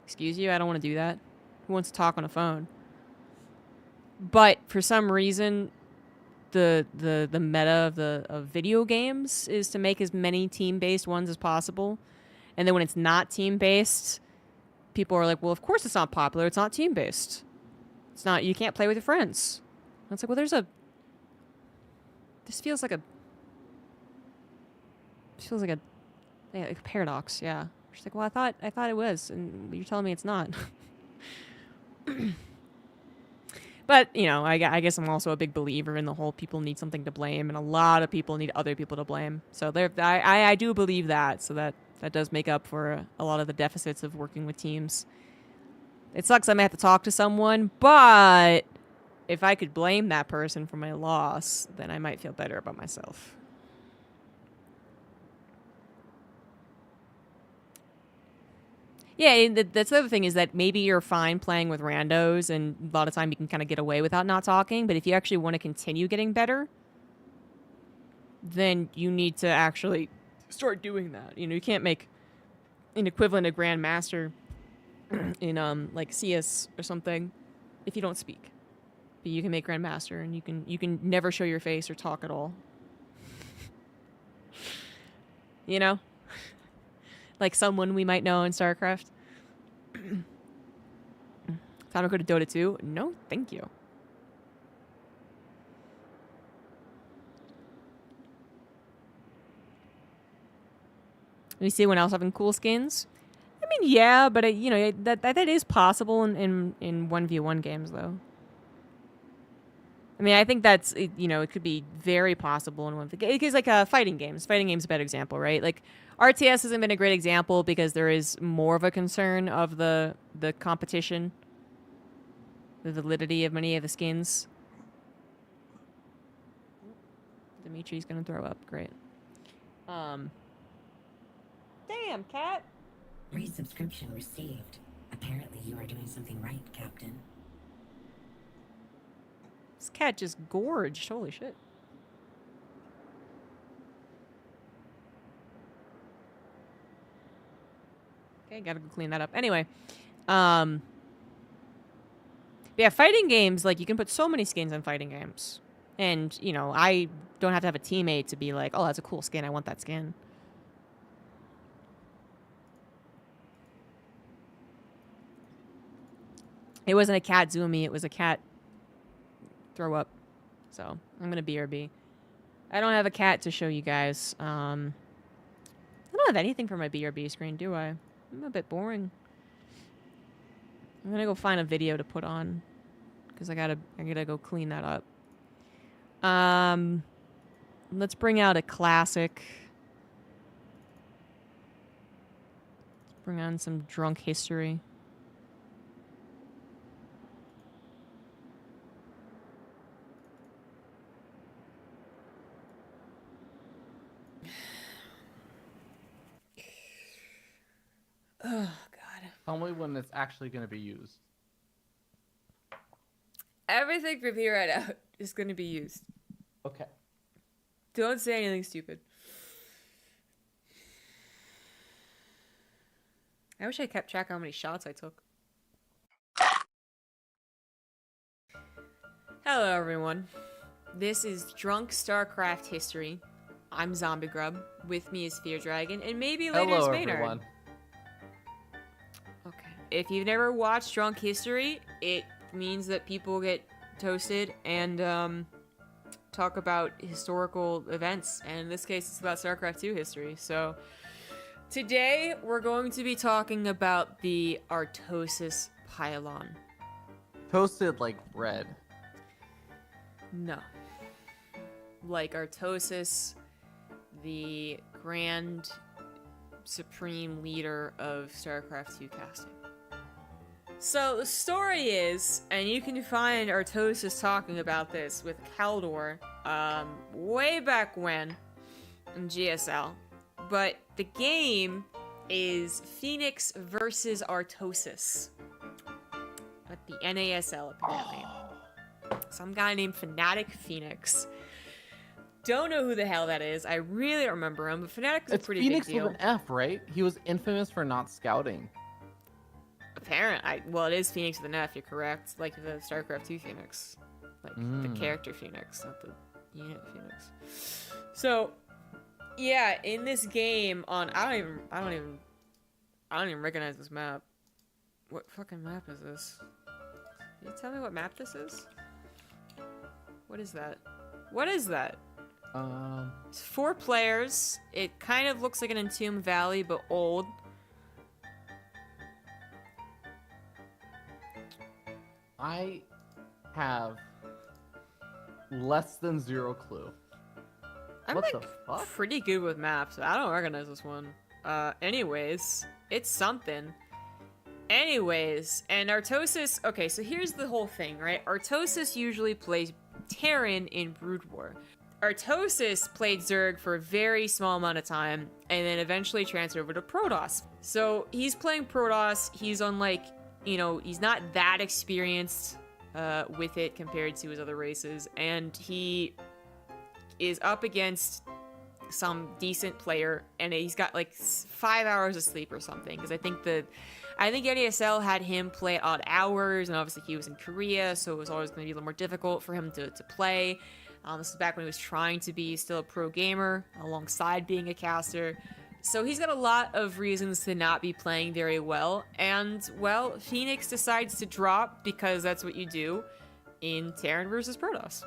Excuse you, I don't want to do that. Who wants to talk on a phone? But for some reason, the meta of video games is to make as many team-based ones as possible. And then when it's not team-based, people are like, well, of course it's not popular. It's not team-based. It's not, you can't play with your friends. And it's like, well, this feels like a yeah, like a paradox, yeah. She's like, well, I thought it was, and you're telling me it's not. But, you know, I guess I'm also a big believer in the whole people need something to blame, and a lot of people need other people to blame. So I do believe that, so that does make up for a lot of the deficits of working with teams. It sucks I may have to talk to someone, but if I could blame that person for my loss, then I might feel better about myself. Yeah, and that's the other thing, is that maybe you're fine playing with randos, and a lot of time you can kind of get away without not talking, but if you actually want to continue getting better, then you need to actually start doing that. You know, you can't make an equivalent of Grandmaster in like CS or something if you don't speak. But you can make Grandmaster, and you can never show your face or talk at all. You know? Like someone we might know in StarCraft. Time to go to Dota 2? No, thank you. We see anyone else having cool skins. I mean, yeah, but you know that is possible in 1v1 games though. I mean, I think that's you know it could be very possible in one because like fighting games. Fighting games is a better example, right? Like RTS hasn't been a great example because there is more of a concern of the competition, the validity of many of the skins. Dimitri's gonna throw up. Great. Damn, cat. Resubscription received. Apparently you are doing something right, Captain. This cat just gorged. Holy shit. Okay, gotta go clean that up. Anyway, yeah, fighting games, like, you can put so many skins in fighting games. And, you know, I don't have to have a teammate to be like, oh, that's a cool skin. I want that skin. It wasn't a cat zoomie. It was a cat throw up. So, I'm going to BRB. I don't have a cat to show you guys. I don't have anything for my BRB screen, do I? I'm a bit boring. I'm going to go find a video to put on. Because I gotta go clean that up. Let's bring out a classic. Let's bring on some drunk history. Oh, God. Tell me when it's actually going to be used. Everything from here on out is going to be used. Okay. Don't say anything stupid. I wish I kept track of how many shots I took. Hello, everyone. This is Drunk Starcraft History. I'm ZombieGrub. With me is Fear Dragon, and maybe later is Hello, Maynard. everyone. Okay. If you've never watched Drunk History, it means that people get toasted and talk about historical events, and in this case it's about StarCraft 2 history. So today we're going to be talking about the Artosis Pylon. Toasted like bread. No. Like Artosis, the grand supreme leader of StarCraft 2 casting. So the story is, and you can find Artosis talking about this with Kaldor, way back when in GSL, but the game is Phoenix versus Artosis at the NASL apparently. Some guy named Fnatic Phoenix. Don't know who the hell that is. I really don't remember him, but Fnatic is a pretty Phoenix big deal. with an F, right? He was infamous for not scouting. Well, it is Phoenix with an F, you're correct. Like the StarCraft 2 Phoenix. Like the character Phoenix, not the unit Phoenix. So, yeah, in this game on I don't even recognize this map. What fucking map is this? Can you tell me what map this is? What is that? What is that? It's 4 players. It kind of looks like an Entombed Valley, but old. I have less than 0 clue. I'm What like the fuck? pretty good with maps. I don't recognize this one. Anyways, it's something. Anyways, and Artosis. Okay, so here's the whole thing, right? Artosis usually plays Terran in Brood War. Artosis played Zerg for a very small amount of time, and then eventually transferred over to Protoss. So he's playing Protoss. He's on like, you know, he's not that experienced with it compared to his other races, and he is up against some decent player, and he's got like 5 hours of sleep or something, because I think NASL had him play at odd hours, and obviously he was in Korea, so it was always going to be a little more difficult for him to play. This is back when he was trying to be still a pro gamer alongside being a caster. So he's got a lot of reasons to not be playing very well, and, well, Phoenix decides to drop because that's what you do in Terran versus Protoss.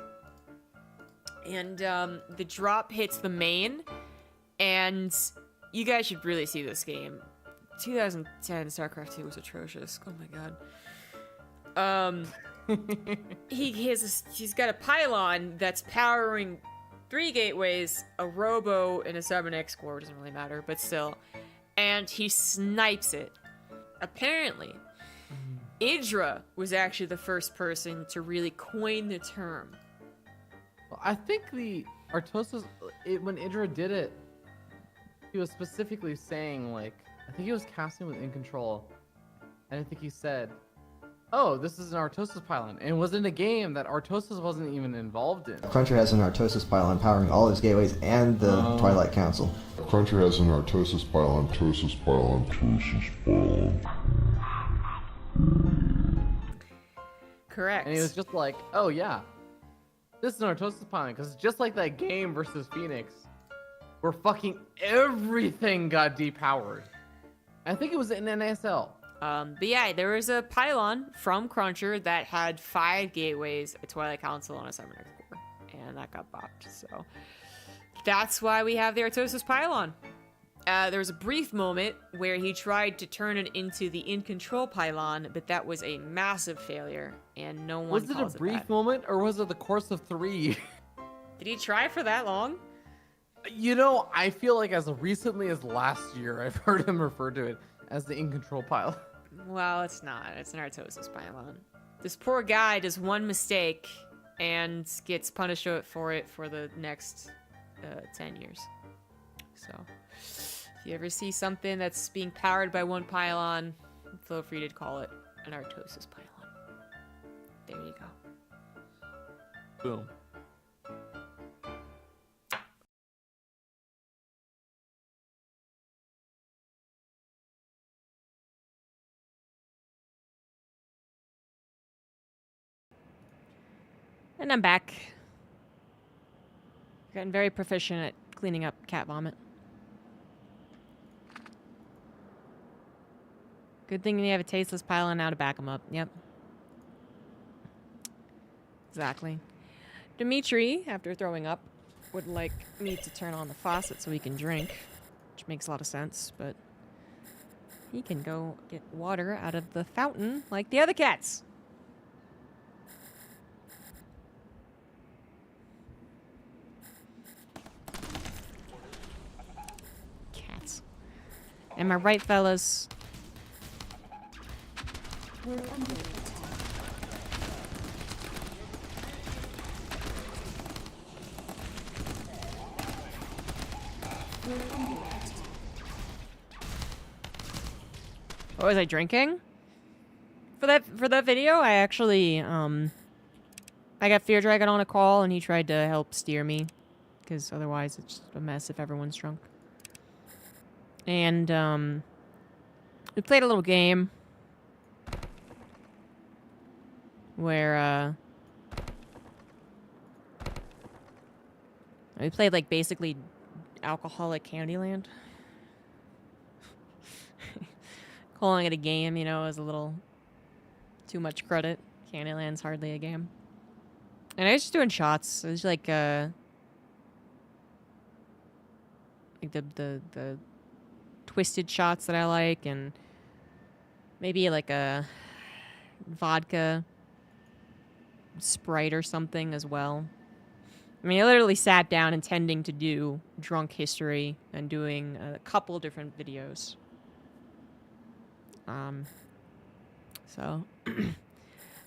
And the drop hits the main, and You guys should really see this game. 2010 StarCraft 2 was atrocious. Oh my god. He's got a pylon that's powering 3 gateways, a robo, and a 7x core. Doesn't really matter, but still. And he snipes it. Apparently, Idra was actually the first person to really coin the term. Well, I think the Artosis, when Idra did it, he was specifically saying, like, I think he was casting with In Control, and I think he said, oh, this is an Artosis pylon. And it was in a game that Artosis wasn't even involved in. Cruncher has an Artosis pylon powering all his gateways and the Twilight Council. Cruncher has an Artosis pylon, Tosis pylon, Tosis pylon. Correct. And he was just like, oh yeah, this is an Artosis pylon, because it's just like that game versus Phoenix, where fucking everything got depowered. I think it was in NASL. But yeah, there was a pylon from Cruncher that had 5 gateways, a Twilight Council, and a 7x core, and that got bopped. So that's why we have the Artosis pylon. There was a brief moment where he tried to turn it into the In Control pylon, but that was a massive failure, and no one Was it a calls brief that. moment, or was it the course of 3? Did he try for that long? You know, I feel like as recently as last year, I've heard him refer to it as the In Control pylon. Well, it's not. It's an Artosis pylon. This poor guy does one mistake and gets punished for it for the next 10 years. So, if you ever see something that's being powered by one pylon, feel free to call it an Artosis pylon. There you go. Boom. And I'm back. Gotten very proficient at cleaning up cat vomit. Good thing they have a tasteless pylon now to back them up. Yep. Exactly. Dimitri, after throwing up, would like me to turn on the faucet so he can drink, which makes a lot of sense, but he can go get water out of the fountain like the other cats. Cats. Am I right, fellas? We're under attack. We're under attack. What was I drinking? For that video, I actually I got Fear Dragon on a call and he tried to help steer me, because otherwise it's just a mess if everyone's drunk. And we played a little game where we played like basically alcoholic Candyland. Calling it a game, you know, is a little too much credit. Candyland's hardly a game. And I was just doing shots. It was like the twisted shots that I like, and maybe like a vodka Sprite or something as well. I mean, I literally sat down intending to do drunk history and doing a couple different videos. So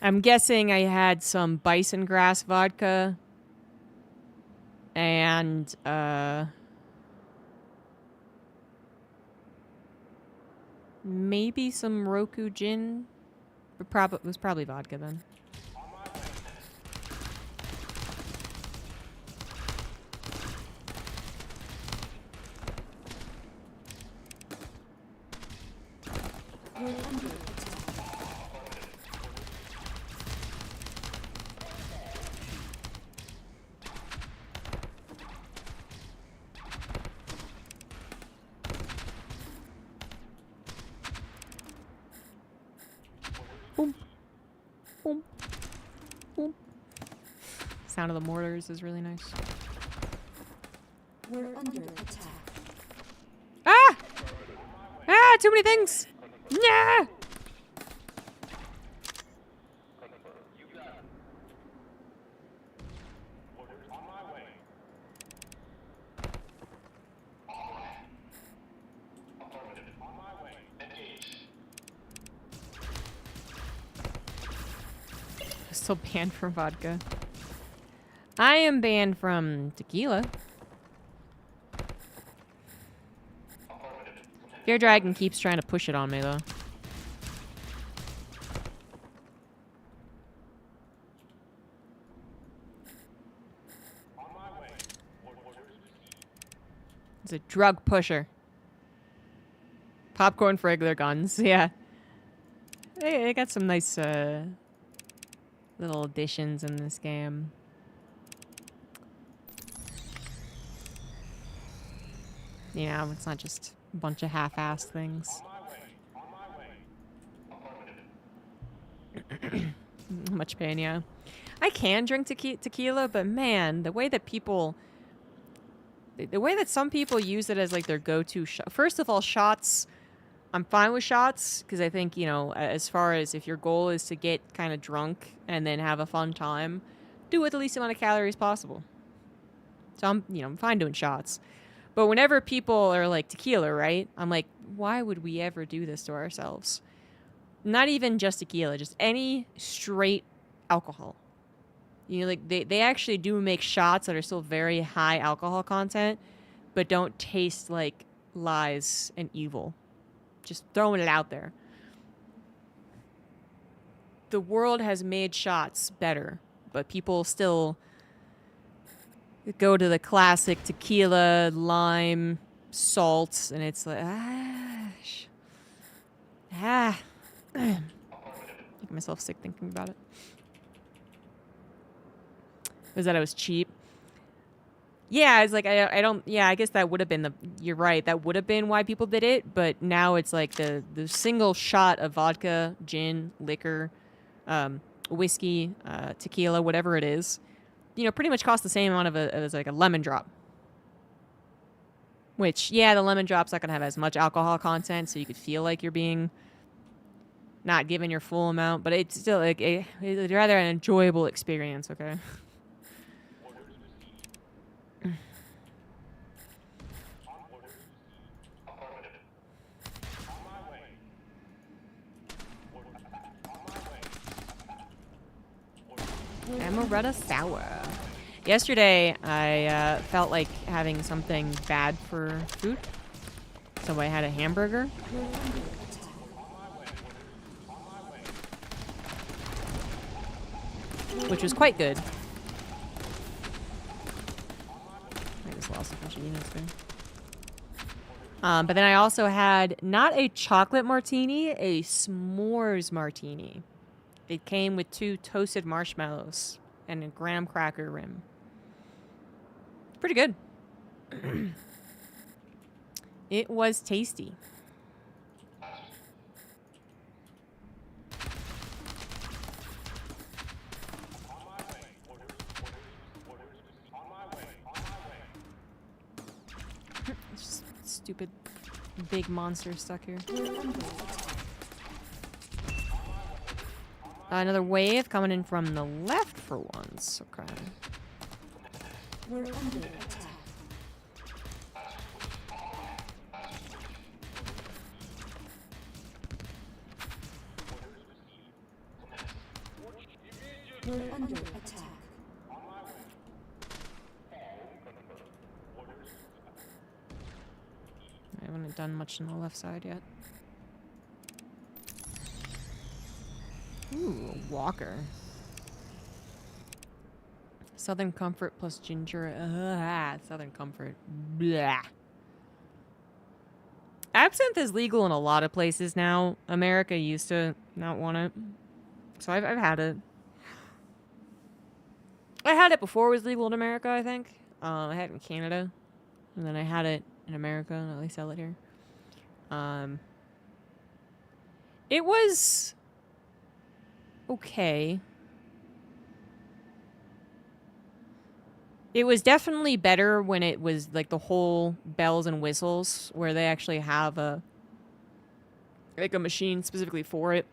I'm guessing I had some bison grass vodka and maybe some Roku gin. But it was probably vodka then. We're under attack. Boom. Boom. Boom. Sound of the mortars is really nice. We're under attack. Ah! Ah, too many things. Nah. Still banned from vodka. I am banned from tequila. Fear Dragon keeps trying to push it on me, though. He's a drug pusher. Popcorn for regular guns, yeah. They got some nice little additions in this game. You know, it's not just a bunch of half-assed things. Much pain, yeah. I can drink tequila, but man, the way that people... The way that some people use it as, like, their go-to shot... First of all, shots... I'm fine with shots, because I think, you know, as far as if your goal is to get kind of drunk and then have a fun time, do it with the least amount of calories possible. So I'm fine doing shots. But whenever people are like tequila, right? I'm like, why would we ever do this to ourselves? Not even just tequila, just any straight alcohol. You know, like they actually do make shots that are still very high alcohol content, but don't taste like lies and evil. Just throwing it out there. The world has made shots better, but people still go to the classic tequila, lime, salt, and it's like, making myself sick thinking about it. Was that I was cheap? Yeah, I was like, I don't, yeah, I guess that would have been you're right, that would have been why people did it, but now it's like the single shot of vodka, gin, liquor, whiskey, tequila, whatever it is, you know, pretty much costs the same amount as like a lemon drop. Which, yeah, the lemon drop's not going to have as much alcohol content, so you could feel like you're being not given your full amount, but it's still like it's rather an enjoyable experience, okay? Amaretto sour. Yesterday, I felt like having something bad for food, so I had a hamburger. Which was quite good. I just lost a bunch of units there. But then I also had not a chocolate martini, a s'mores martini. It came with 2 toasted marshmallows and a graham cracker rim. Pretty good. It was tasty. It's just stupid big monster stuck here. Another wave coming in from the left for once. Okay. We're under attack. We're under attack. I haven't done much on the left side yet. Ooh, a walker. Southern Comfort plus ginger. Southern Comfort. Blah. Absinthe is legal in a lot of places now. America used to not want it. So I've had it. I had it before it was legal in America, I think. I had it in Canada. And then I had it in America, and they sell it here. It was okay. It was definitely better when it was like the whole bells and whistles, where they actually have a like a machine specifically for it,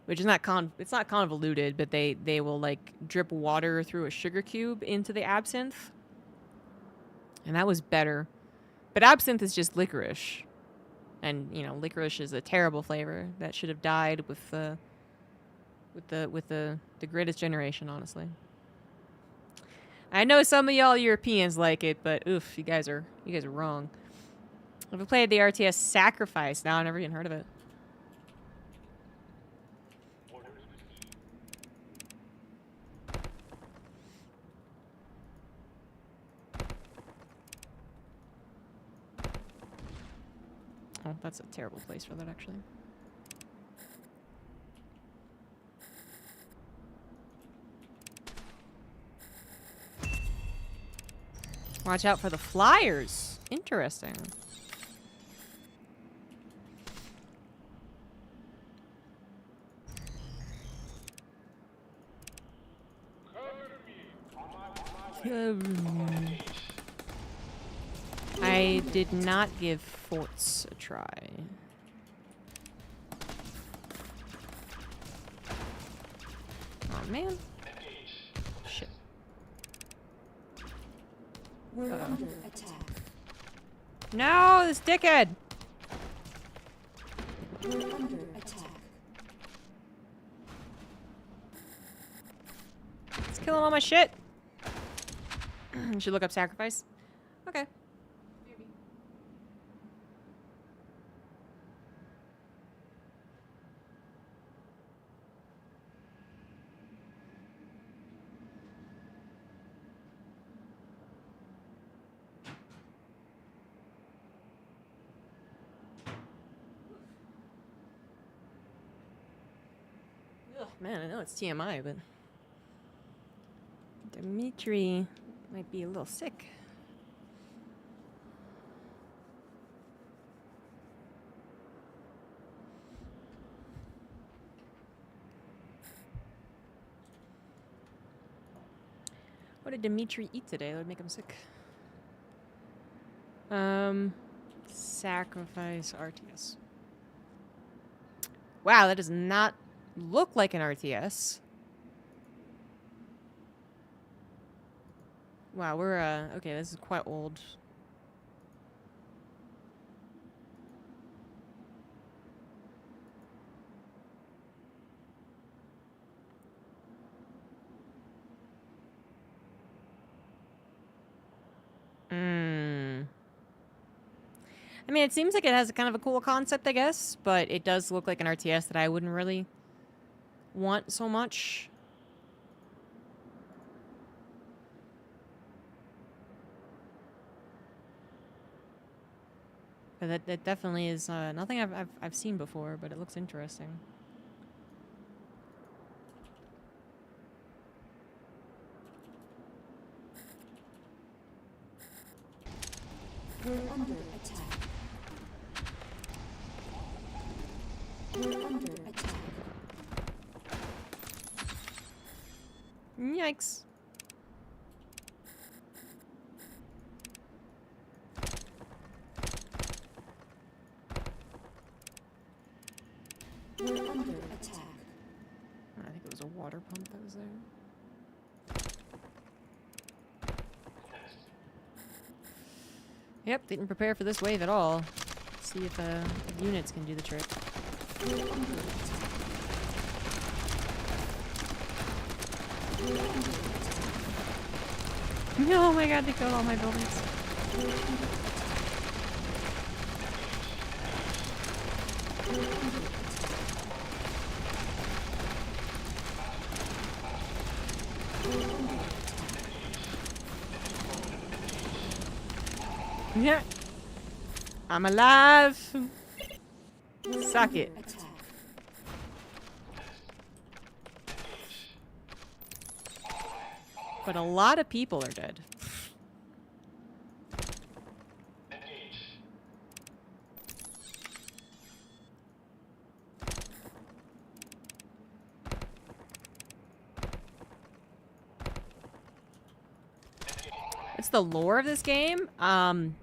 which is not it's not convoluted, but they will like drip water through a sugar cube into the absinthe, and that was better. But absinthe is just licorice, and you know licorice is a terrible flavor that should have died with the greatest generation, honestly. I know some of y'all Europeans like it, but oof, you guys are wrong. I've played the RTS Sacrifice. Now I've never even heard of it. Oh, that's a terrible place for that, actually. Watch out for the flyers. Interesting. I did not give forts a try. Oh man. Shit. We're under attack. No, this dickhead! We're under attack. It's killing all my shit. Should look up sacrifice. Okay. Ugh, man, I know it's TMI, but Dimitri might be a little sick. What did Dimitri eat today that would make him sick? Sacrifice RTS. Wow, that does not look like an RTS. Wow, we're, okay, this is quite old. I mean, it seems like it has kind of a cool concept, I guess, but it does look like an RTS that I wouldn't really want so much. But that definitely is nothing I've seen before, but it looks interesting. We're under attack. We're under attack. Yikes. We're under attack. I think it was a water pump that was there. Yep, didn't prepare for this wave at all. Let's see if units can do the trick. We're under attack. We're under attack. Oh my god, they killed all my buildings. We're under attack. We're under attack. Yeah. I'm alive. Suck it. Attack. But a lot of people are dead. It's the lore of this game. I'm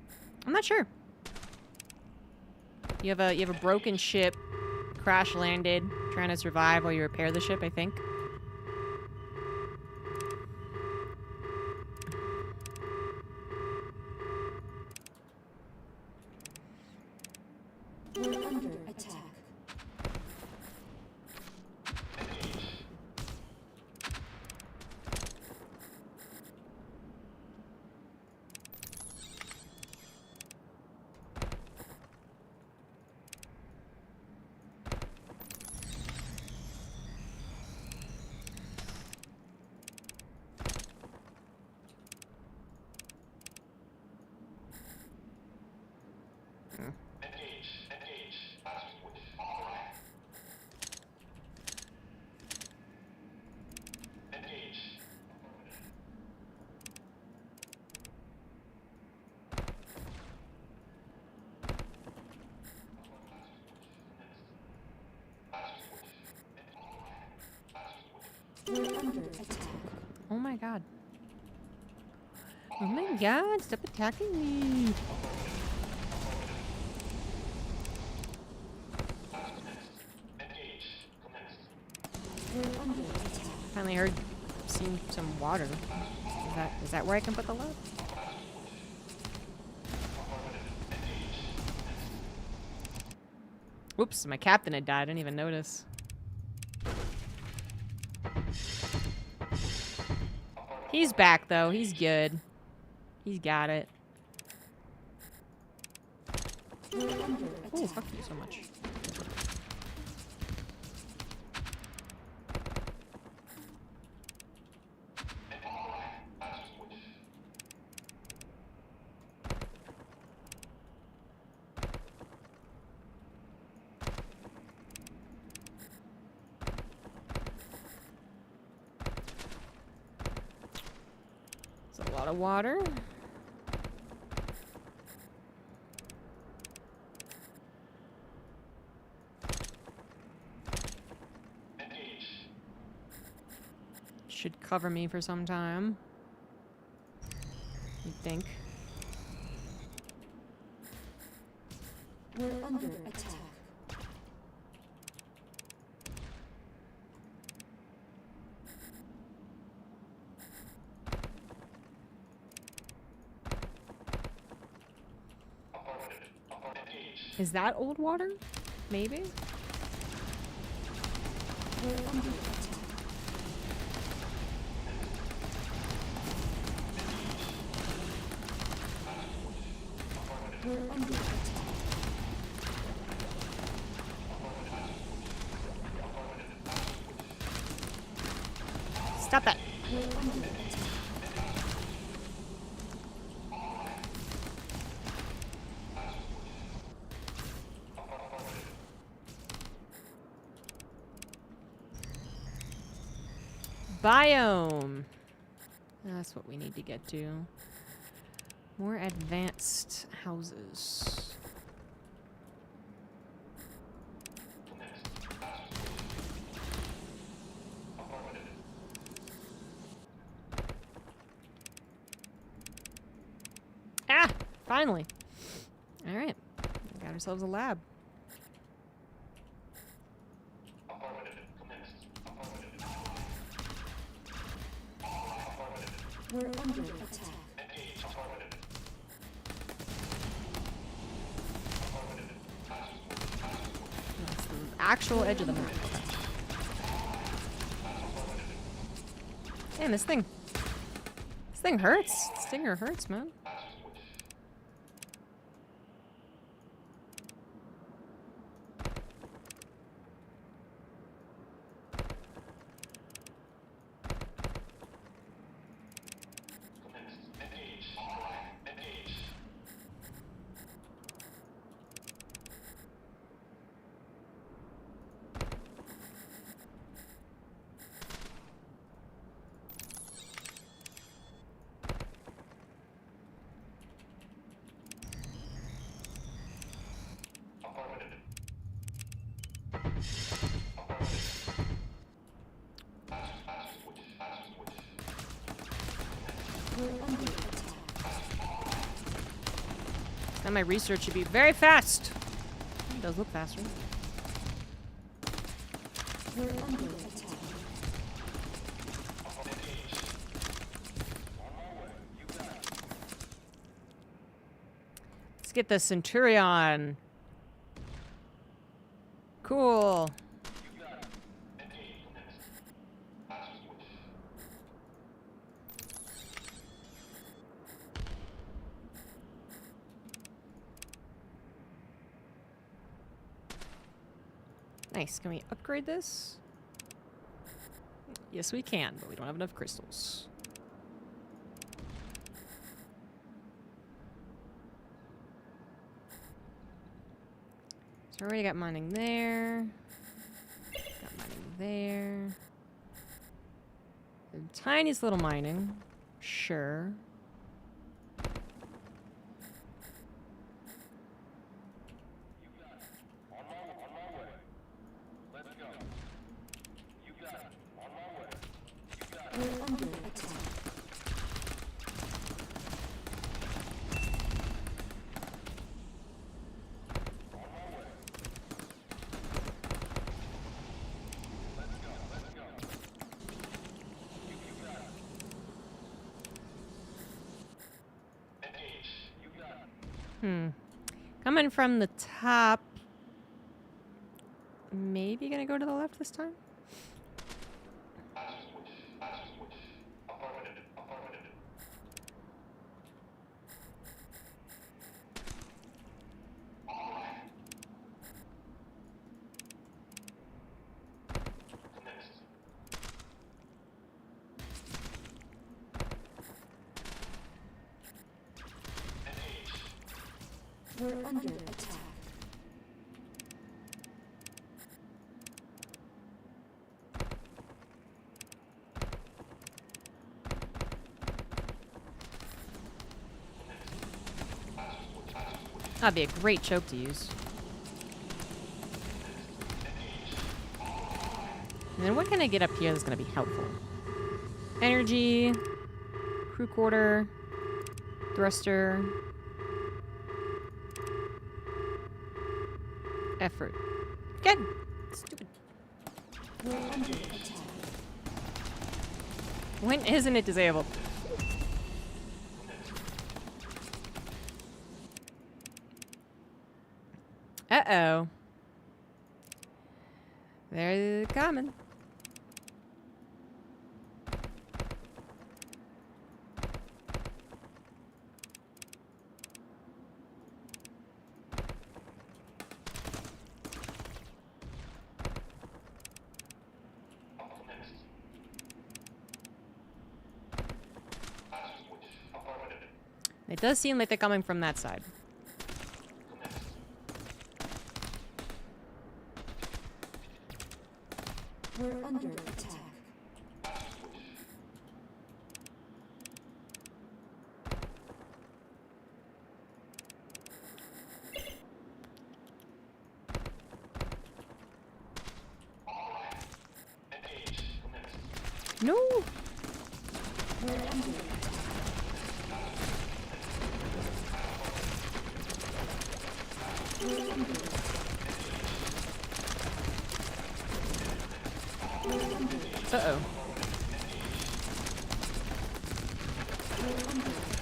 not sure. You have a broken ship, crash landed, trying to survive while you repair the ship, I think. We're under attack. We're under attack. Oh my god. Oh my god, stop attacking me. We're under attack. Finally heard, seen some water. Is that where I can put the load? Whoops, my captain had died. I didn't even notice. He's back though. He's good. He's got it. We're under Oh, attack. fuck you so much. It's a lot of water. Should cover me for some time. You think? We're under attack. Is that old water? Maybe? We're under attack. We're under attack. Stop that. We're under attack. Biome. That's what we need to get to. More advanced houses. Ah! Finally. All right. We got ourselves a lab. We're under attack. That's the actual edge of the map. Man, this thing hurts. Stinger hurts, man. We're under attack. And my research should be very fast. does look faster. We're under attack. Let's get the Centurion. Cool. Nice. Can we upgrade this? Yes, we can, but we don't have enough crystals. So already got mining there. Got mining there. The tiniest little mining. Sure. We're under attack. Coming from the top. Maybe gonna go to the left this time? We're under attack. That'd be a great choke to use. And then what can I get up here that's going to be helpful? Energy, crew quarter, thruster, effort. Good. Stupid. We're under attack. When isn't it disabled? Uh-oh. They're coming. It does seem like they're coming from that side. We're under attack. No! We're under attack. We're under attack. We're under attack. Uh-oh. We're under attack.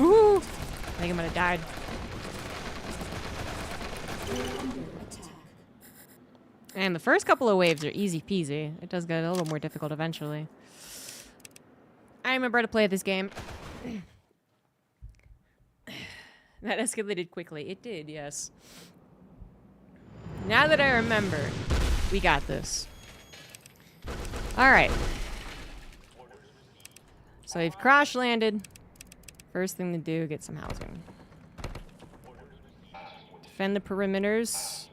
Ooh! I think I might have died. We're under attack. And the first couple of waves are easy peasy. It does get a little more difficult eventually. I remember how to play this game. That escalated quickly. It did, yes. Now that I remember, we got this. Alright. So we've crash landed. First thing to do, get some housing. Defend the perimeters.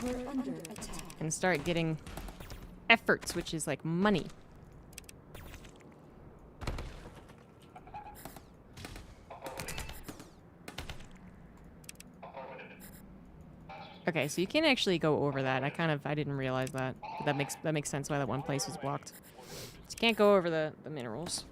We're under attack. And start getting efforts, which is like money. Okay, so you can actually go over that. I didn't realize that. But that makes sense why that one place was blocked. So you can't go over the minerals.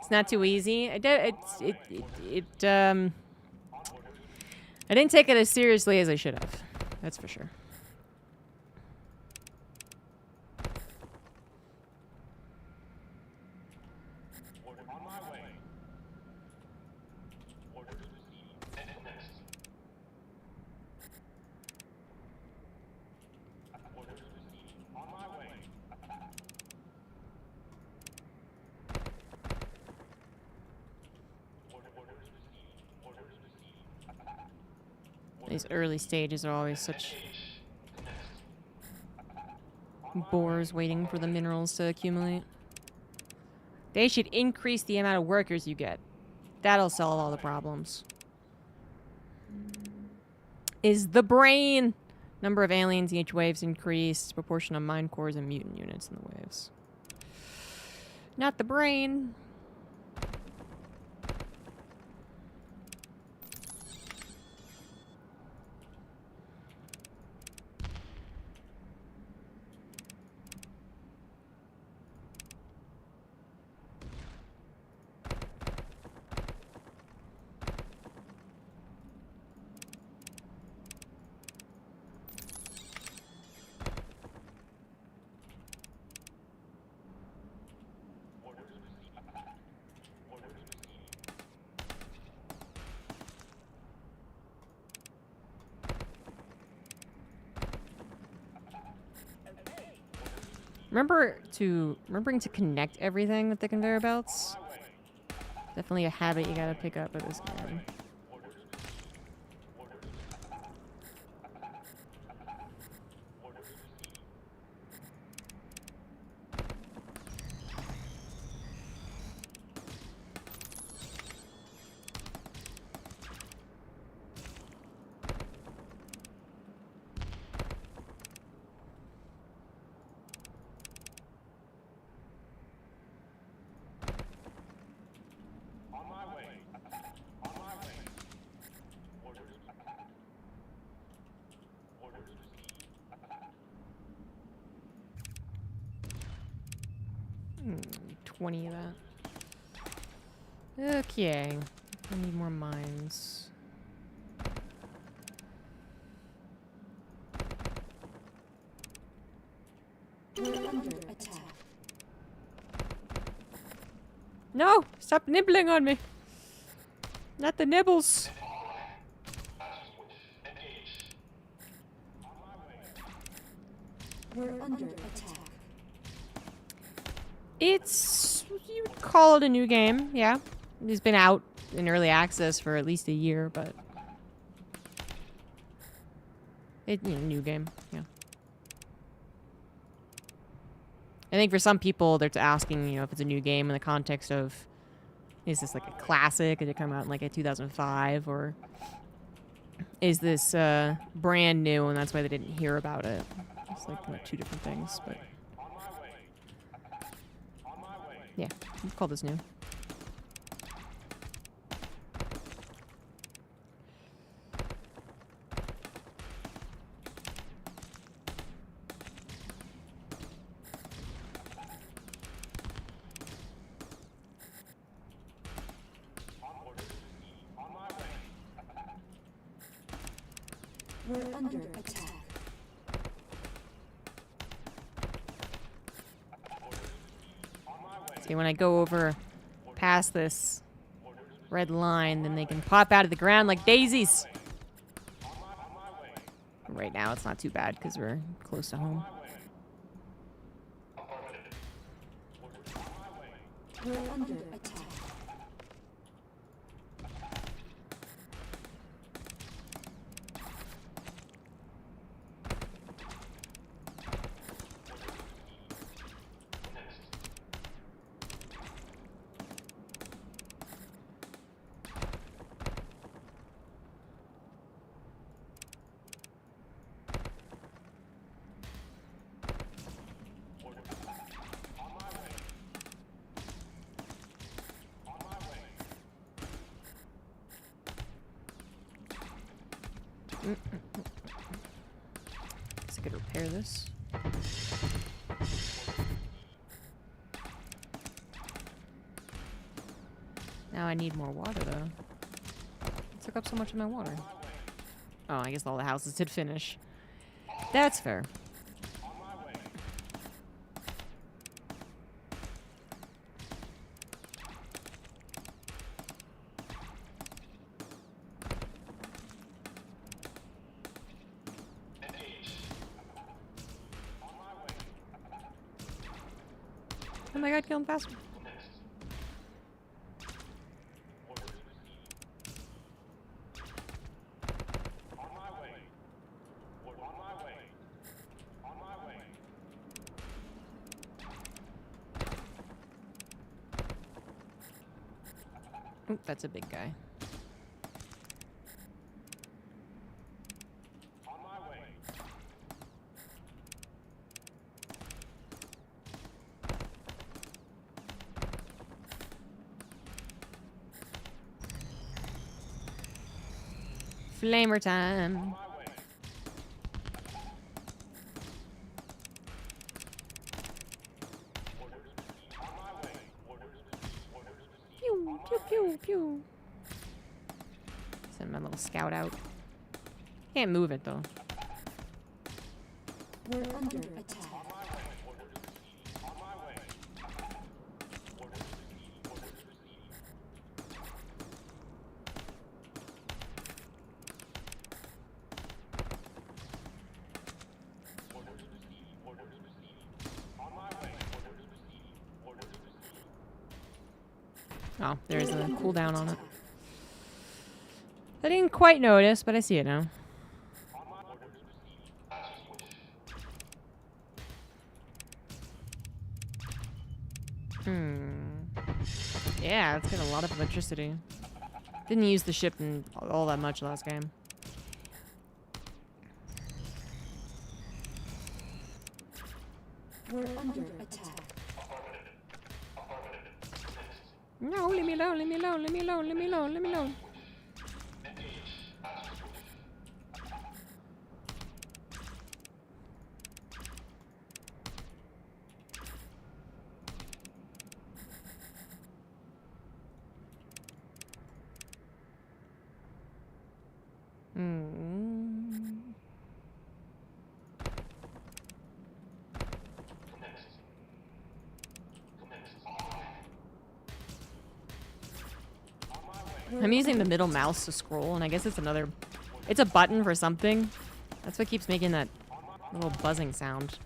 It's not too easy. I didn't take it as seriously as I should have. That's for sure. These early stages are always such bores waiting for the minerals to accumulate. They should increase the amount of workers you get. That'll solve all the problems. Is the brain. Number of aliens in each wave's increased. Proportion of mine cores and mutant units in the waves. Not the brain. Remembering to connect everything with the conveyor belts. Definitely a habit you gotta pick up at this game. Hmm, 20 of that. Okay. I need more mines. We're under attack. No! Stop nibbling on me! Not the nibbles! We're under attack. It's... you'd call it a new game, yeah. It's been out in early access for at least a year, but... new game, yeah. I think for some people, they're asking, if it's a new game in the context of... Is this like a classic? Did it come out in like a 2005? Or... Is this brand new and that's why they didn't hear about it? It's like two different things, but... Yeah, let's call this new. We're under attack. See, when I go over past this red line, then they can pop out of the ground like daisies. Right now, it's not too bad because we're close to home. We're under attack. Guess I could repair this. Now I need more water, though. It took up so much of my water. Oh, I guess all the houses did finish. That's fair. Oh my god, kill him faster. Oop, that's a big guy. Flamer time. Pew, pew, pew, pew. Send my little scout out. Can't move it though. We're under attack. Oh, there's a cooldown on it. I didn't quite notice, but I see it now. Yeah, it's got a lot of electricity. Didn't use the ship in all that much last game. We're under attack. No, leave me alone, leave me alone, leave me alone, leave me alone, leave me alone. I'm using the middle mouse to scroll, and I guess it's another... It's a button for something. That's what keeps making that little buzzing sound.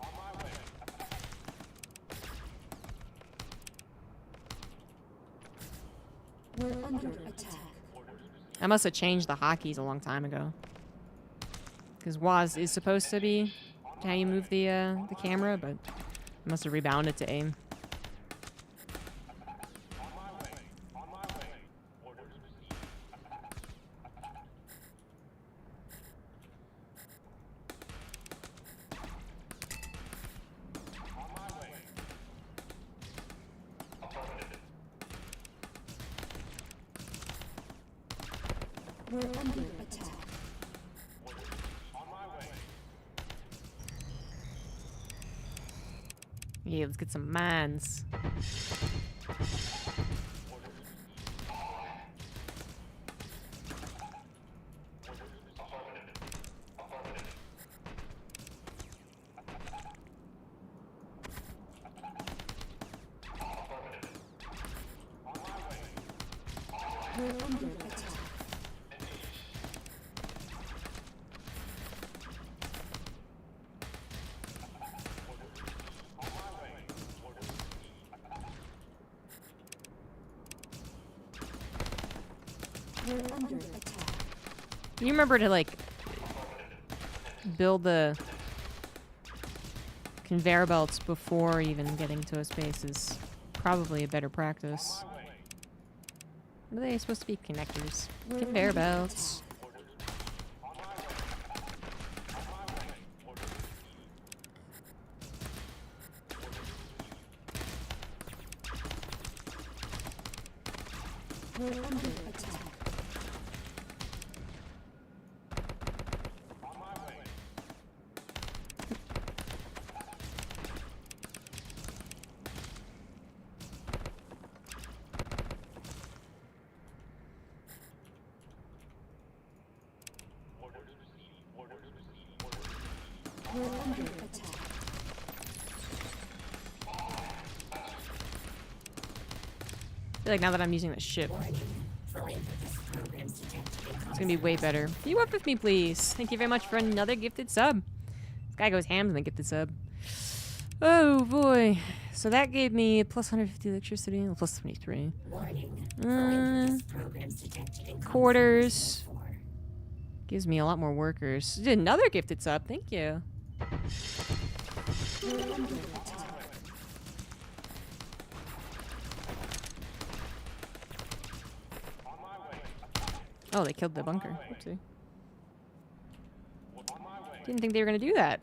We're under attack. I must have changed the hotkeys a long time ago. Because WAS is supposed to be how you move the camera, but I must have rebounded to aim. We're under attack. Yeah, let's get some mines. We're under attack. We're under attack. You remember to, like, build the conveyor belts before even getting to a space is probably a better practice. What are they supposed to be? Connectors. Conveyor belts. We're under attack. We're under attack. I feel like now that I'm using the ship, it's gonna be way better. Can you up with me, please? Thank you very much for another gifted sub. This guy goes ham on the gifted sub. Oh boy. So that gave me plus 150 electricity, plus 23. Quarters. Gives me a lot more workers. Did another gifted sub. Thank you. We're under attack. Oh, they killed the bunker. Oopsie. Didn't think they were gonna do that.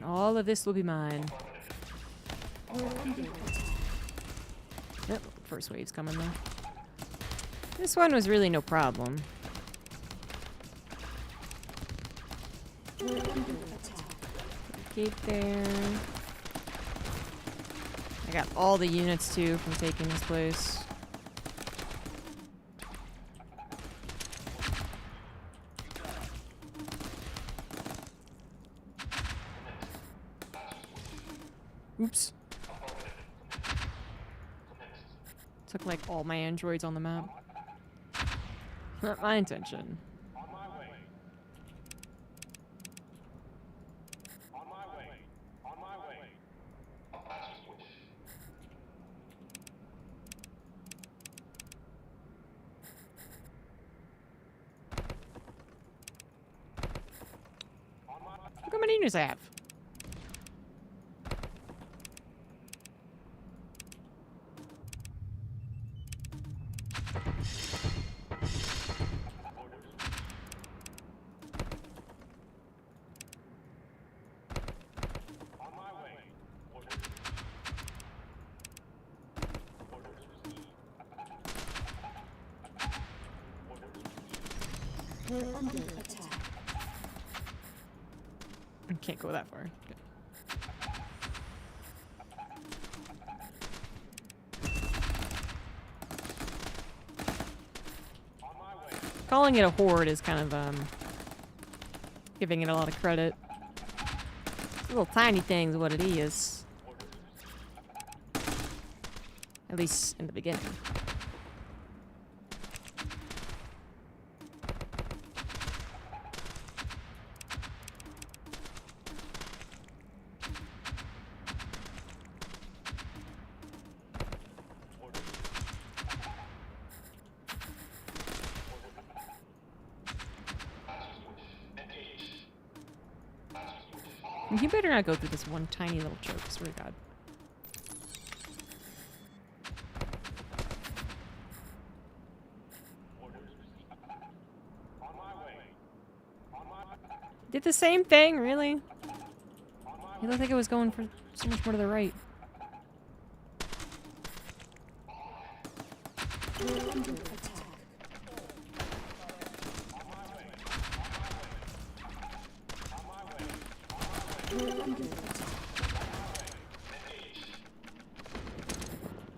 All of this will be mine. We're under attack. Yep, first wave's coming though. This one was really no problem. We're under attack. Gate there. I got all the units too from taking this place. Oops. Took like all my androids on the map. Not my intention. Look how many units I have. We're under attack. I can't go that far. Calling it a horde is kind of giving it a lot of credit. It's a little tiny thing's what it is. At least in the beginning. You better not go through this one tiny little choke, I swear to God. Did the same thing, really? You looked like it was going for so much more to the right. We're under attack. We're under attack.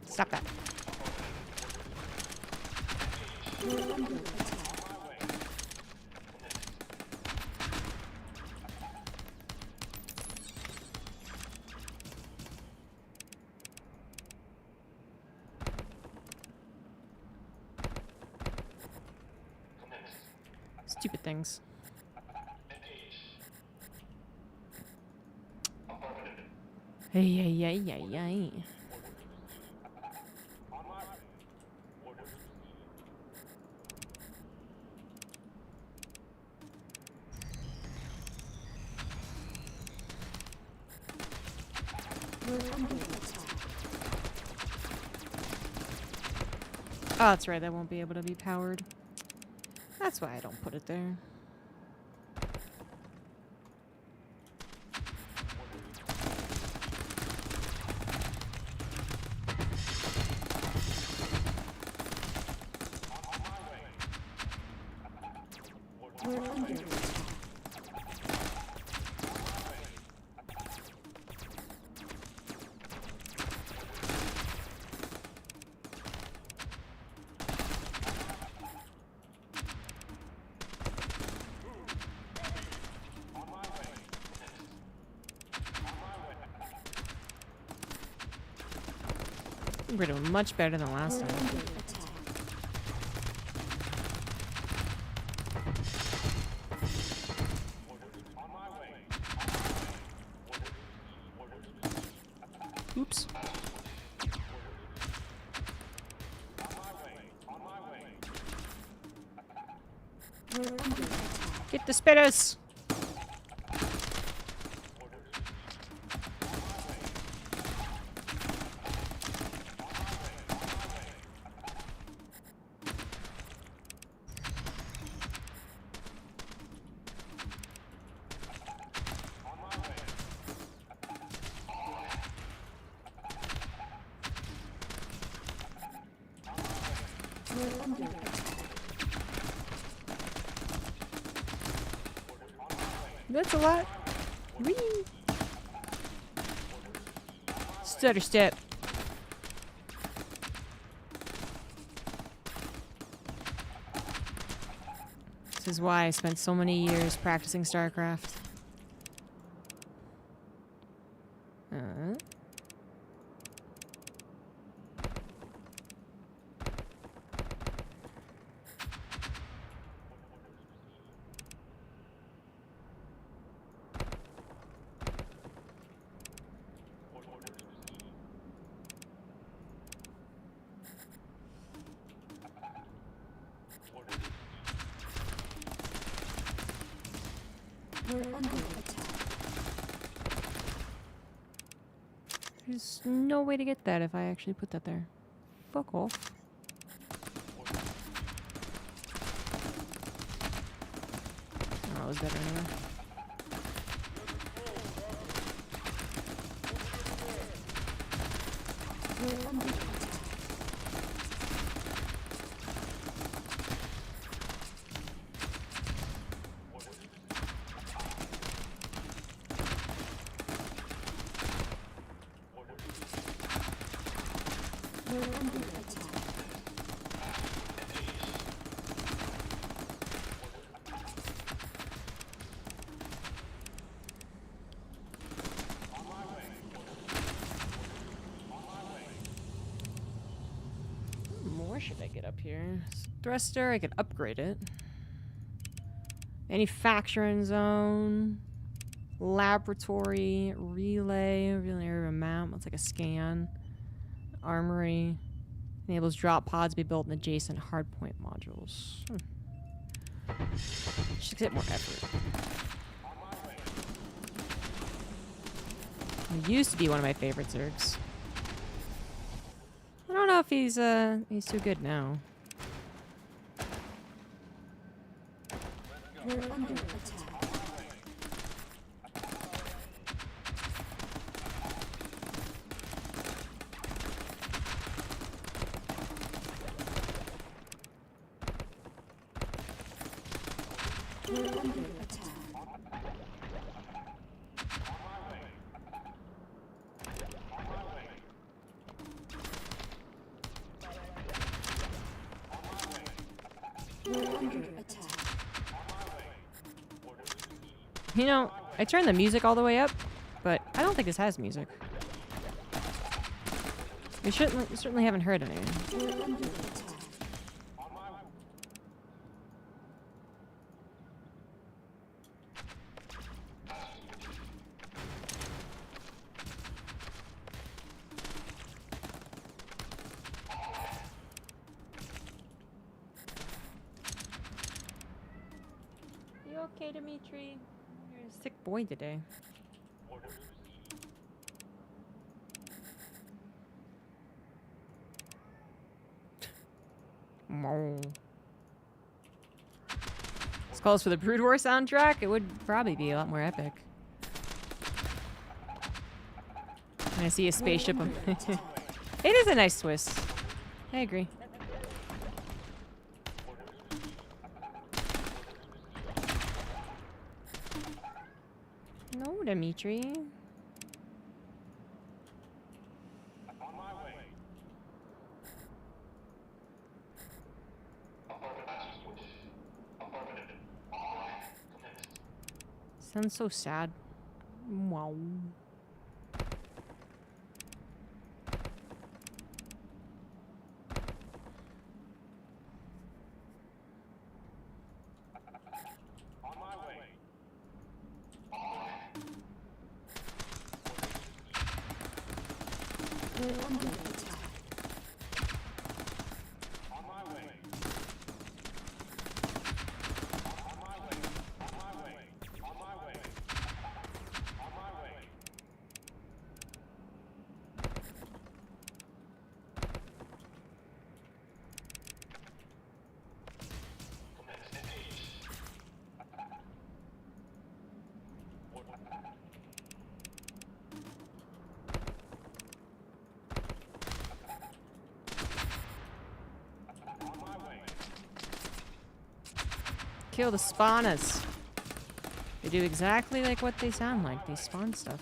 Stop that. We're under attack. Stupid things. Hey, hey, hey, hey, hey. We're under attack. Oh, that's right. That won't be able to be powered. That's why I don't put it there. We're under attack. We're doing much better than last We're time. under attack. Oops. We're under attack. Get the spitters! We're under attack. That's a lot. Whee! Stutter step. This is why I spent so many years practicing Starcraft. We're under attack. There's no way to get that if I actually put that there. Fuck off. Oh, that was better anyway. We're under attack. We're under attack. What more should I get up here? Thruster, I could upgrade it. Manufacturing zone. Laboratory. Relay area map. Looks like a scan. Armory. Enables drop pods to be built in adjacent hardpoint modules. Should get more effort. He used to be one of my favorite Zergs. I don't know if he's too good now. We're under attack. We're under attack. We're under attack. You know, I turned the music all the way up, but I don't think this has music. We certainly haven't heard any. We're under attack. You okay, Dimitri? You're a sick boy today. This calls for the Brood War soundtrack. It would probably be a lot more epic. I see a spaceship. It is a nice twist. I agree. No, Dimitri. Sounds so sad. Wow. Kill the spawners. They do exactly like what they sound like. They spawn stuff.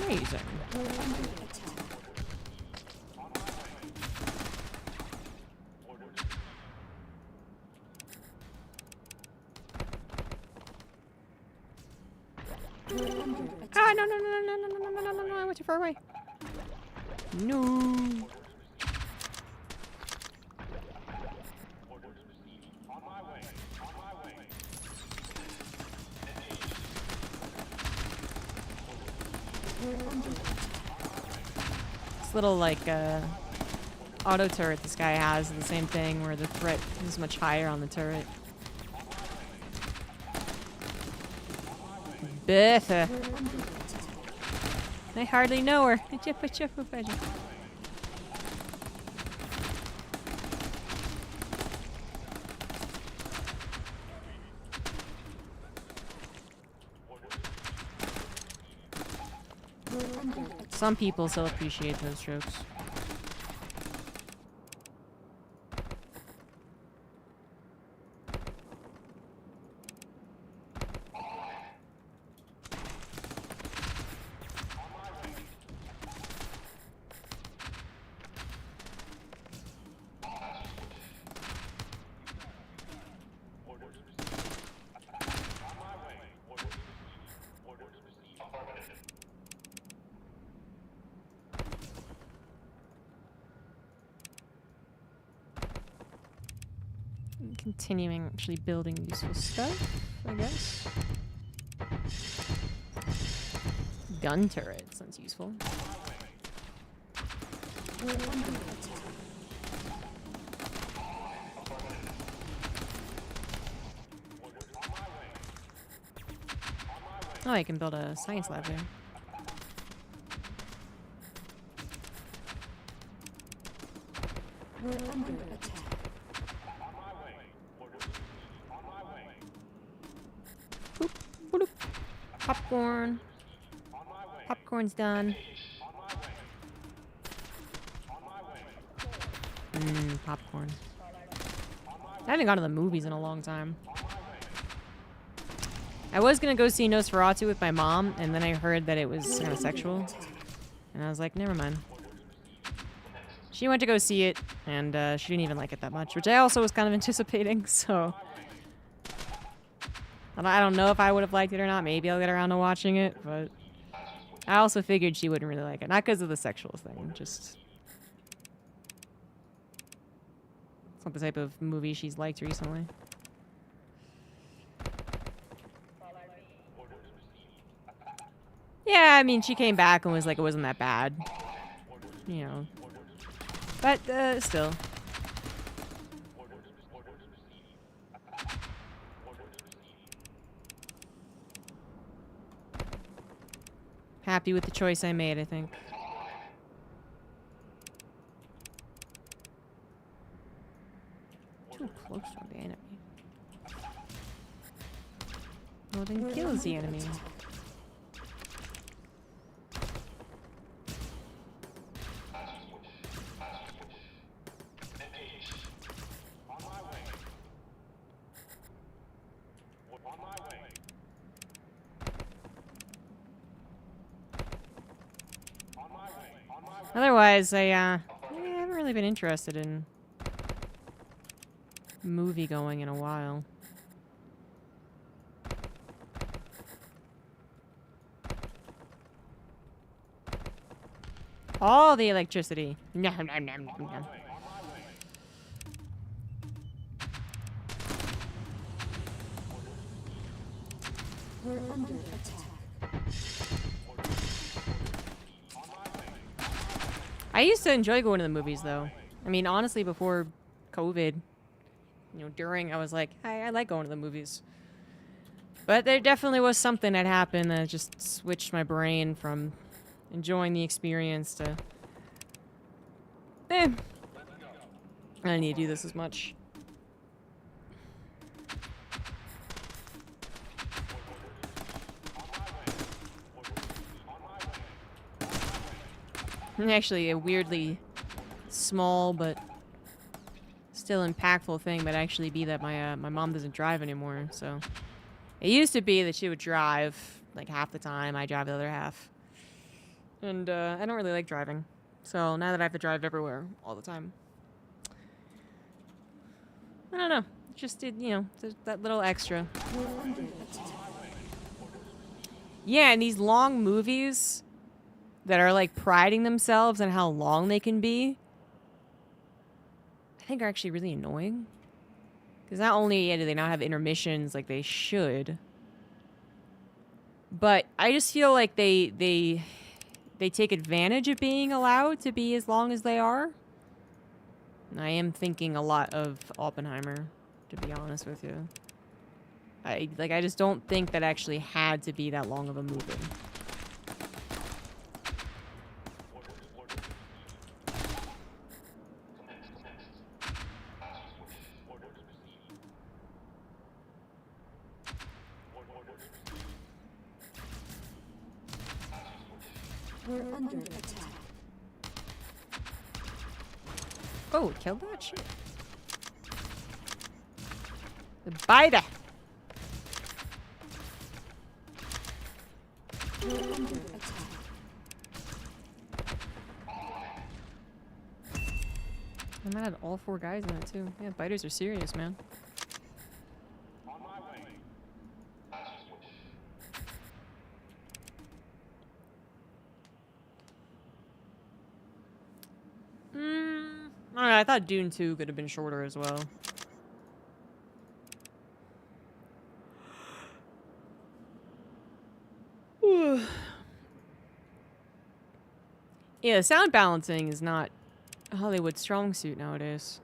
Amazing. Ah, no, no, no, no, no, no, no, no, no, no, no, I went too far away. No. This little, like, auto turret this guy has is the same thing where the threat is much higher on the turret. Better. I hardly know her. Some people still appreciate those jokes. Continuing actually building useful stuff, I guess. Gun turret sounds useful. Oh, I can build a science lab there. We're under attack. Popcorn. Popcorn's done. Popcorn. I haven't gone to the movies in a long time. I was gonna go see Nosferatu with my mom, and then I heard that it was kind of sexual. And I was like, never mind. She went to go see it, and she didn't even like it that much, which I also was kind of anticipating, so... I don't know if I would have liked it or not. Maybe I'll get around to watching it, but I also figured she wouldn't really like it. Not because of the sexual thing, just... It's not the type of movie she's liked recently. Yeah, I mean, she came back and was like, it wasn't that bad. You know. But, still. Happy with the choice I made, I think. then kills the enemy. Otherwise, I haven't really been interested in movie going in a while. All the electricity. Nom, nom, nom, nom, nom. We're under attack. I used to enjoy going to the movies, though. I mean, honestly, before COVID, you know, during, I was like, I like going to the movies. But there definitely was something that happened that just switched my brain from enjoying the experience to, I don't need to do this as much. Actually, a weirdly small but still impactful thing might actually be that my mom doesn't drive anymore. So it used to be that she would drive like half the time, I drive the other half, and I don't really like driving. So now that I have to drive everywhere all the time, I don't know. Just did, you know, that little extra. We're under attack. Yeah, and these long movies that are like priding themselves on how long they can be, I think are actually really annoying. Because not only do they not have intermissions like they should, but I just feel like they take advantage of being allowed to be as long as they are. And I am thinking a lot of Oppenheimer, to be honest with you. I just don't think that actually had to be that long of a movie. We're under attack. Oh, it killed that shit. The biter. We're under attack. I might have all 4 guys in it too. Yeah, biters are serious, man. I don't know, I thought Dune 2 could have been shorter as well. Yeah, sound balancing is not Hollywood's strong suit nowadays.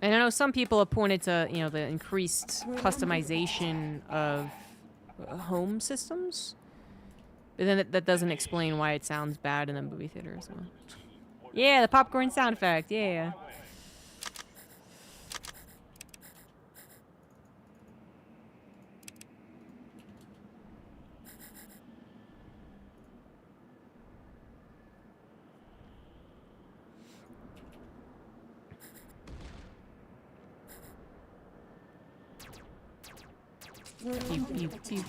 And I know some people have pointed to, you know, the increased customization of home systems. But then that doesn't explain why it sounds bad in the movie theater. So. Yeah, the popcorn sound effect. Yeah. We're under attack.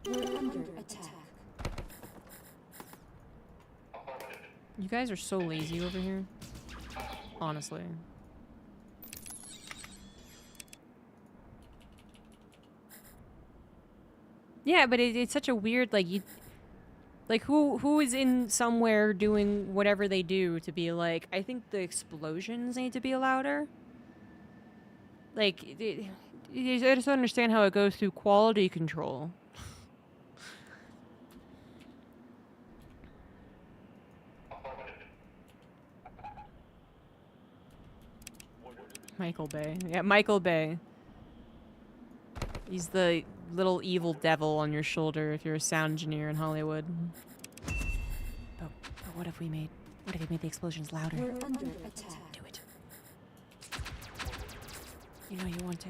We're under attack. You guys are so lazy over here. Honestly. Yeah, but it's such a weird, like, who is in somewhere doing whatever they do to be like, I think the explosions need to be louder. Like, I just don't understand how it goes through quality control. Michael Bay. Yeah, Michael Bay. He's the little evil devil on your shoulder if you're a sound engineer in Hollywood. But what if we made the explosions louder? We're under attack. Do it. You know you want to.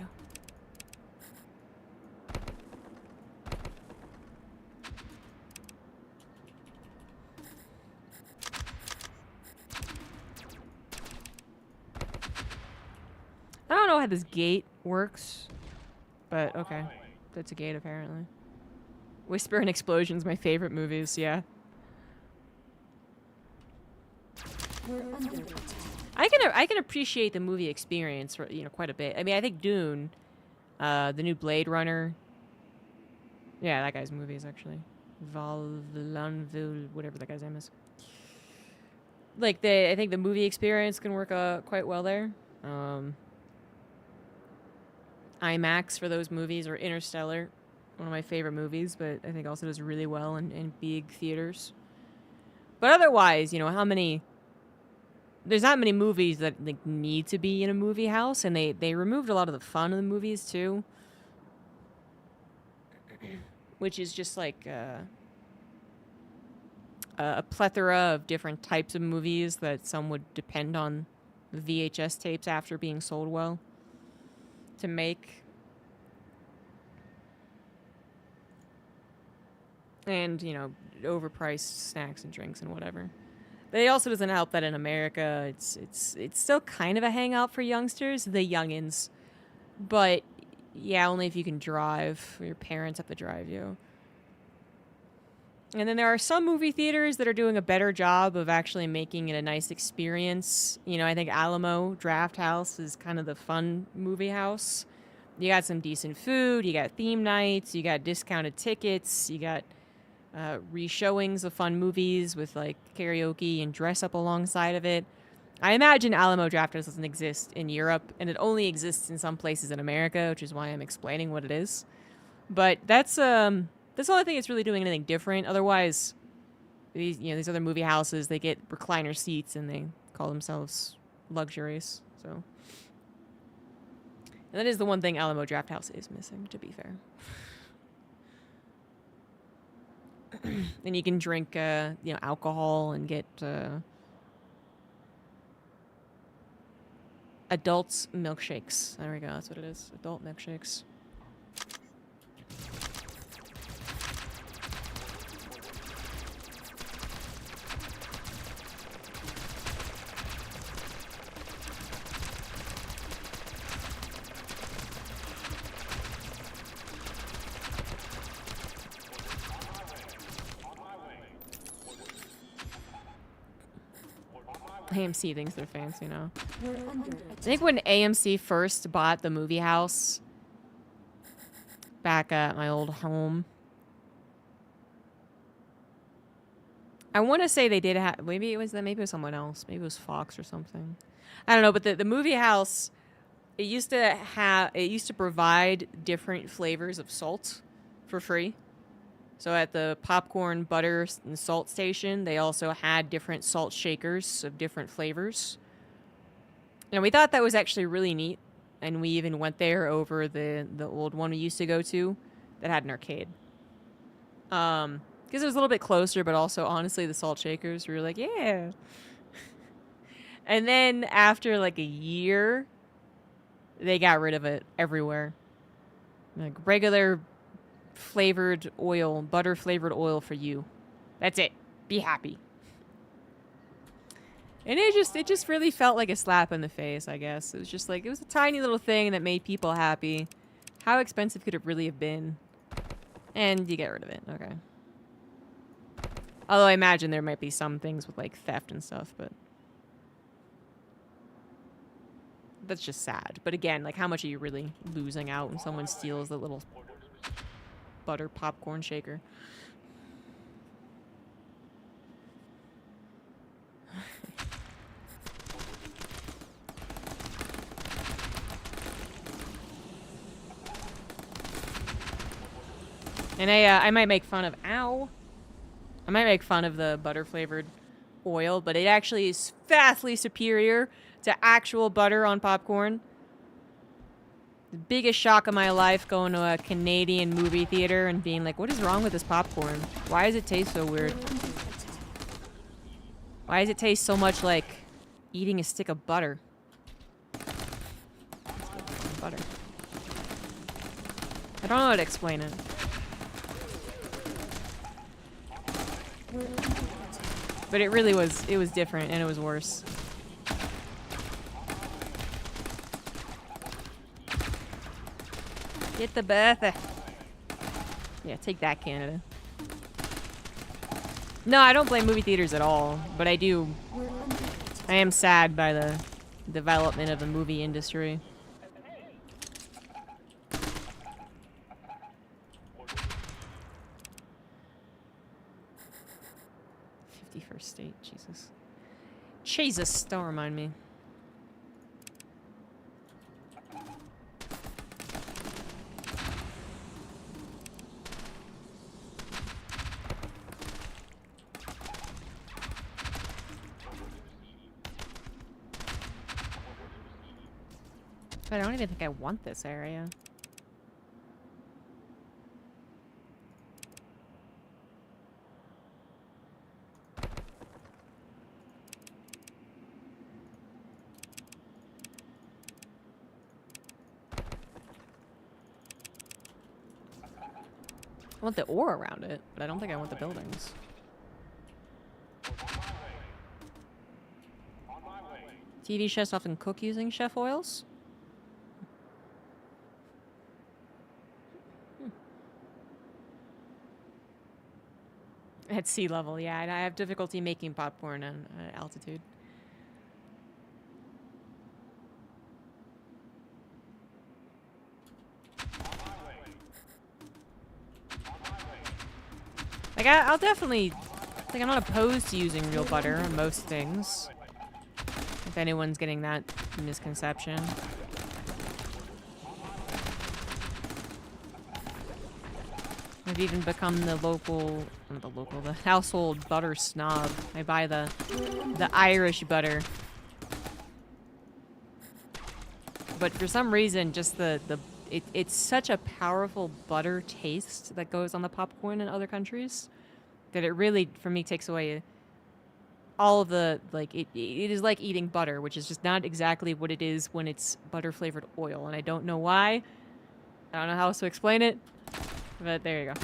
I don't know how this gate works, but okay. That's a gate apparently. Whisper and Explosions, my favorite movies, yeah. We're under attack. I can appreciate the movie experience for, you know, quite a bit. I mean, I think Dune, the new Blade Runner. Yeah, that guy's movies actually. Villeneuve, whatever that guy's name is. Like I think the movie experience can work quite well there. IMAX for those movies, or Interstellar, one of my favorite movies, but I think also does really well in big theaters. But otherwise, you know, there's not many movies that like need to be in a movie house, and they removed a lot of the fun of the movies too, which is just like a plethora of different types of movies that some would depend on the VHS tapes after being sold well to make. And, you know, overpriced snacks and drinks and whatever. But it also doesn't help that in America it's still kind of a hangout for youngsters, the youngins. But yeah, only if you can drive, or your parents have to drive you. And then there are some movie theaters that are doing a better job of actually making it a nice experience. You know, I think Alamo Draft House is kind of the fun movie house. You got some decent food, you got theme nights, you got discounted tickets, you got re-showings of fun movies with like karaoke and dress up alongside of it. I imagine Alamo Draft House doesn't exist in Europe, and it only exists in some places in America, which is why I'm explaining what it is. But that's the only thing that's really doing anything different. Otherwise, these other movie houses, they get recliner seats and they call themselves luxurious. So, and that is the one thing Alamo Draft House is missing, to be fair. And you can drink, alcohol and get adults milkshakes. There we go. That's what it is. Adult milkshakes. AMC thinks they're fancy now. We're under I attack. think when AMC first bought the movie house back at my old home, I want to say they did have, maybe it was someone else. Maybe it was Fox or something. I don't know, but the movie house, it used to provide different flavors of salt for free. So at the popcorn, butter, and salt station, they also had different salt shakers of different flavors. And we thought that was actually really neat. And we even went there over the old one we used to go to that had an arcade. Because it was a little bit closer, but also, honestly, the salt shakers, we were like, yeah. And then after like a year, they got rid of it everywhere. Like regular flavored oil, butter flavored oil for you. That's it. Be happy. And it just really felt like a slap in the face, I guess. It was just like, it was a tiny little thing that made people happy. How expensive could it really have been? And you get rid of it. Okay. Although I imagine there might be some things with like theft and stuff, but that's just sad. But again, like how much are you really losing out when someone steals the little butter popcorn shaker? And I might make fun of I might make fun of the butter flavored oil, but it actually is vastly superior to actual butter on popcorn. The biggest shock of my life going to a Canadian movie theater and being like, what is wrong with this popcorn? Why does it taste so weird? Why does it taste so much like eating a stick of butter? Butter. I don't know how to explain it. But it really was, it was different and it was worse. Get the Bertha. Yeah, take that, Canada. No, I don't blame movie theaters at all, but I am sad by the development of the movie industry. 51st state, Jesus. Jesus, don't remind me. But I don't even think I want this area. I want the ore around it, but I don't think I want the buildings. TV chefs often cook using chef oils. At sea level, yeah. And I have difficulty making popcorn on altitude. Like, I'll definitely... Like, I'm not opposed to using real butter on most things. If anyone's getting that misconception. I've even become the household butter snob. I buy the Irish butter. But for some reason, just it's such a powerful butter taste that goes on the popcorn in other countries that it really, for me, takes away all of the, like, it is like eating butter, which is just not exactly what it is when it's butter-flavored oil, and I don't know why. I don't know how else to explain it, but there you go.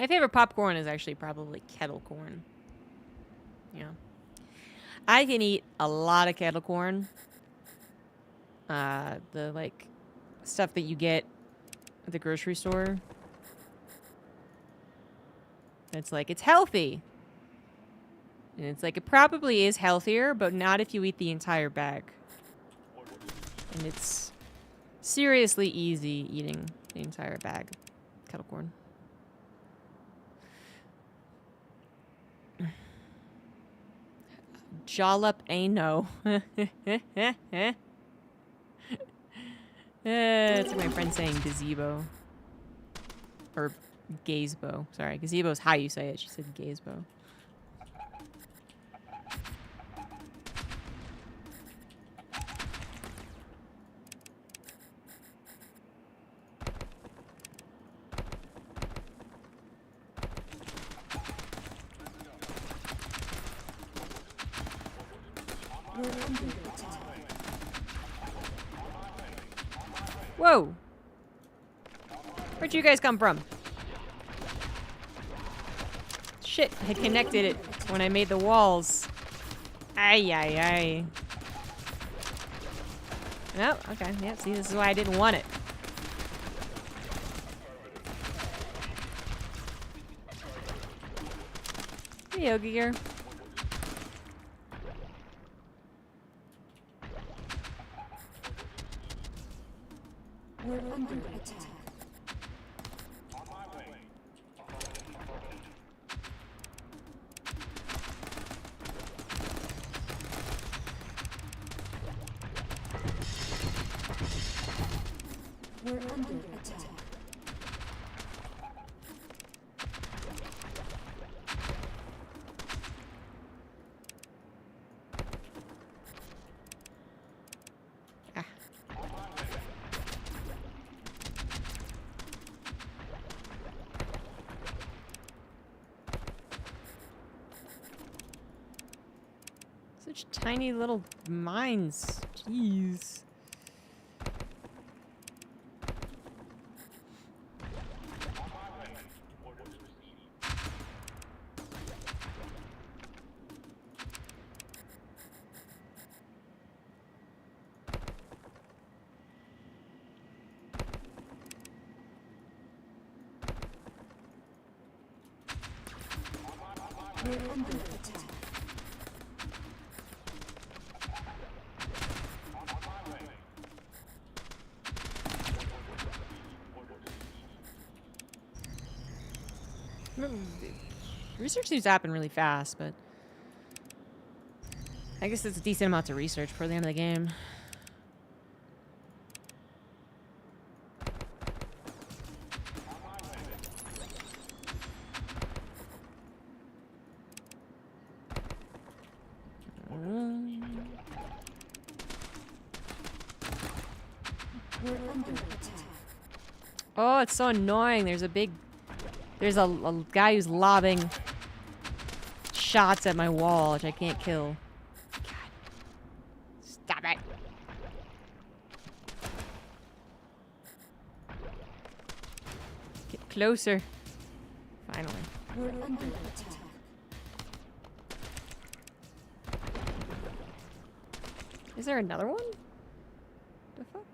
My favorite popcorn is actually probably kettle corn. Yeah. I can eat a lot of kettle corn. The, like, stuff that you get at the grocery store. It's like, it's healthy. And it's like, it probably is healthier, but not if you eat the entire bag. And it's seriously easy eating the entire bag of kettle corn. Jollop ano. It's like my friend saying gazebo. Or gazebo. Sorry, gazebo is how you say it. She said gazebo. Whoa! Where'd you guys come from? Shit, I connected it when I made the walls. Ay, ay, ay. Oh, okay. Yeah, see, this is why I didn't want it. Hey, Yogi Gear. We're under attack. We're under attack. Ah. Such tiny little mines. Jeez. We're under attack. Research seems to happen really fast, but I guess it's a decent amount to research for the end of the game. We're under attack. Oh, it's so annoying. There's a guy who's lobbing shots at my wall, which I can't kill. God. Stop it. Get closer. Finally. We're under attack. Is there another one? The fuck?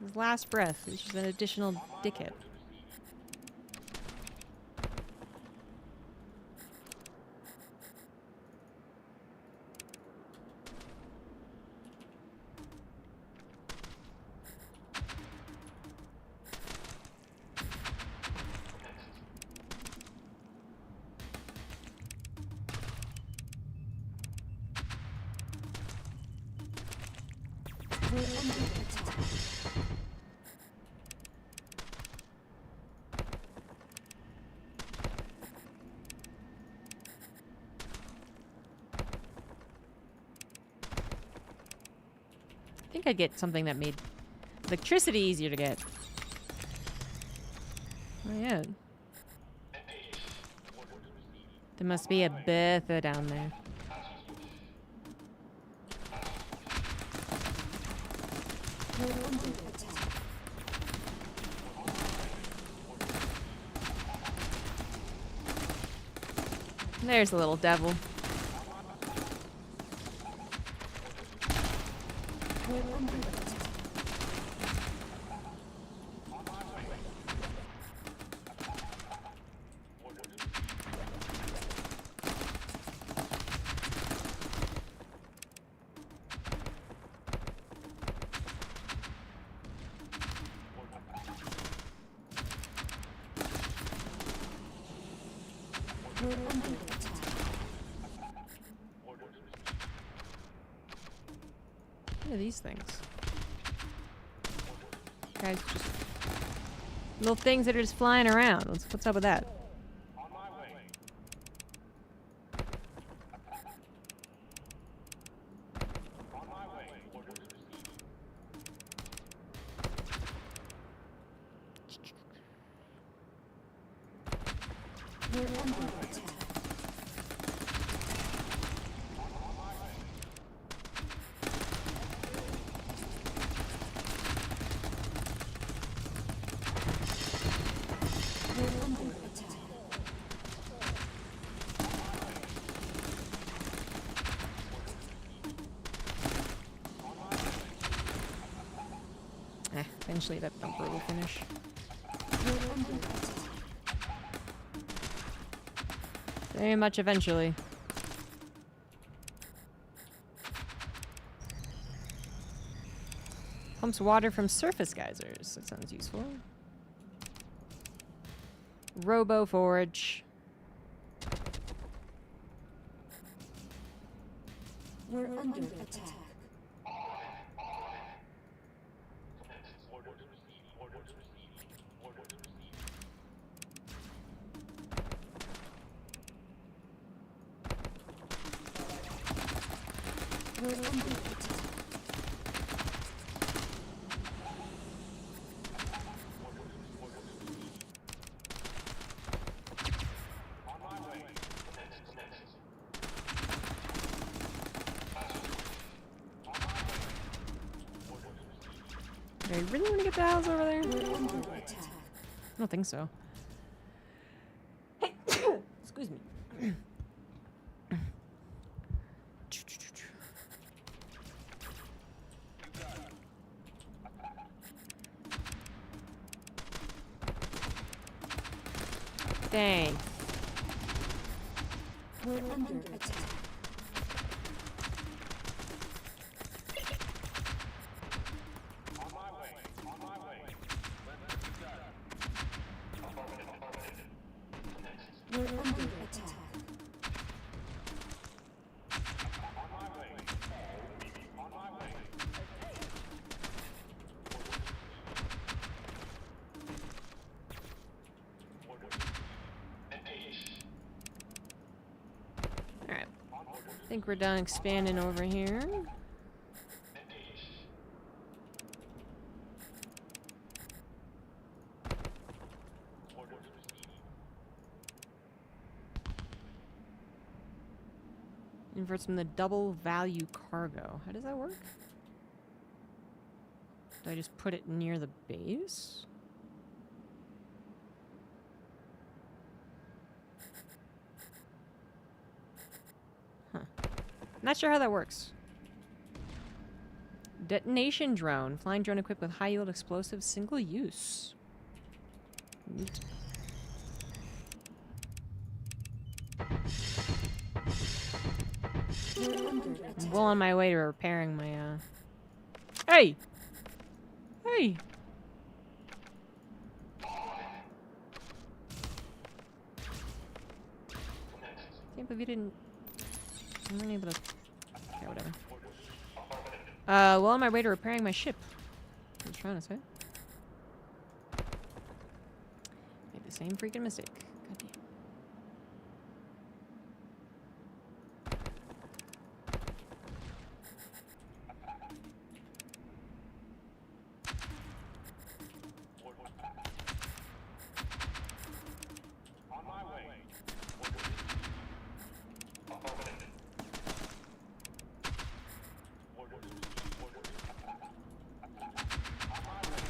His last breath is just an additional dickhead. We're under attack. I think I'd get something that made electricity easier to get. Oh yeah. There must be a Bertha down there. We're under attack. There's the little devil. We're under attack. We're under attack. What are these things? Guys, just little things that are just flying around. What's up with that? We're under attack. We're under attack. Eventually that bumper will finish. We're under attack. Very much eventually. Pumps water from surface geysers. That sounds useful. Robo forge. We're under attack. We're under attack. Do I really want to get the house over there? We're under attack. I don't think so. Excuse me. Dang. We're under attack. We're under attack. Alright. I think we're done expanding over here. Inverts from the double value cargo. How does that work? Do I just put it near the base? Huh. Not sure how that works. Detonation drone. Flying drone equipped with high yield explosives, single use. Neat. We're under I'm attack. well on my way to repairing my, Hey! Hey! Can't believe you didn't... I wasn't able to... Okay, whatever. Well on my way to repairing my ship. I was trying to say. Made the same freaking mistake. God damn.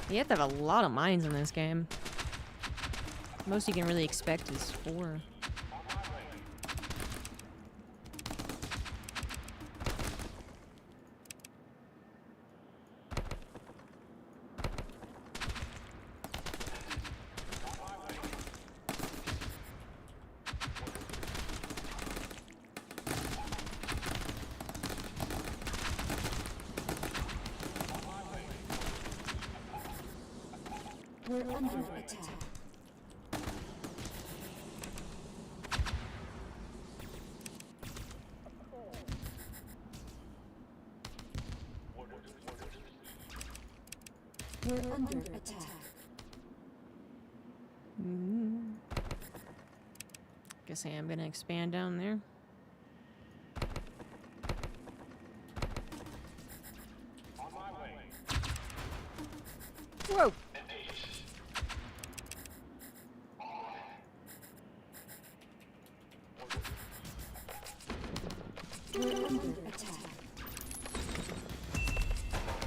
You have to have a lot of mines in this game. Most you can really expect is 4. We're under attack. We're under attack. Guess I am gonna expand down there. Whoa! We're under attack.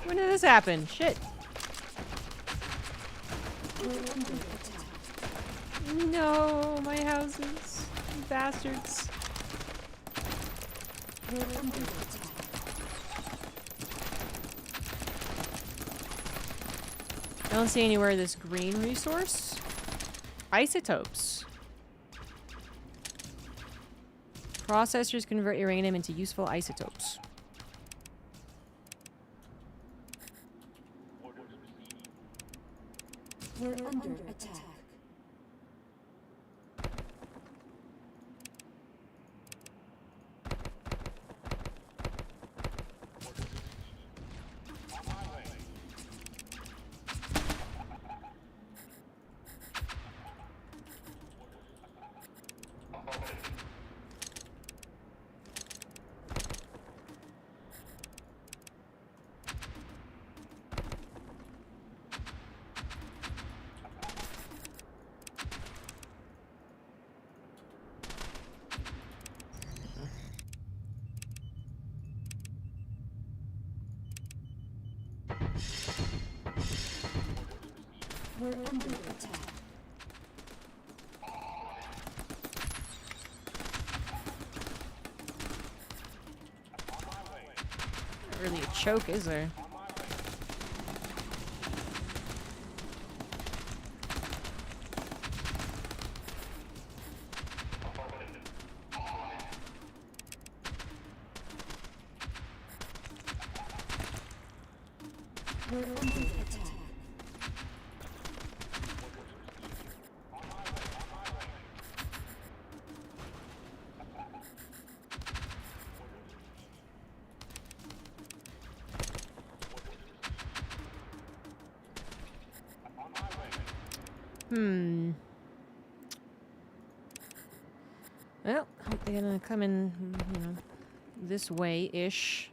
When did this happen? Shit. We're under attack. No, my houses. You bastards. We're under attack. I don't see anywhere this green resource. Isotopes. Processors convert uranium into useful isotopes. We're under attack. We're under attack. Not really a choke, is there? We're under attack. Well, hope they're gonna come in, this way-ish.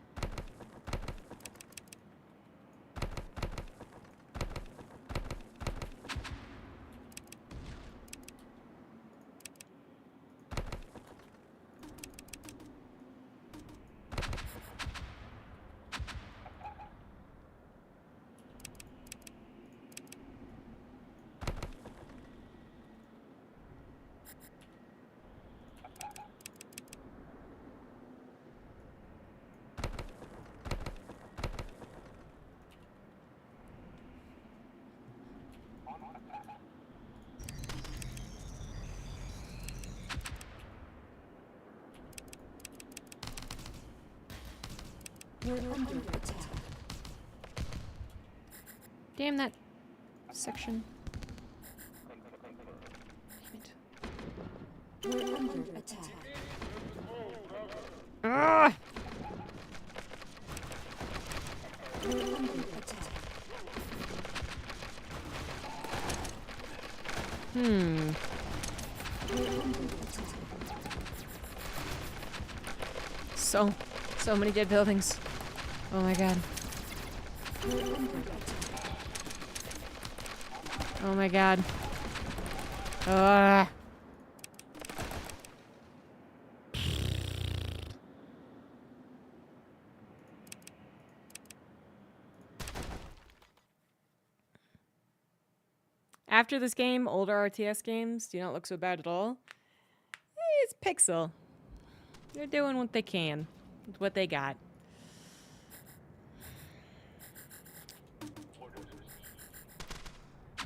We're under attack. Damn that section. Damn it. We're under attack. Ah! We're under attack. Hmm. We're under attack. So many dead buildings. Oh my god. We're under attack. Oh my god. Ah. After this game, older RTS games do not look so bad at all. It's Pixel. They're doing what they can with what they got.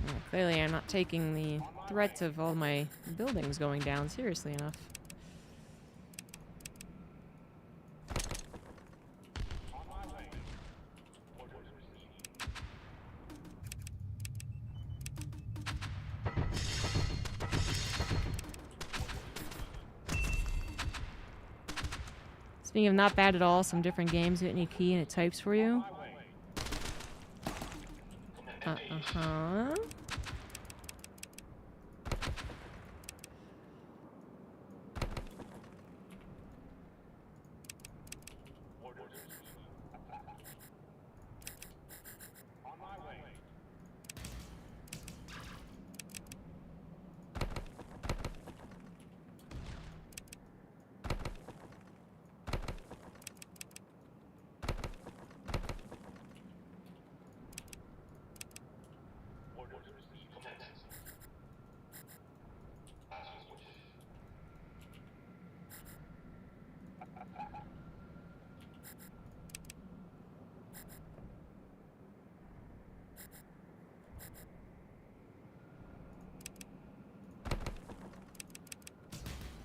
Well, clearly, I'm not taking the threats of all my buildings going down seriously enough. Speaking of not bad at all, some different games hit any key and it types for you. Uh-huh.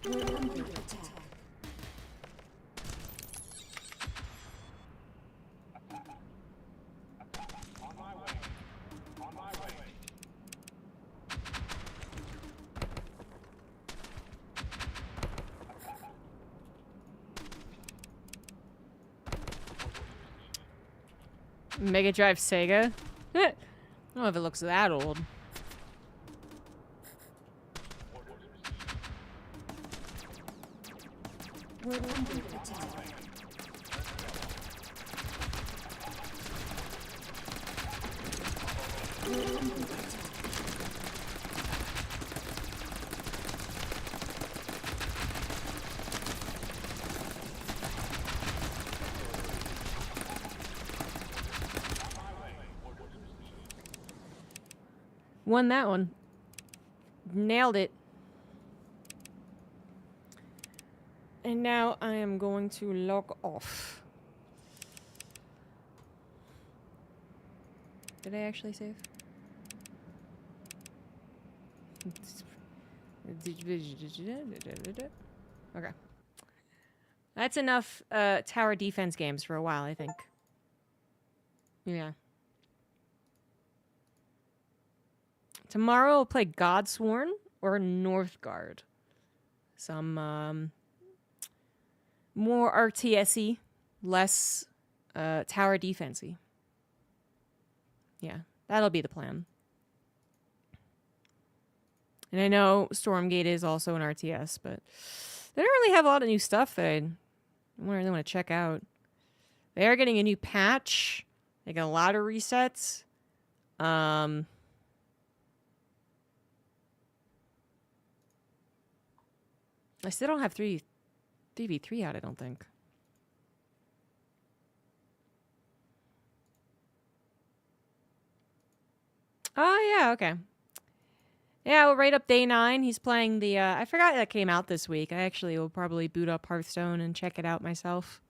We're under attack. Mega Drive Sega? I don't know if it looks that old. We're under attack. We're under attack. Won that one. Nailed it. And now I am going to log off. Did I actually save? Okay. That's enough tower defense games for a while, I think. Yeah. Tomorrow I'll play Godsworn or Northgard. Some more RTS-y, less tower defense-y. Yeah, that'll be the plan. And I know Stormgate is also an RTS, but they don't really have a lot of new stuff that I really want to check out. They are getting a new patch. They got a lot of resets. I still don't have 3v3 out, I don't think. Oh, yeah, okay. Yeah, we'll write up day 9. He's playing the, I forgot that came out this week. I actually will probably boot up Hearthstone and check it out myself.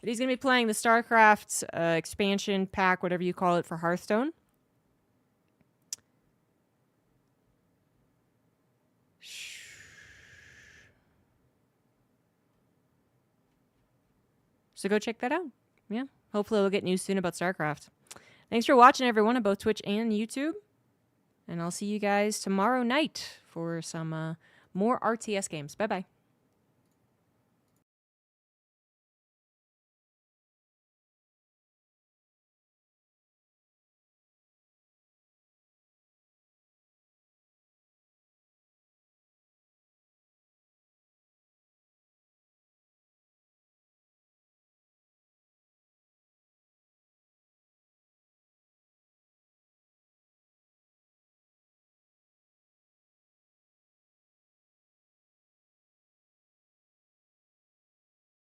But he's going to be playing the Starcraft expansion pack, whatever you call it, for Hearthstone. So go check that out. Yeah. Hopefully we'll get news soon about StarCraft. Thanks for watching, everyone, on both Twitch and YouTube. And I'll see you guys tomorrow night for some more RTS games. Bye-bye.